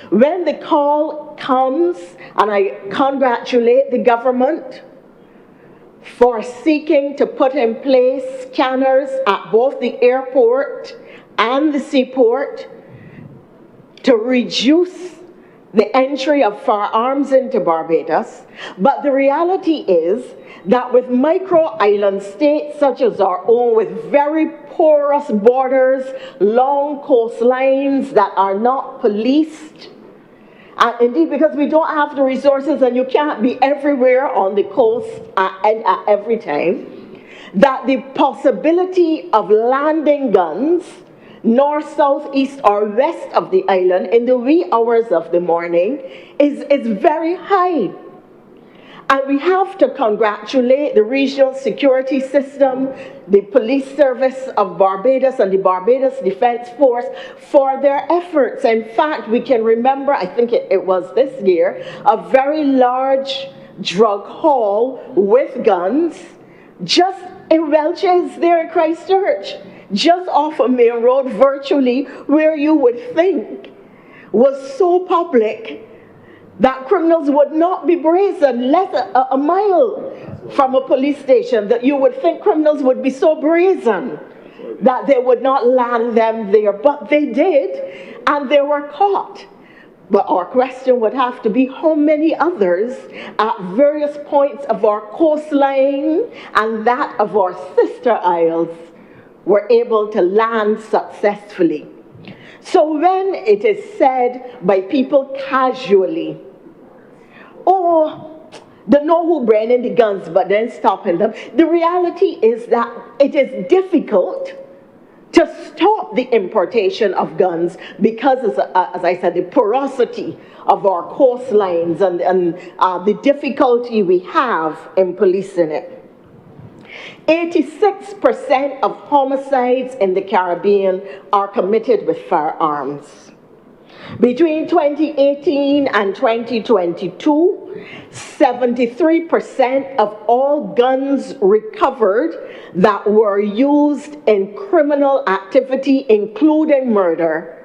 When the call comes, and I congratulate the government for seeking to put in place scanners at both the airport and the seaport to reduce the entry of firearms into Barbados. But the reality is that with micro-island states such as our own, with very porous borders, long coastlines that are not policed, and indeed because we don't have the resources and you can't be everywhere on the coast at every time, that the possibility of landing guns north, south, east, or west of the island in the wee hours of the morning is very high. And we have to congratulate the regional security system, the police service of Barbados, and the Barbados Defense Force for their efforts. In fact, we can remember, I think it was this year, a very large drug haul with guns just in Welch's there in Christchurch, just off of Main Road, virtually where you would think was so public that criminals would not be brazen, less a mile from a police station, that you would think criminals would be so brazen that they would not land them there. But they did, and they were caught. But our question would have to be how many others at various points of our coastline and that of our sister isles were able to land successfully. So when it is said by people casually, oh, they know who bringing the guns, but then stopping them, the reality is that it is difficult to stop the importation of guns because, as I said, the porosity of our coastlines and the difficulty we have in policing it. 86% of homicides in the Caribbean are committed with firearms. Between 2018 and 2022, 73% of all guns recovered that were used in criminal activity, including murder,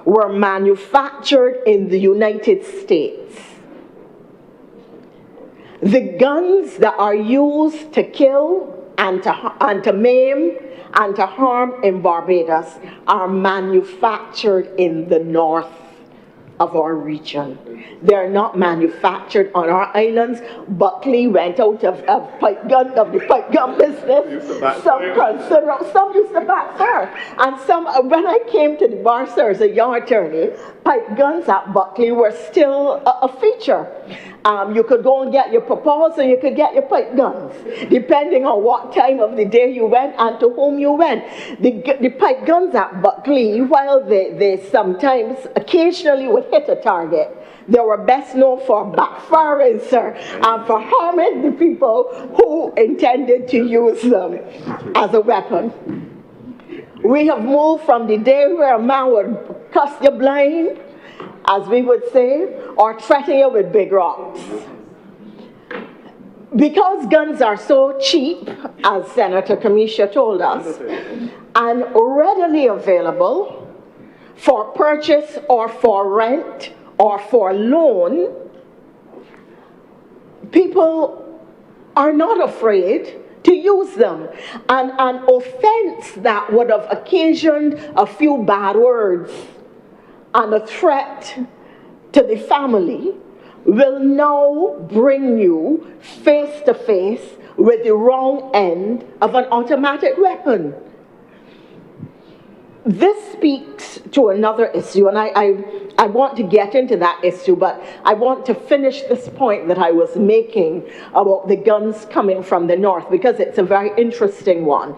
were manufactured in the United States. The guns that are used to kill and to maim and to harm in Barbados are manufactured in the north of our region. They're not manufactured on our islands. Buckley went out of the pipe gun business. Some used to backfire. And some, when I came to the bar, sir, as a young attorney, pipe guns at Buckley were still a feature. You could go and get your papaws and you could get your pipe guns, depending on what time of the day you went and to whom you went. The pipe guns at Buckley, while they sometimes, occasionally would hit a target, they were best known for backfiring, sir, and for harming the people who intended to use them as a weapon. We have moved from the day where a man would cuss you blind, as we would say, or threaten you with big rocks. Because guns are so cheap, as Senator Kamisha told us, and readily available for purchase or for rent or for loan, people are not afraid to use them. And an offense that would have occasioned a few bad words and a threat to the family will now bring you face to face with the wrong end of an automatic weapon. This speaks to another issue, and I want to get into that issue, but I want to finish this point that I was making about the guns coming from the north, because it's a very interesting one.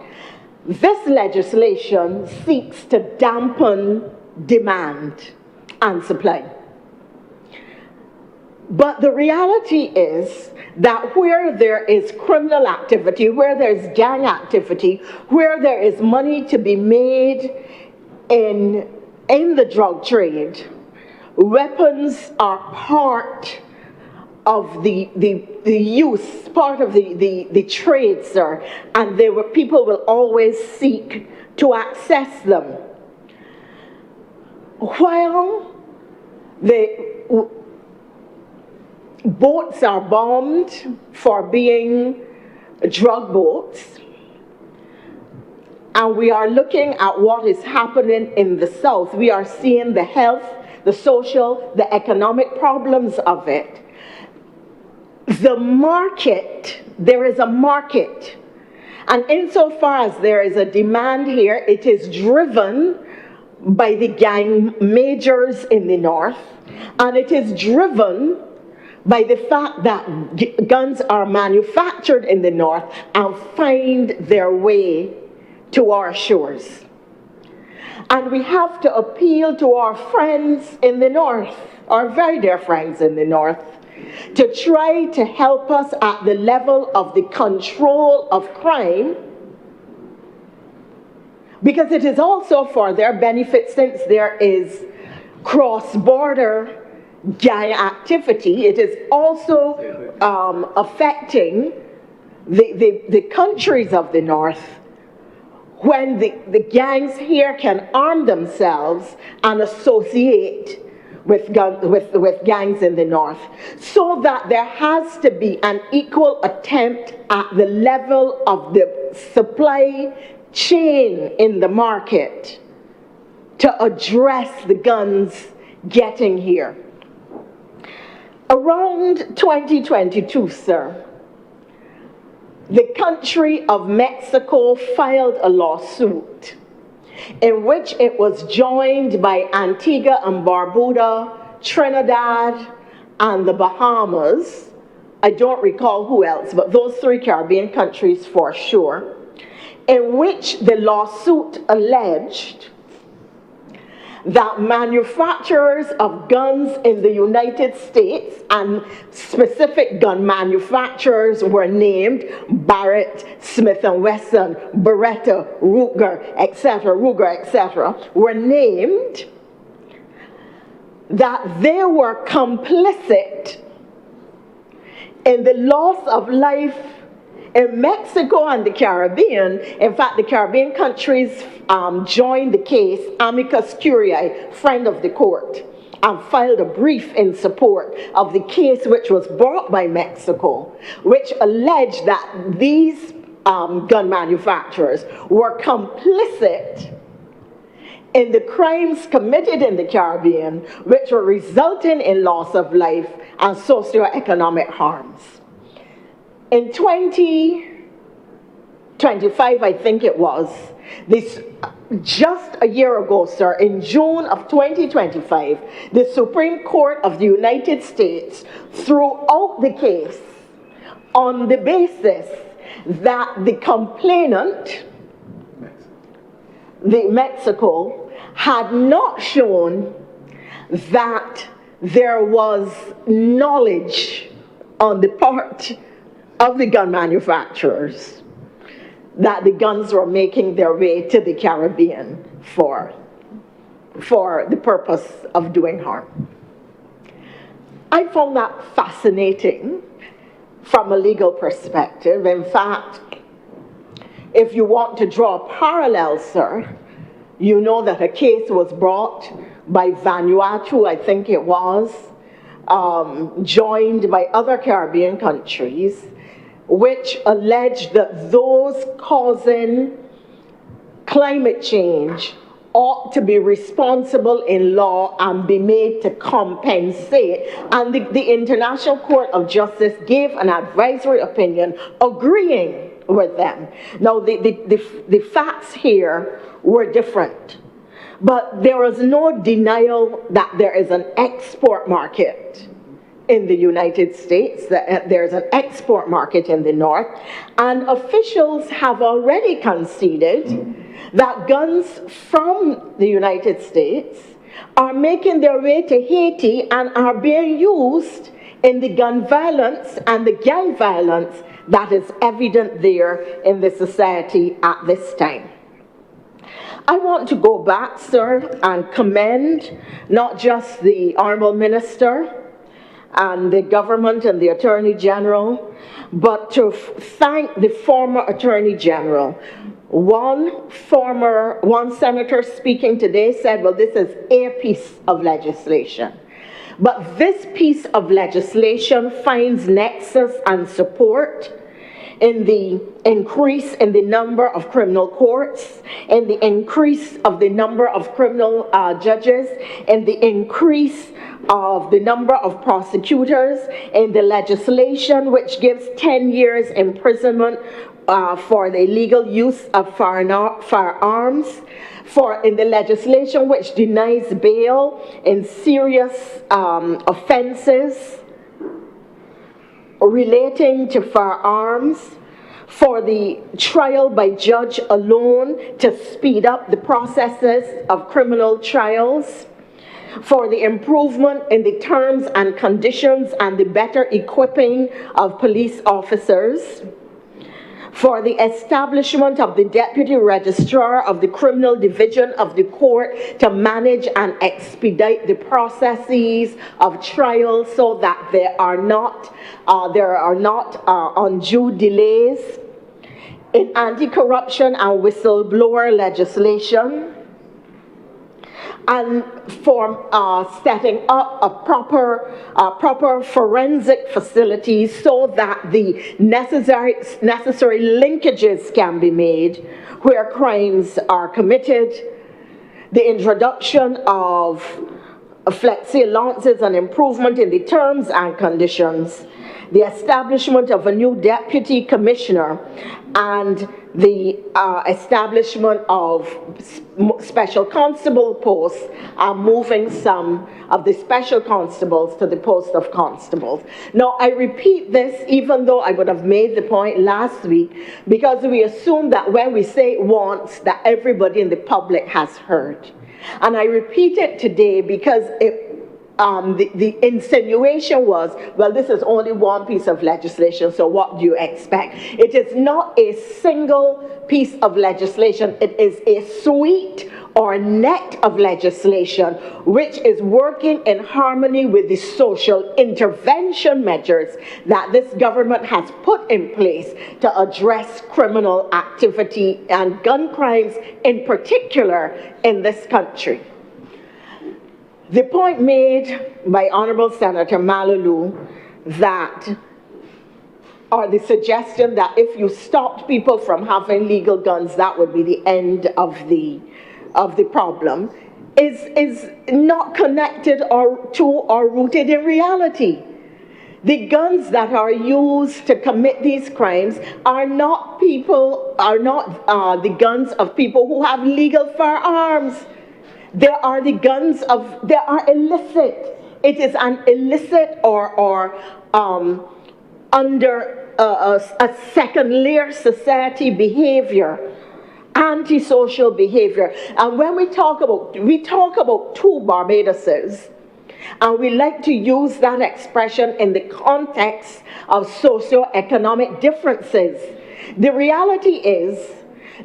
This legislation seeks to dampen demand and supply. But the reality is that where there is criminal activity, where there's gang activity, where there is money to be made in the drug trade, weapons are part of the use, part of the trade, sir, and people will always seek to access them. While the boats are bombed for being drug boats, and we are looking at what is happening in the south, we are seeing the health, the social, the economic problems of it. The market, there is a market, and insofar as there is a demand here, it is driven by the gang majors in the north, and it is driven by the fact that guns are manufactured in the north and find their way to our shores. And we have to appeal to our friends in the north, our very dear friends in the north, to try to help us at the level of the control of crime, because it is also for their benefit, since there is cross-border gang activity. It is also affecting the countries of the north, when the gangs here can arm themselves and associate with gangs in the north, so that there has to be an equal attempt at the level of the supply chain in the market to address the guns getting here. Around 2022, sir, the country of Mexico filed a lawsuit in which it was joined by Antigua and Barbuda, Trinidad, and the Bahamas. I don't recall who else, but those three Caribbean countries for sure, in which the lawsuit alleged that manufacturers of guns in the United States, and specific gun manufacturers were named Barrett, Smith & Wesson, Beretta, Ruger, etc., were named, that they were complicit in the loss of life in Mexico and the Caribbean. In fact, the Caribbean countries joined the case, amicus curiae, friend of the court, and filed a brief in support of the case which was brought by Mexico, which alleged that these gun manufacturers were complicit in the crimes committed in the Caribbean, which were resulting in loss of life and socioeconomic harms. In 2025, I think it was, just a year ago, sir, in June of 2025, the Supreme Court of the United States threw out the case on the basis that the complainant, the Mexico, had not shown that there was knowledge on the part of the gun manufacturers that the guns were making their way to the Caribbean for the purpose of doing harm. I found that fascinating from a legal perspective. In fact, if you want to draw a parallel, sir, you know that a case was brought by Vanuatu, I think it was, joined by other Caribbean countries, which alleged that those causing climate change ought to be responsible in law and be made to compensate. And the International Court of Justice gave an advisory opinion agreeing with them. Now, the facts here were different, but there is no denial that there is an export market in the United States, that there's an export market in the north, and officials have already conceded that guns from the United States are making their way to Haiti and are being used in the gun violence and the gang violence that is evident there in the society at this time. I want to go back, sir, and commend not just the Honourable Minister and the government and the Attorney General, but to thank the former Attorney General. One senator speaking today said, well, this is a piece of legislation. But this piece of legislation finds nexus and support in the increase in the number of criminal courts, in the increase of the number of criminal judges, in the increase of the number of prosecutors, in the legislation which gives 10 years imprisonment for the illegal use of firearms, in the legislation which denies bail in serious offenses relating to firearms, for the trial by judge alone to speed up the processes of criminal trials, for the improvement in the terms and conditions and the better equipping of police officers, for the establishment of the Deputy Registrar of the Criminal Division of the Court to manage and expedite the processes of trial so that there are not undue delays, in anti-corruption and whistleblower legislation, and for setting up a proper forensic facilities so that the necessary linkages can be made where crimes are committed, the introduction of flexi allowances and improvement in the terms and conditions, the establishment of a new deputy commissioner, and the establishment of special constable posts, moving some of the special constables to the post of constables. Now, I repeat this even though I would have made the point last week, because we assume that when we say it once, that everybody in the public has heard. And I repeat it today because the insinuation was, well, this is only one piece of legislation, so what do you expect? It is not a single piece of legislation. It is a suite or net of legislation which is working in harmony with the social intervention measures that this government has put in place to address criminal activity and gun crimes in particular in this country. The point made by Honourable Senator Malalu that, or the suggestion that if you stopped people from having legal guns, that would be the end of the problem, is not connected or rooted in reality. The guns that are used to commit these crimes are not the guns of people who have legal firearms. They are illicit. It is an illicit or under a second layer society behavior, antisocial behavior. And when we talk about two Barbadoses, and we like to use that expression in the context of socioeconomic differences. The reality is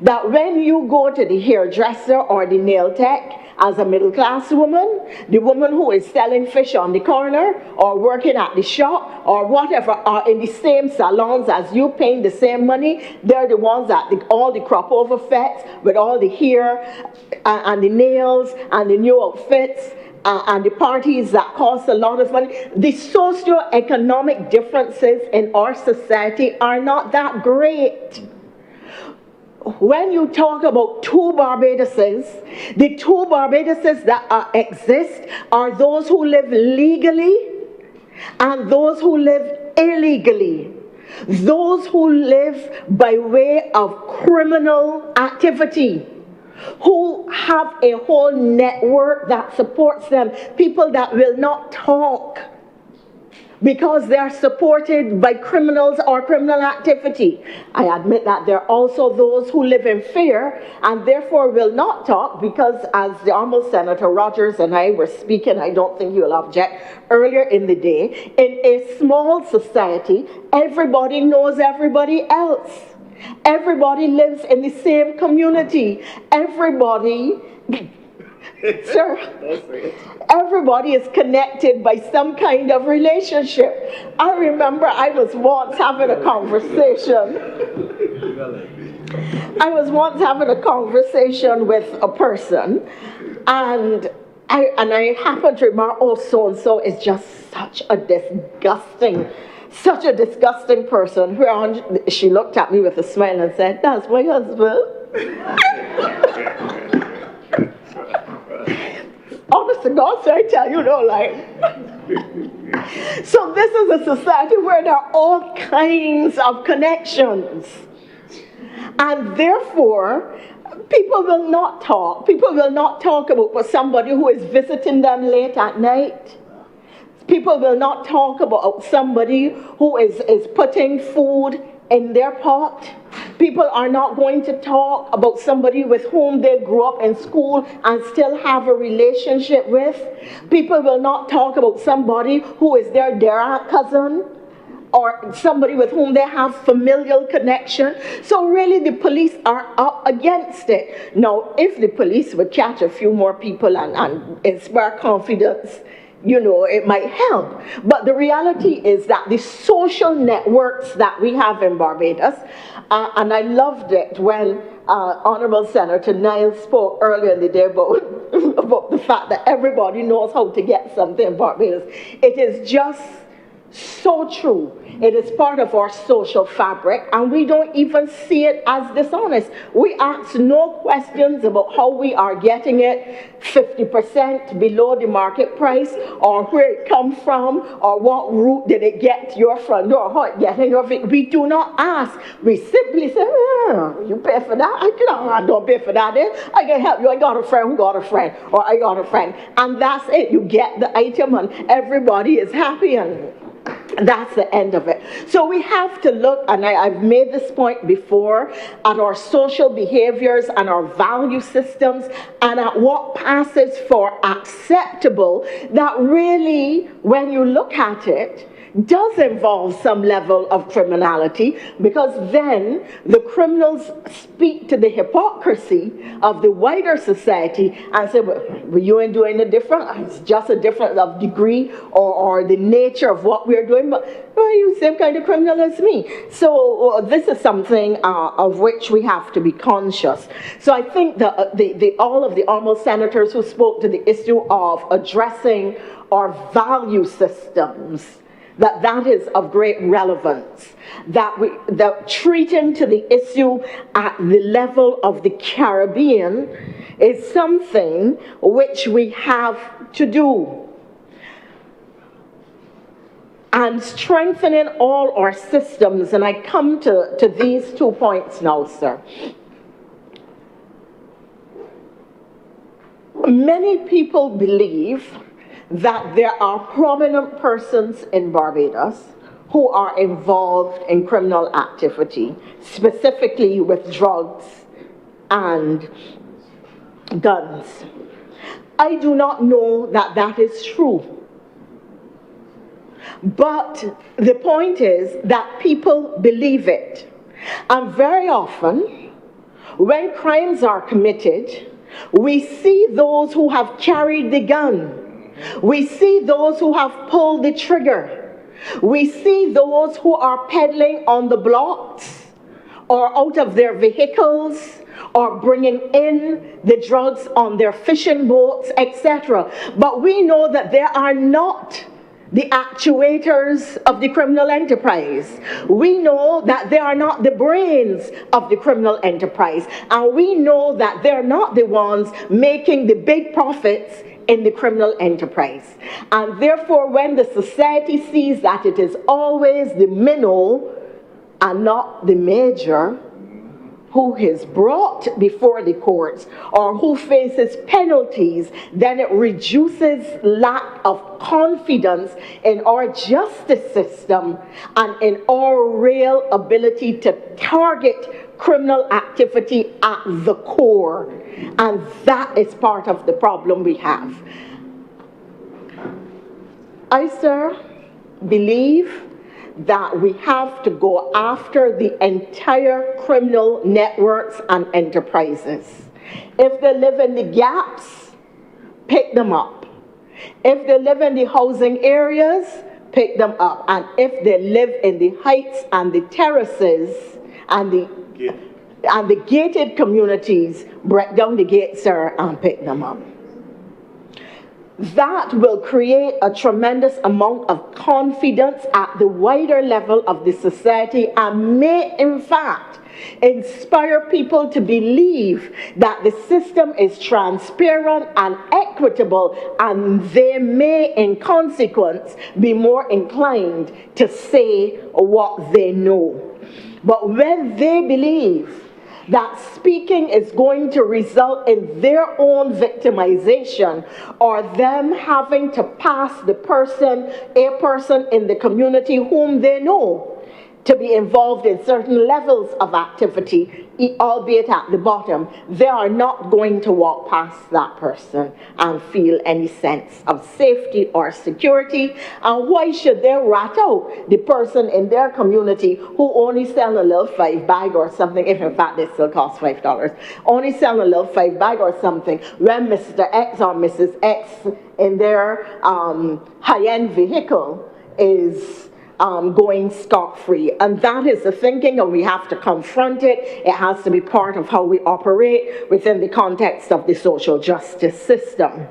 that when you go to the hairdresser or the nail tech, as a middle-class woman, the woman who is selling fish on the corner or working at the shop or whatever are in the same salons as you, paying the same money, they're the ones that all the crop over fets with all the hair and the nails and the new outfits and the parties that cost a lot of money. The socio-economic differences in our society are not that great. When you talk about two Barbadoses, the two Barbadoses that exist are those who live legally and those who live illegally. Those who live by way of criminal activity, who have a whole network that supports them, people that will not talk because they are supported by criminals or criminal activity. I admit that there are also those who live in fear and therefore will not talk because, as the Honourable Senator Rogers and I were speaking, I don't think you'll object, earlier in the day, in a small society, everybody knows everybody else. Everybody lives in the same community. Everybody... Sir, everybody is connected by some kind of relationship. I remember I was once having a conversation. With a person, and I happened to remark, oh, so-and-so is just such a disgusting person. She looked at me with a smile and said, that's my husband. Honest to God, so I tell you, no lie. So this is a society where there are all kinds of connections. And therefore, people will not talk. People will not talk about somebody who is visiting them late at night. People will not talk about somebody who is putting food in their pot. People are not going to talk about somebody with whom they grew up in school and still have a relationship with. People will not talk about somebody who is their cousin or somebody with whom they have familial connection. So really the police are up against it. Now, if the police would catch a few more people and inspire confidence, you know, it might help. But the reality is that the social networks that we have in Barbados, and I loved it when Honourable Senator Niles spoke earlier in the day about, about the fact that everybody knows how to get something in Barbados. It is just so true. It is part of our social fabric, and we don't even see it as dishonest. We ask no questions about how we are getting it 50% below the market price, or where it comes from, or what route did it get to your front door, how it get in your vehicle. We do not ask. We simply say, you pay for that? I don't pay for that. I can help you. I got a friend who got a friend, or I got a friend. And that's it. You get the item, and everybody is happy, and that's the end of it. So we have to look, and I've made this point before, at our social behaviors and our value systems and at what passes for acceptable, that really, when you look at it, does involve some level of criminality, because then the criminals speak to the hypocrisy of the wider society and say, well, you ain't doing it different, it's just a difference of degree or the nature of what we're doing, but well, you're the same kind of criminal as me. So this is something of which we have to be conscious. So I think that all of the honourable senators who spoke to the issue of addressing our value systems, that is of great relevance, that treating to the issue at the level of the Caribbean is something which we have to do. And strengthening all our systems, and I come to these 2 points now, sir. Many people believe that there are prominent persons in Barbados who are involved in criminal activity, specifically with drugs and guns. I do not know that that is true. But the point is that people believe it. And very often, when crimes are committed, we see those who have carried the gun. We see those who have pulled the trigger. We see those who are peddling on the blocks or out of their vehicles or bringing in the drugs on their fishing boats, etc. But we know that they are not the actuators of the criminal enterprise. We know that they are not the brains of the criminal enterprise. And we know that they're not the ones making the big profits in the criminal enterprise. And therefore, when the society sees that it is always the minnow and not the major who is brought before the courts or who faces penalties, then it reduces lack of confidence in our justice system and in our real ability to target criminal activity at the core. And that is part of the problem we have. I, sir, believe that we have to go after the entire criminal networks and enterprises. If they live in the gaps, pick them up. If they live in the housing areas, pick them up. And if they live in the heights and the terraces and the gated communities, break down the gates, sir, and pick them up. That will create a tremendous amount of confidence at the wider level of the society and may, in fact, inspire people to believe that the system is transparent and equitable, and they may, in consequence, be more inclined to say what they know. But when they believe that speaking is going to result in their own victimization or them having to pass a person in the community whom they know to be involved in certain levels of activity, albeit at the bottom, they are not going to walk past that person and feel any sense of safety or security. And why should they rat out the person in their community who only sell a little 5 bag or something, if in fact they still cost $5, only sell a little 5 bag or something, when Mr. X or Mrs. X in their high-end vehicle is going scot-free. And that is the thinking, and we have to confront it. It has to be part of how we operate within the context of the social justice system.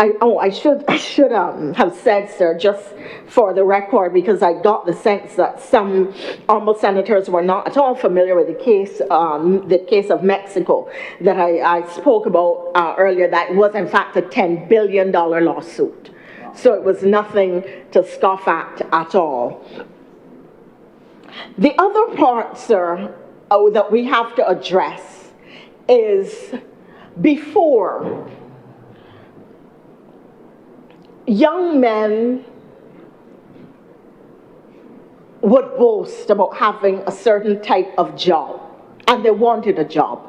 I should have said, sir, just for the record, because I got the sense that some honourable senators were not at all familiar with the case of Mexico that I spoke about earlier, that was in fact a $10 billion lawsuit. So it was nothing to scoff at all. The other part, sir, that we have to address is before young men would boast about having a certain type of job, and they wanted a job.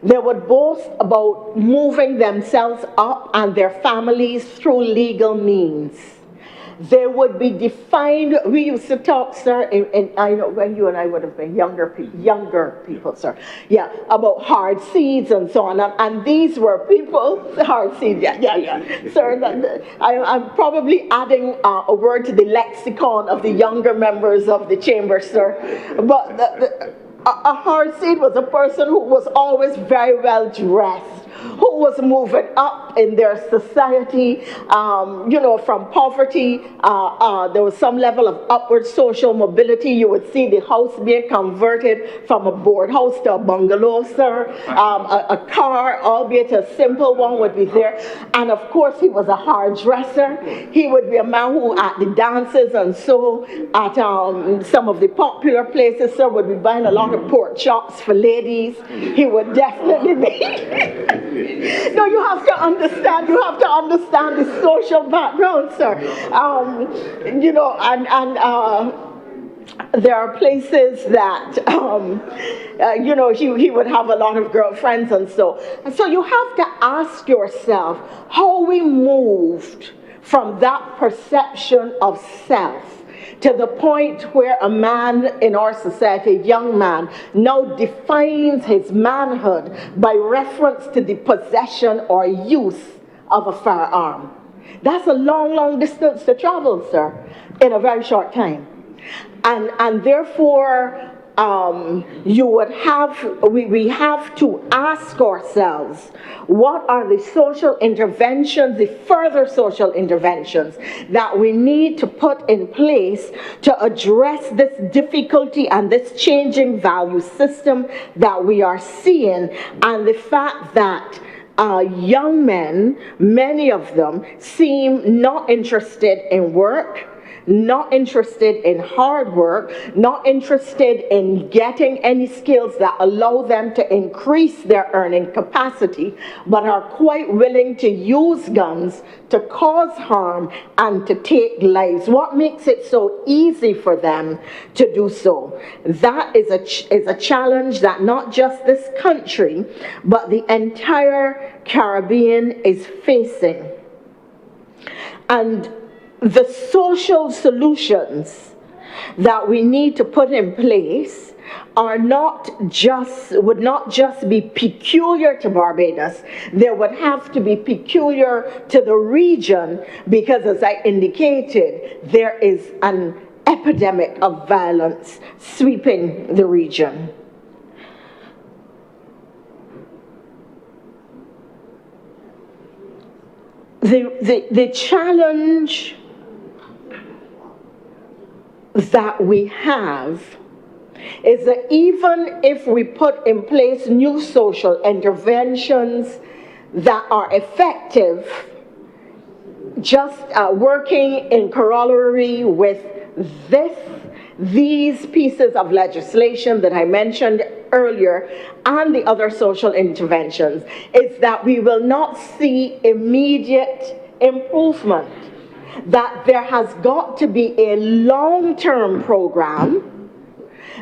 They would boast about moving themselves up and their families through legal means. They would be defined. We used to talk, sir, and I know when you and I would have been younger people, sir. Yeah, about hard seeds and so on. And these were people, hard seeds, yeah. Sir, I'm probably adding a word to the lexicon of the younger members of the chamber, sir. But a hard seed was a person who was always very well dressed, who was moving up in their society, from poverty. There was some level of upward social mobility. You would see the house being converted from a board house to a bungalow, sir. A car, albeit a simple one, would be there. And of course, he was a hard dresser. He would be a man who, at the dances and so, at some of the popular places, sir, would be buying a lot of pork chops for ladies. He would definitely be... No, you have to understand the social background, sir. There are places that, he would have a lot of girlfriends and so. And so you have to ask yourself how we moved from that perception of self to the point where a man in our society, a young man, now defines his manhood by reference to the possession or use of a firearm. That's a long, long distance to travel, sir, in a very short time. And therefore, we have to ask ourselves, what are the social interventions, the further social interventions that we need to put in place to address this difficulty and this changing value system that we are seeing, and the fact that young men, many of them, seem not interested in work, not interested in hard work, not interested in getting any skills that allow them to increase their earning capacity, but are quite willing to use guns to cause harm and to take lives. What makes it so easy for them to do so? That is a challenge that not just this country, but the entire Caribbean is facing. And the social solutions that we need to put in place would not just be peculiar to Barbados. They would have to be peculiar to the region, because, as I indicated, there is an epidemic of violence sweeping the region. The challenge that we have is that even if we put in place new social interventions that are effective, just working in corollary with these pieces of legislation that I mentioned earlier and the other social interventions, is that we will not see immediate improvement, that there has got to be a long-term program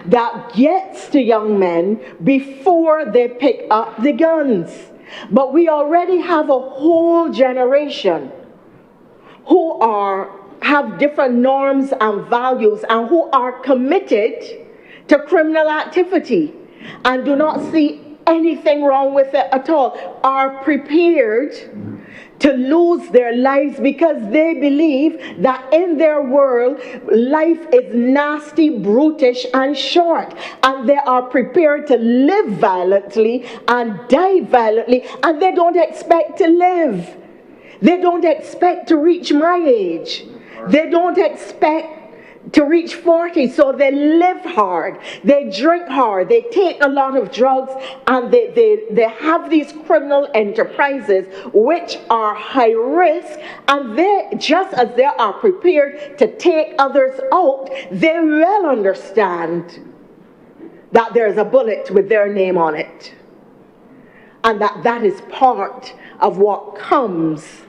that gets to young men before they pick up the guns. But we already have a whole generation who have different norms and values and who are committed to criminal activity and do not see anything wrong with it at all, are prepared to lose their lives because they believe that in their world, life is nasty, brutish, and short. And they are prepared to live violently and die violently, and they don't expect to live. They don't expect to reach my age. They don't expect to reach 40, so they live hard, they drink hard, they take a lot of drugs, and they have these criminal enterprises which are high risk, and they, just as they are prepared to take others out, they well understand that there's a bullet with their name on it, and that is part of what comes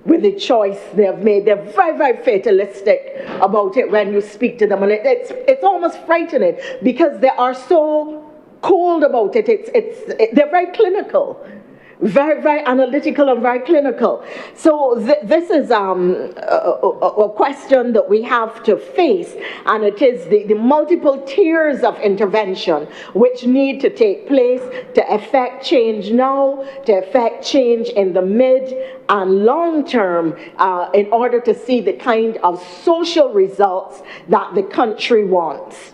with the choice they have made. They're very, very fatalistic about it when you speak to them. And it's almost frightening because they are so cold about it. They're very clinical. Very, very analytical and very clinical. So this is a question that we have to face, and it is the multiple tiers of intervention which need to take place to effect change now, to effect change in the mid and long term in order to see the kind of social results that the country wants.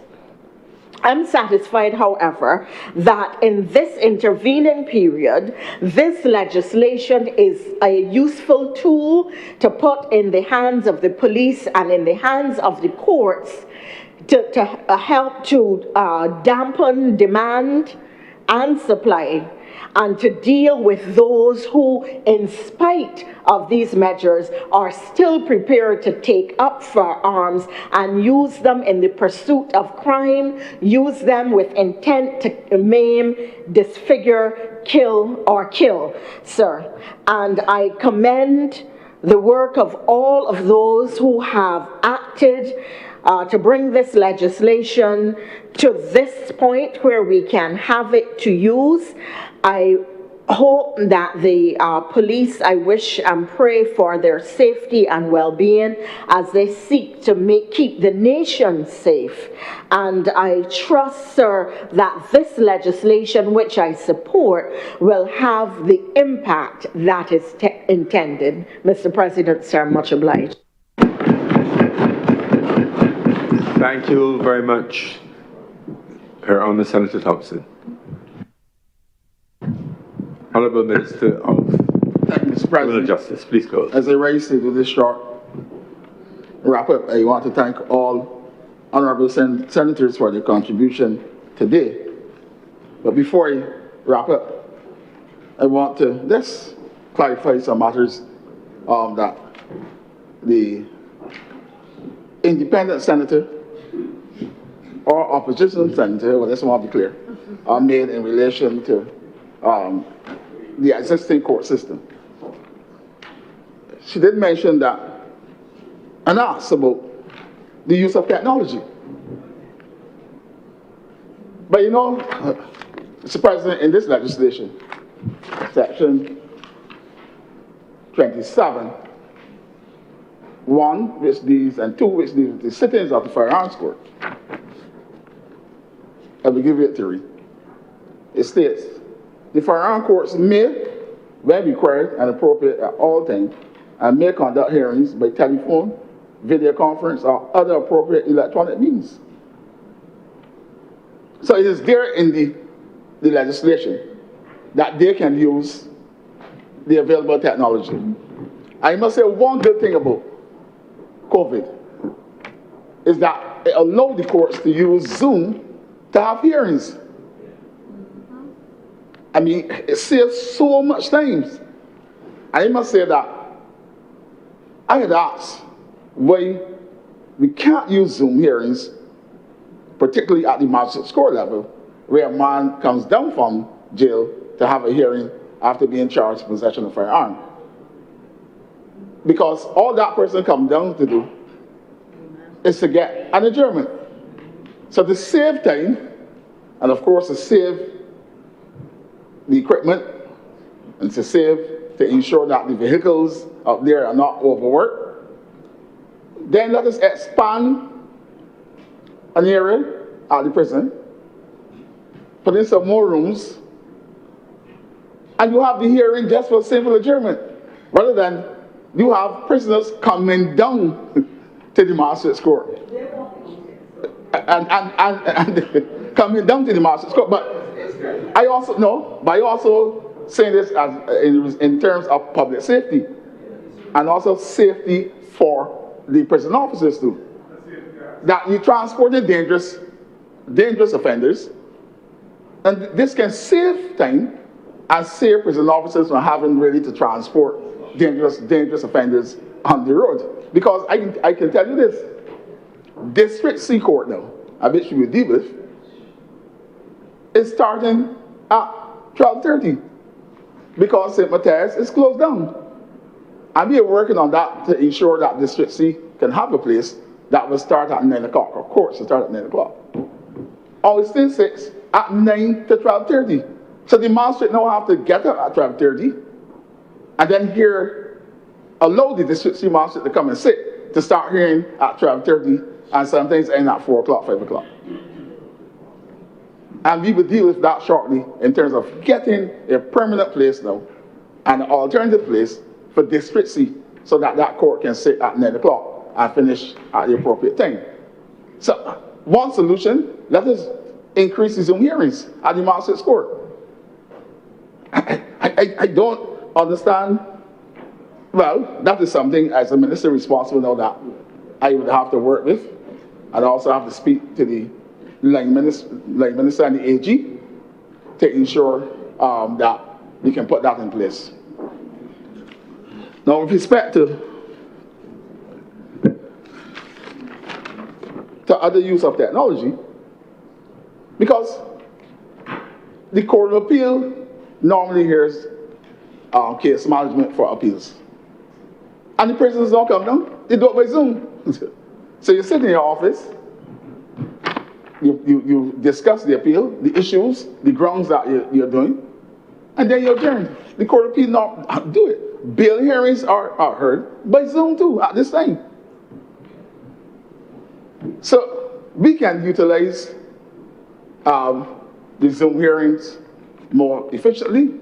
I'm satisfied, however, that in this intervening period, this legislation is a useful tool to put in the hands of the police and in the hands of the courts to help to dampen demand and supply, and to deal with those who, in spite of these measures, are still prepared to take up firearms and use them in the pursuit of crime, use them with intent to maim, disfigure, kill, sir. And I commend the work of all of those who have acted to bring this legislation to this point where we can have it to use. I hope that the police, I wish and pray for their safety and well-being as they seek to keep the nation safe. And I trust, sir, that this legislation, which I support, will have the impact that is intended. Mr. President, sir, much obliged. Thank you very much, Her Honour Senator Thompson. Honourable Minister of Thank you, Mr. Criminal President. Justice, please go. As I raise to do this short wrap up, I want to thank all honourable senators for their contribution today. But before I wrap up, I want to just clarify some matters that the independent senator or opposition senator, well, that's want to be clear, made in relation to the existing court system. She did mention that and asked about the use of technology. But you know, Mr. President, in this legislation, section 27, 1, which deals, and 2, which deals with the sittings of the firearms court. I will give you a theory. It states, the firearm courts may, when required and appropriate at all times, and may conduct hearings by telephone, video conference, or other appropriate electronic means. So it is there in the legislation that they can use the available technology. I must say one good thing about COVID is that it allowed the courts to use Zoom to have hearings. I mean, it saves so much time. I must say that I had asked why we can't use Zoom hearings, particularly at the magistrate's court level, where a man comes down from jail to have a hearing after being charged with possession of a firearm. Because all that person comes down to do is to get an adjournment. So to save time, and of course to save the equipment, and to ensure that the vehicles out there are not overworked, then let us expand an area at the prison, put in some more rooms, and you have the hearing just for simple adjournment, rather than you have prisoners coming down to the magistrate's court. And coming down to the magistrate's court. But I also saying this as in terms of public safety, and also safety for the prison officers too. That you transport the dangerous offenders, and this can save time and save prison officers from having really to transport dangerous offenders on the road. Because I can tell you this, District C Court now, I bet you will deal with, is starting at 12:30 because St. Matthias is closed down. And we are working on that to ensure that District C can have a place that will start at 9 o'clock, or courts will start at 9 o'clock. Augustine 6 at 9 to 12:30. So the magistrate now have to get up at 12:30 and then allow the District C magistrate to come and sit to start hearing at 12:30 and sometimes end at 4 o'clock, 5 o'clock. And we will deal with that shortly in terms of getting a permanent place now, an alternative place for District C, so that that court can sit at 9 o'clock and finish at the appropriate time. So one solution, let us increase the Zoom hearings at the magistrate's court. I don't understand. Well, that is something as a minister responsible now that I would have to work with. I'd also have to speak to the line minister and the AG to ensure that we can put that in place. Now, with respect to other use of technology, because the Court of Appeal normally hears case management for appeals. And the prisoners don't come down, they do it by Zoom. So you sit in your office, you discuss the appeal, the issues, the grounds that you're doing, and then you adjourn. The Court of Appeal don't do it. Bail hearings are heard by Zoom too at this time. So we can utilize the Zoom hearings more efficiently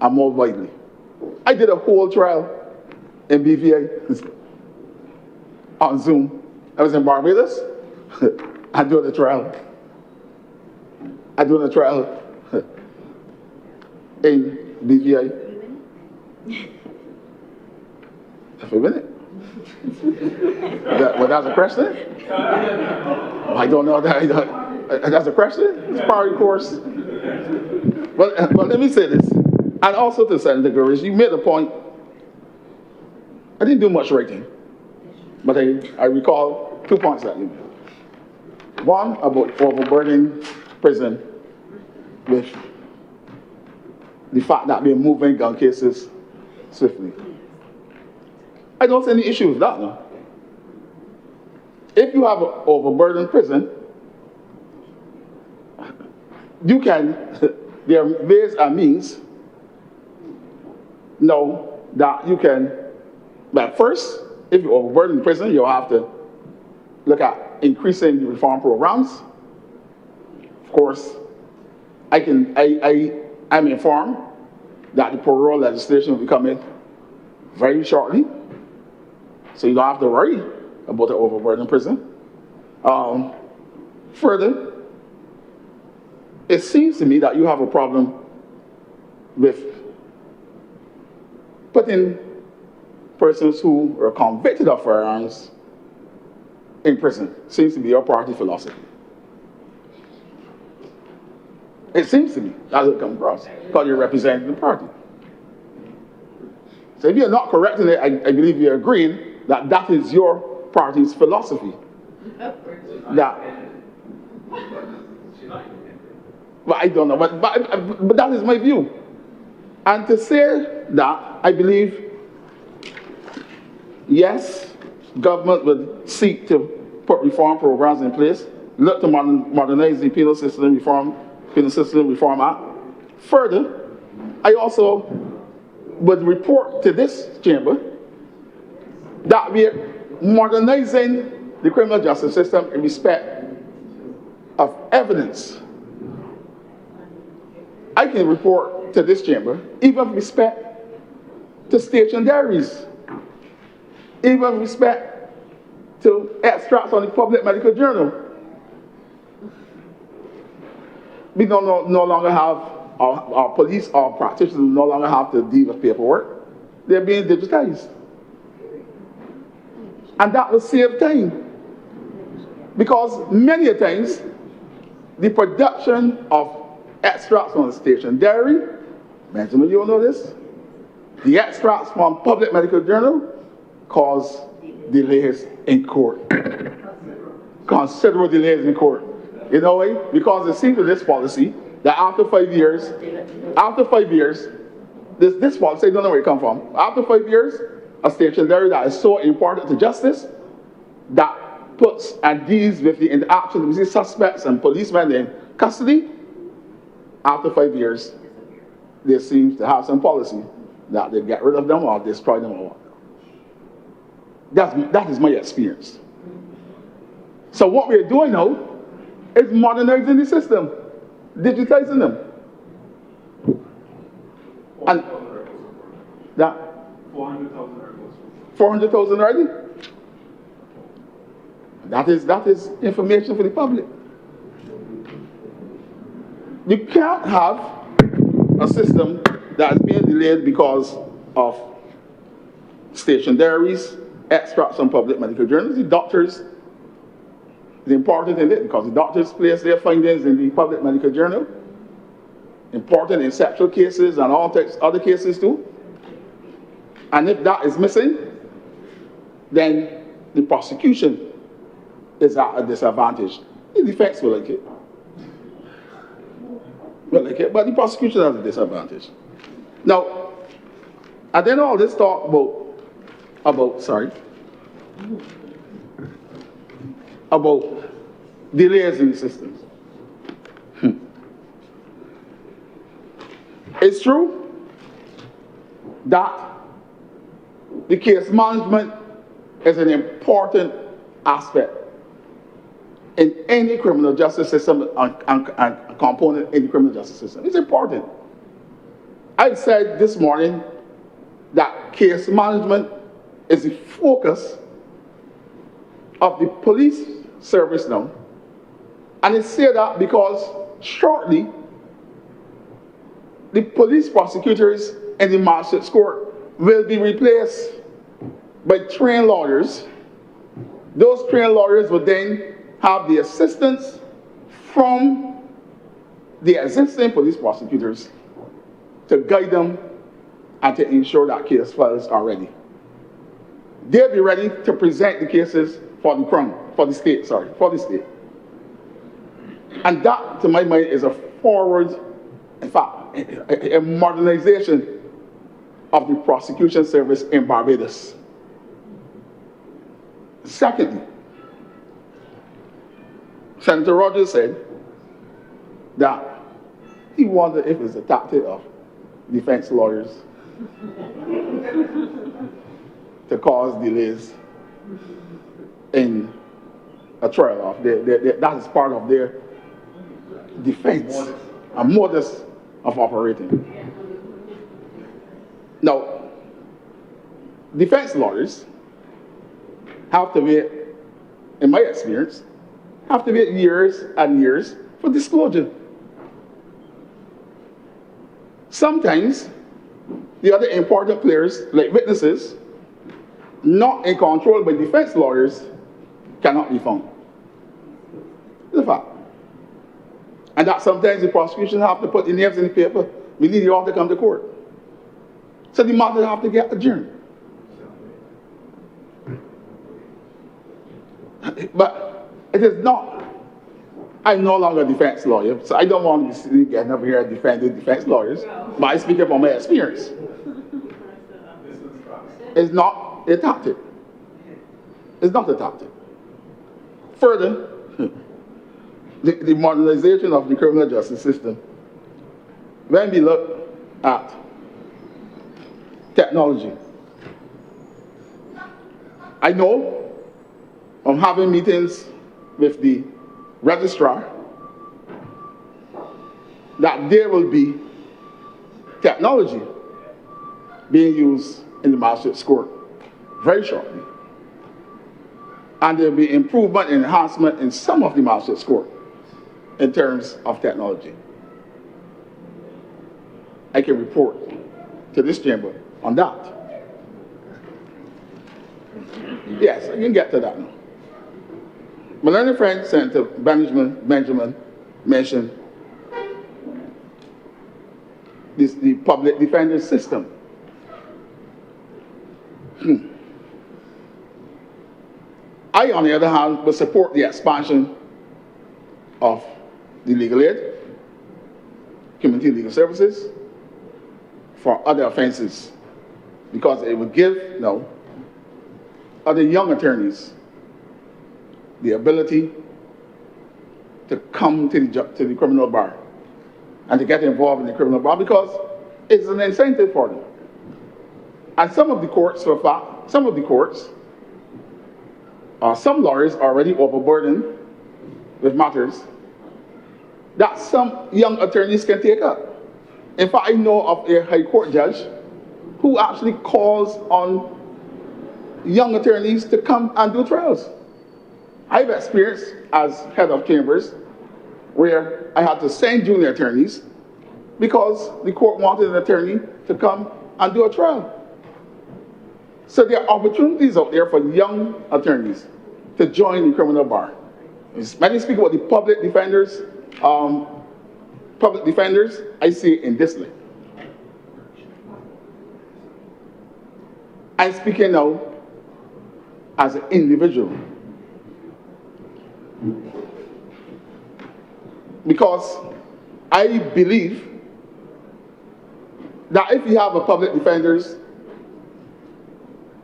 and more widely. I did a whole trial in BVA on Zoom. I was in Barbados. I doing a trial in BVA. For a minute. That's a question? I don't know that. That's a question? It's part of the course. But let me say this. And also to Senator Gurris, you made a point. I didn't do much writing. But I recall 2 points that you made. One, about overburdening prison with the fact that we're moving gun cases swiftly. I don't see any issue with that, no. If you have an overburdened prison, you can, there are ways and means now that you can, but first, if you're overburdened prison, you'll have to look at increasing the reform programs. Of course, I'm informed that the parole legislation will be coming very shortly. So you don't have to worry about the overburdened prison. Further, it seems to me that you have a problem with putting persons who are convicted of firearms in prison. Seems to be your party philosophy. It seems to me that's what it comes across, because you're representing the party. So if you're not correcting it, I believe you're agreeing that that is your party's philosophy. That, but I don't know, but that is my view. And to say that, I believe Yes, government would seek to put reform programs in place, look to modernize the penal system reform act. Further, I also would report to this chamber that we are modernizing the criminal justice system in respect of evidence. I can report to this chamber, even with respect to station diaries, even with respect to extracts on the public medical journal. We no longer have, our police, our practitioners no longer have to deal with paperwork. They're being digitized. And that will save time. Because many a times, the production of extracts from the station diary, Benjamin, you know this? The extracts from public medical journal cause delays in court. Considerable delays in court. You know why? Because it seems to this policy that after 5 years, this policy, I don't know where it comes from. After 5 years, a station diary that is so important to justice that puts and deals with the interaction between suspects and policemen in custody, after 5 years, there seems to have some policy that they get rid of them or destroy them or what. That is my experience. So what we're doing now is modernizing the system, digitizing them. And that 400,000 records. 400,000 already? That is information for the public. You can't have a system that is being delayed because of station diaries, extracts from public medical journals. The doctors, the important in it, because the doctors place their findings in the public medical journal, important in sexual cases and all types other cases too. And if that is missing, then the prosecution is at a disadvantage. The defense will like it. But the prosecution has a disadvantage. Now, and then all this talk about delays in the systems. It's true that the case management is an important aspect in any criminal justice system and component in the criminal justice system. It's important. I said this morning that case management is the focus of the police service now. And I say that because shortly, the police prosecutors in the magistrate's court will be replaced by trained lawyers. Those trained lawyers will then have the assistance from the existing police prosecutors to guide them and to ensure that case files are ready. They'll be ready to present the cases for the state. And that, to my mind, is a forward, in fact, a modernization of the prosecution service in Barbados. Secondly, Senator Rogers said that he wondered if it's a tactic of defense lawyers to cause delays in a trial. That is part of their defense, a modus of operating. Now, defense lawyers have to wait, in my experience, have to wait years and years for disclosure. Sometimes, the other important players, like witnesses, not in control by defense lawyers, cannot be found. It's a fact. And that sometimes the prosecution have to put the names in the paper. We need you all to come to court. So the matter have to get adjourned. But it is not. I'm no longer a defense lawyer, so I don't want to be getting up here defending defense lawyers. But I speak from my experience. It's not a tactic. It's not a tactic. Further, the modernization of the criminal justice system, when we look at technology, I know from having meetings with the registrar that there will be technology being used in the magistrate's court very shortly. And there will be improvement and enhancement in some of the magistrate's court in terms of technology. I can report to this chamber on that. Yes, I can get to that now. My learned friend, Senator Benjamin mentioned the public defender system. I, on the other hand, will support the expansion of the legal aid, community legal services for other offenses, because it would give other young attorneys the ability to come to the criminal bar and to get involved in the criminal bar, because it's an incentive for them. And some of the courts, for a fact, some lawyers are already overburdened with matters that some young attorneys can take up. In fact, I know of a high court judge who actually calls on young attorneys to come and do trials. I've experienced as head of chambers where I had to send junior attorneys because the court wanted an attorney to come and do a trial. So there are opportunities out there for young attorneys to join the criminal bar. When I speak about the public defenders, I see it in this way. I'm speaking now as an individual. Because I believe that if you have a public defender's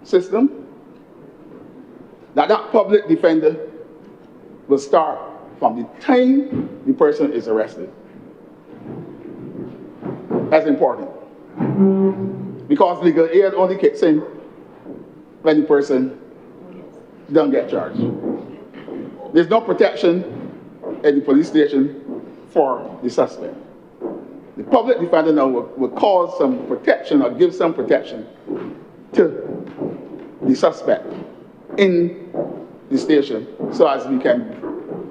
system, that public defender will start from the time the person is arrested. That's important. Because legal aid only kicks in when the person doesn't get charged. There's no protection at the police station for the suspect. The public defender now will cause some protection or give some protection to the suspect in the station so as we can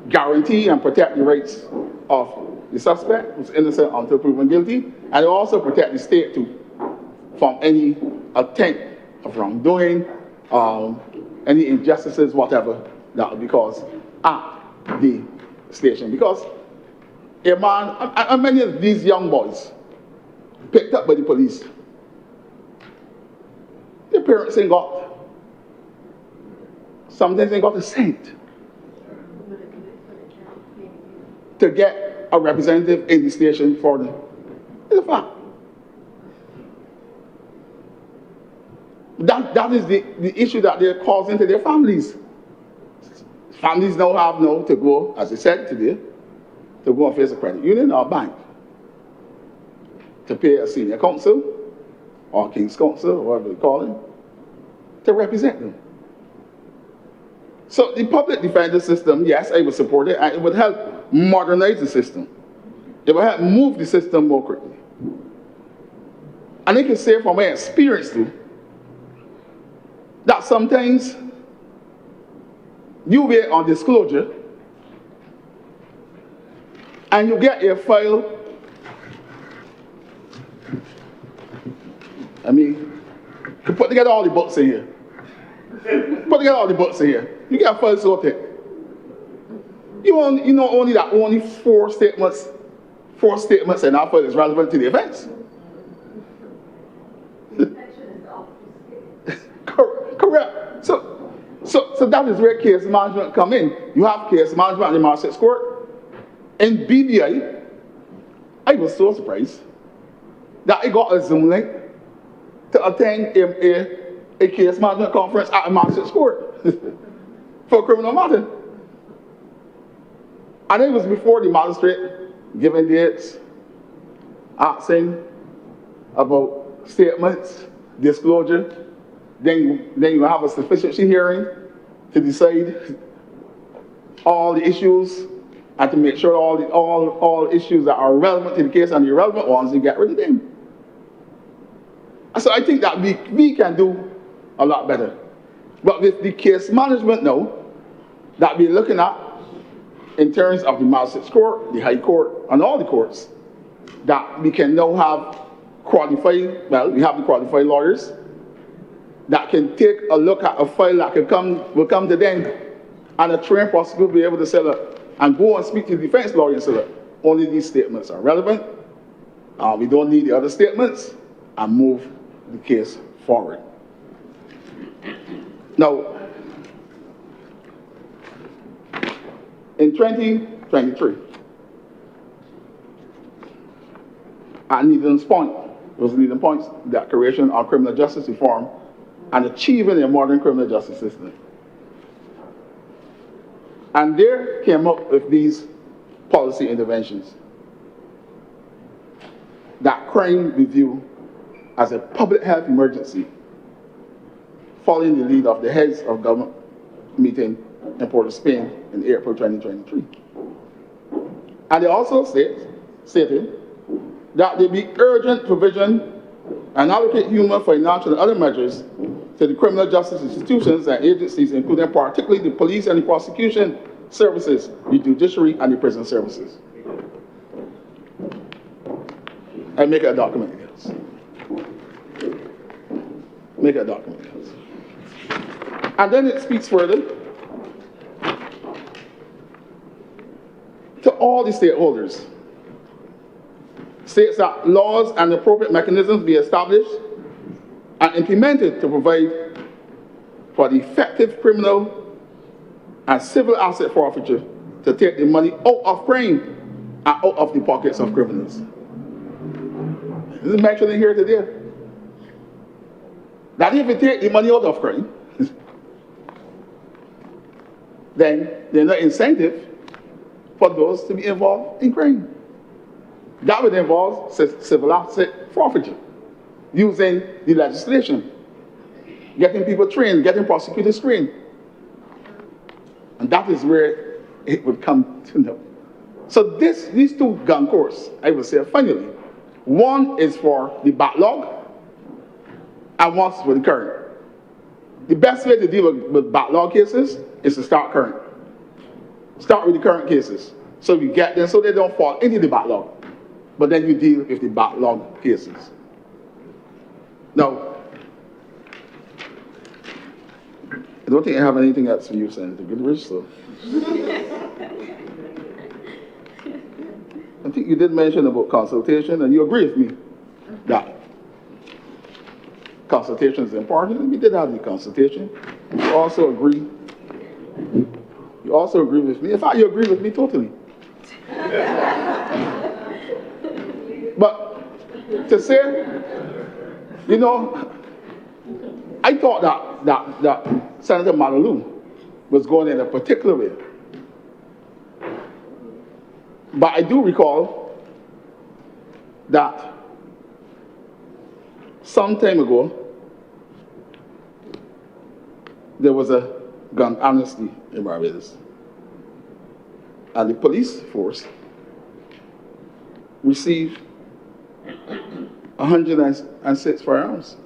guarantee and protect the rights of the suspect who's innocent until proven guilty, and also protect the state too from any attempt of wrongdoing, any injustices, whatever that would be caused at the station. Because a man, and many of these young boys picked up by the police, their parents ain't got, sometimes they got a cent to get a representative in the station for them. It's a fact. That is the issue that they're causing to their families. Families now have to go, as I said today, to go and face a credit union or a bank to pay a senior counsel or king's counsel, or whatever they call him, to represent them. So the public defender system, yes, I would support it, and it would help modernize the system. It would help move the system more quickly. And I can say from my experience too, that sometimes you wait on disclosure and you get a file. I mean, you put together all the books in here. You get a file so thick. You know only that only four statements in that file is relevant to the offense. Correct. So that is where case management come in. You have case management in the magistrate's court. In BDI, I was so surprised that I got a Zoom link to attend a case management conference at a magistrate's court. for a criminal matter. And it was before the magistrate giving dates, asking about statements, disclosure. Then you have a sufficiency hearing to decide all the issues and to make sure all issues that are relevant to the case and the irrelevant ones, you get rid of them. So I think that we can do a lot better. But with the case management now, that we're looking at in terms of the magistrates court, the high court, and all the courts, that we can now have qualified, well, we have the qualified lawyers that can take a look at a file that will come to them, and a trained prosecutor will be able to say, look, and go and speak to the defense lawyer and say, look, only these statements are relevant, we don't need the other statements, and move the case forward. Now, in 2023, at Needham's Point, it was Needham Point's Declaration on Criminal Justice Reform and Achieving a Modern Criminal Justice System. And there came up with these policy interventions that crime review as a public health emergency, following the lead of the heads of government meeting in Port of Spain in April 2023. And they also stated that there be urgent provision and allocate human, financial, and other measures to the criminal justice institutions and agencies, including particularly the police and the prosecution services, the judiciary, and the prison services. And make a document, yes. Make a document, yes. And then it speaks further to all the stakeholders. States that laws and appropriate mechanisms be established and implemented to provide for the effective criminal and civil asset forfeiture to take the money out of crime and out of the pockets of criminals. This is mentioned here today. That if you take the money out of crime, then there's no incentive for those to be involved in crime. That would involve civil asset forfeiture, using the legislation, getting people trained, getting prosecutors trained. And that is where it would come to know. So these two gun courts, I would say finally, one is for the backlog and one's for the current. The best way to deal with backlog cases is to start current. Start with the current cases. So you get them so they don't fall into the backlog. But then you deal with the backlog cases. Now, I don't think I have anything else for you, Senator Goodrich, so. I think you did mention about consultation, and you agree with me that consultation is important, and we did have the consultation. You also agree with me. In fact, you agree with me totally. But to say, you know, I thought that Senator Manalu was going in a particular way. But I do recall that some time ago, there was a gun amnesty in Barbados. And the police force received 106 firearms.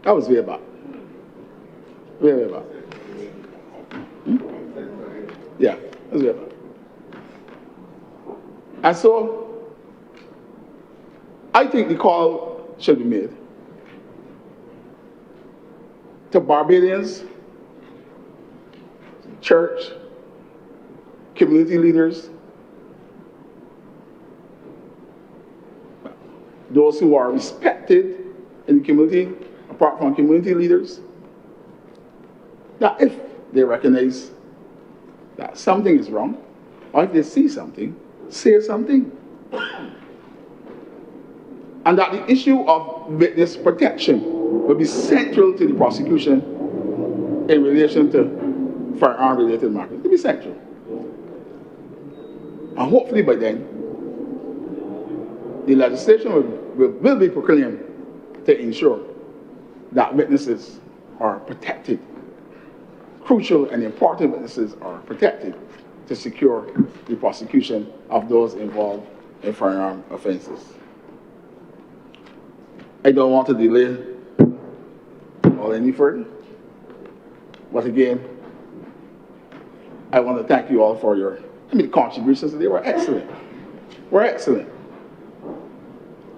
That was way back. Way back. Yeah, that was way back. And so, I think the call should be made to Barbadians, church, community leaders, those who are respected in the community, apart from community leaders, that if they recognize that something is wrong, or if they see something, say something. And that the issue of witness protection will be central to the prosecution in relation to firearm-related matters. It'll be central. And hopefully by then, the legislation will be proclaimed to ensure that witnesses are protected. Crucial and important witnesses are protected to secure the prosecution of those involved in firearm offenses. I don't want to delay all any further, but again, I want to thank you all for your contributions. They were excellent.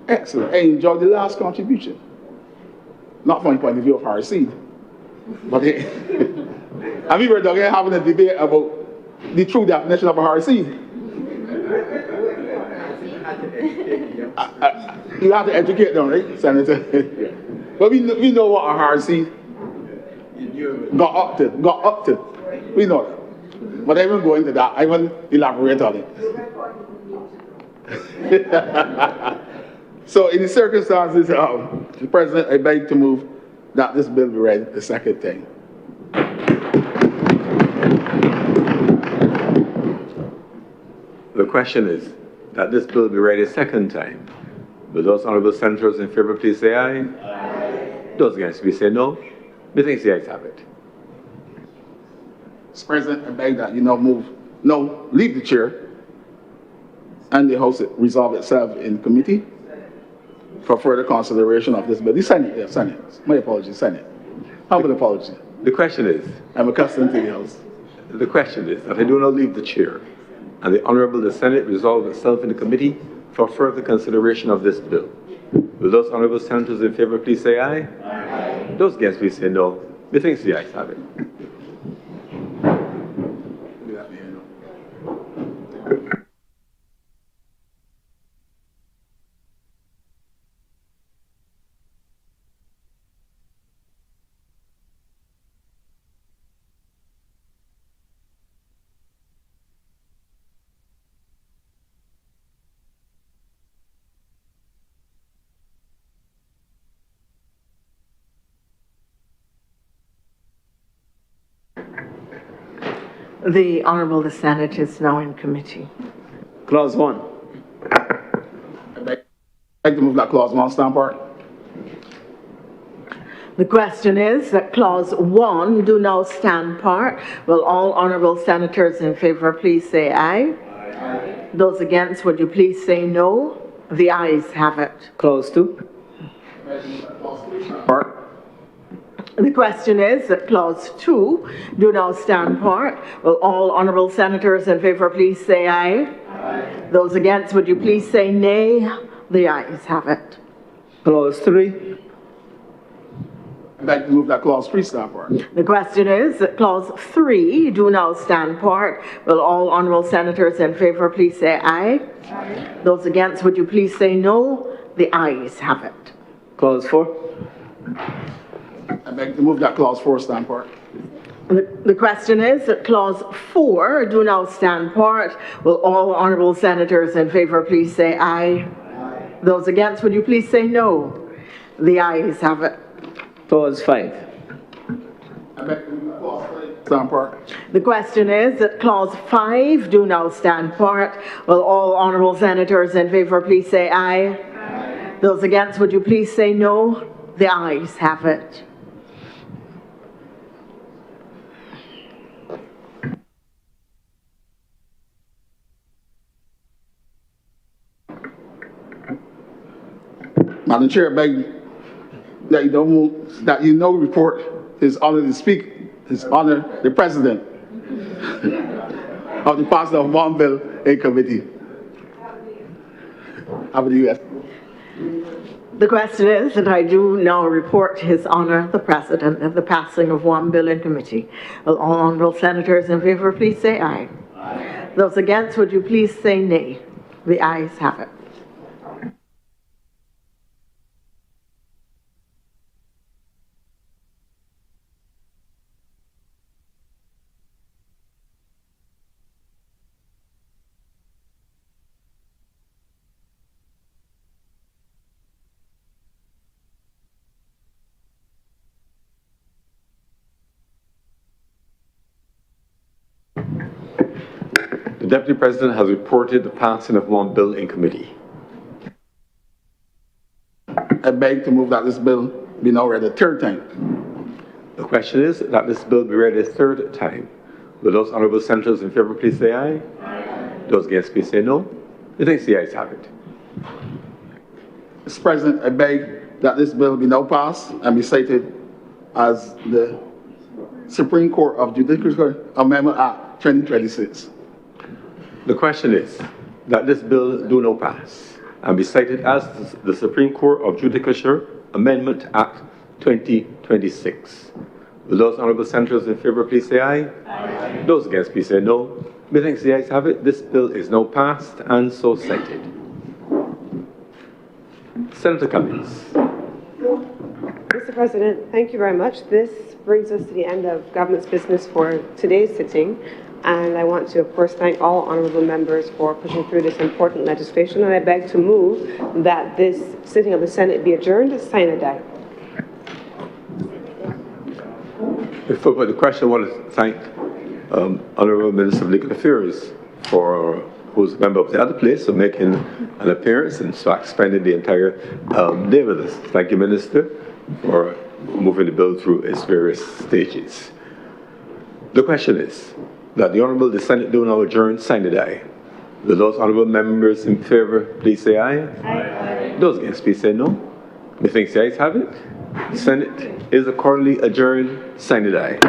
Excellent. I enjoyed the last contribution. Not from the point of view of Harseed, but and we were having a debate about the true definition of a Harseed. You have to educate them, right, Senator? But we know what a Harseed got up to. We know that. But I won't go into that. I won't elaborate on it. So in the circumstances, the President, I beg to move that this bill be read a second time. The question is that this bill be read a second time. Will those honourable senators in favour please say aye? Aye. Those against please say no. Methinks the ayes have it. Mr. President, I beg that you leave the chair and the House resolve itself in committee for further consideration of this bill. The Senate, yeah, Senate. My apologies, Senate. Humble apology. The question is, I'm accustomed to the House. The question is that I do not leave the chair and the Honourable the Senate resolve itself in the committee for further consideration of this bill. Will those honourable senators in favour please say aye? Aye. Those against please say no. Methinks the ayes have it. The Honourable the Senate is now in committee. Clause 1. I'd like to move that Clause 1 stand part. The question is that Clause 1 do now stand part. Will all honourable senators in favour please say aye? Aye. Those against, would you please say no? The ayes have it. Clause 2. Part. The question is that Clause 2 do now stand part. Will all honourable senators in favour please say aye? Aye. Those against, would you please say nay? The ayes have it. Clause 3. I'd like to move that Clause 3 stand part. The question is that Clause 3 do now stand part. Will all honourable senators in favour please say aye? Aye. Those against, would you please say no? The ayes have it. Clause 4. I'd like to move that Clause 4 stand part. The question is that Clause 4 do now stand part. Will all honourable senators in favour please say aye? Aye. Those against, would you please say no? The ayes have it. Clause 5. I'd like to move Clause 5 stand part. The question is that Clause 5 do now stand part. Will all honourable senators in favour please say aye? Aye. Those against, would you please say no? The ayes have it. Madam Chair, I beg that you report His Honor His Honor the President of the passing of one bill in committee. How about you? The question is that I do now report to His Honour the President of the passing of one bill in committee. Will all honourable senators in favour please say aye? Aye. Those against, would you please say nay? The ayes have it. Deputy President has reported the passing of one bill in committee. I beg to move that this bill be now read a third time. The question is that this bill be read a third time. Will those honourable senators in favour please say aye? Aye. Those against please say no. The ayes have it. Mr. President, I beg that this bill be now passed and be cited as the Supreme Court of Judicial Amendment Act 2026. The question is that this bill do now pass and be cited as the Supreme Court of Judicature Amendment Act 2026. Will those honourable senators in favour please say aye? Aye. Those against please say no. Methinks the ayes have it. This bill is now passed and so cited. Senator Cummings. Mr. President, thank you very much. This brings us to the end of government's business for today's sitting. And I want to, of course, thank all honourable members for pushing through this important legislation. And I beg to move that this sitting of the Senate be adjourned sine die. Before the question, I want to thank Honourable Minister of Legal Affairs, who's a member of the other place, for making an appearance and so spending the entire day with us. Thank you, Minister, for moving the bill through its various stages. The question is that the Honourable Senate do now adjourn sine die. Will those honourable members in favour please say aye? Aye. Those against please say no. Methinks the ayes have it. The Senate is accordingly adjourned sine die.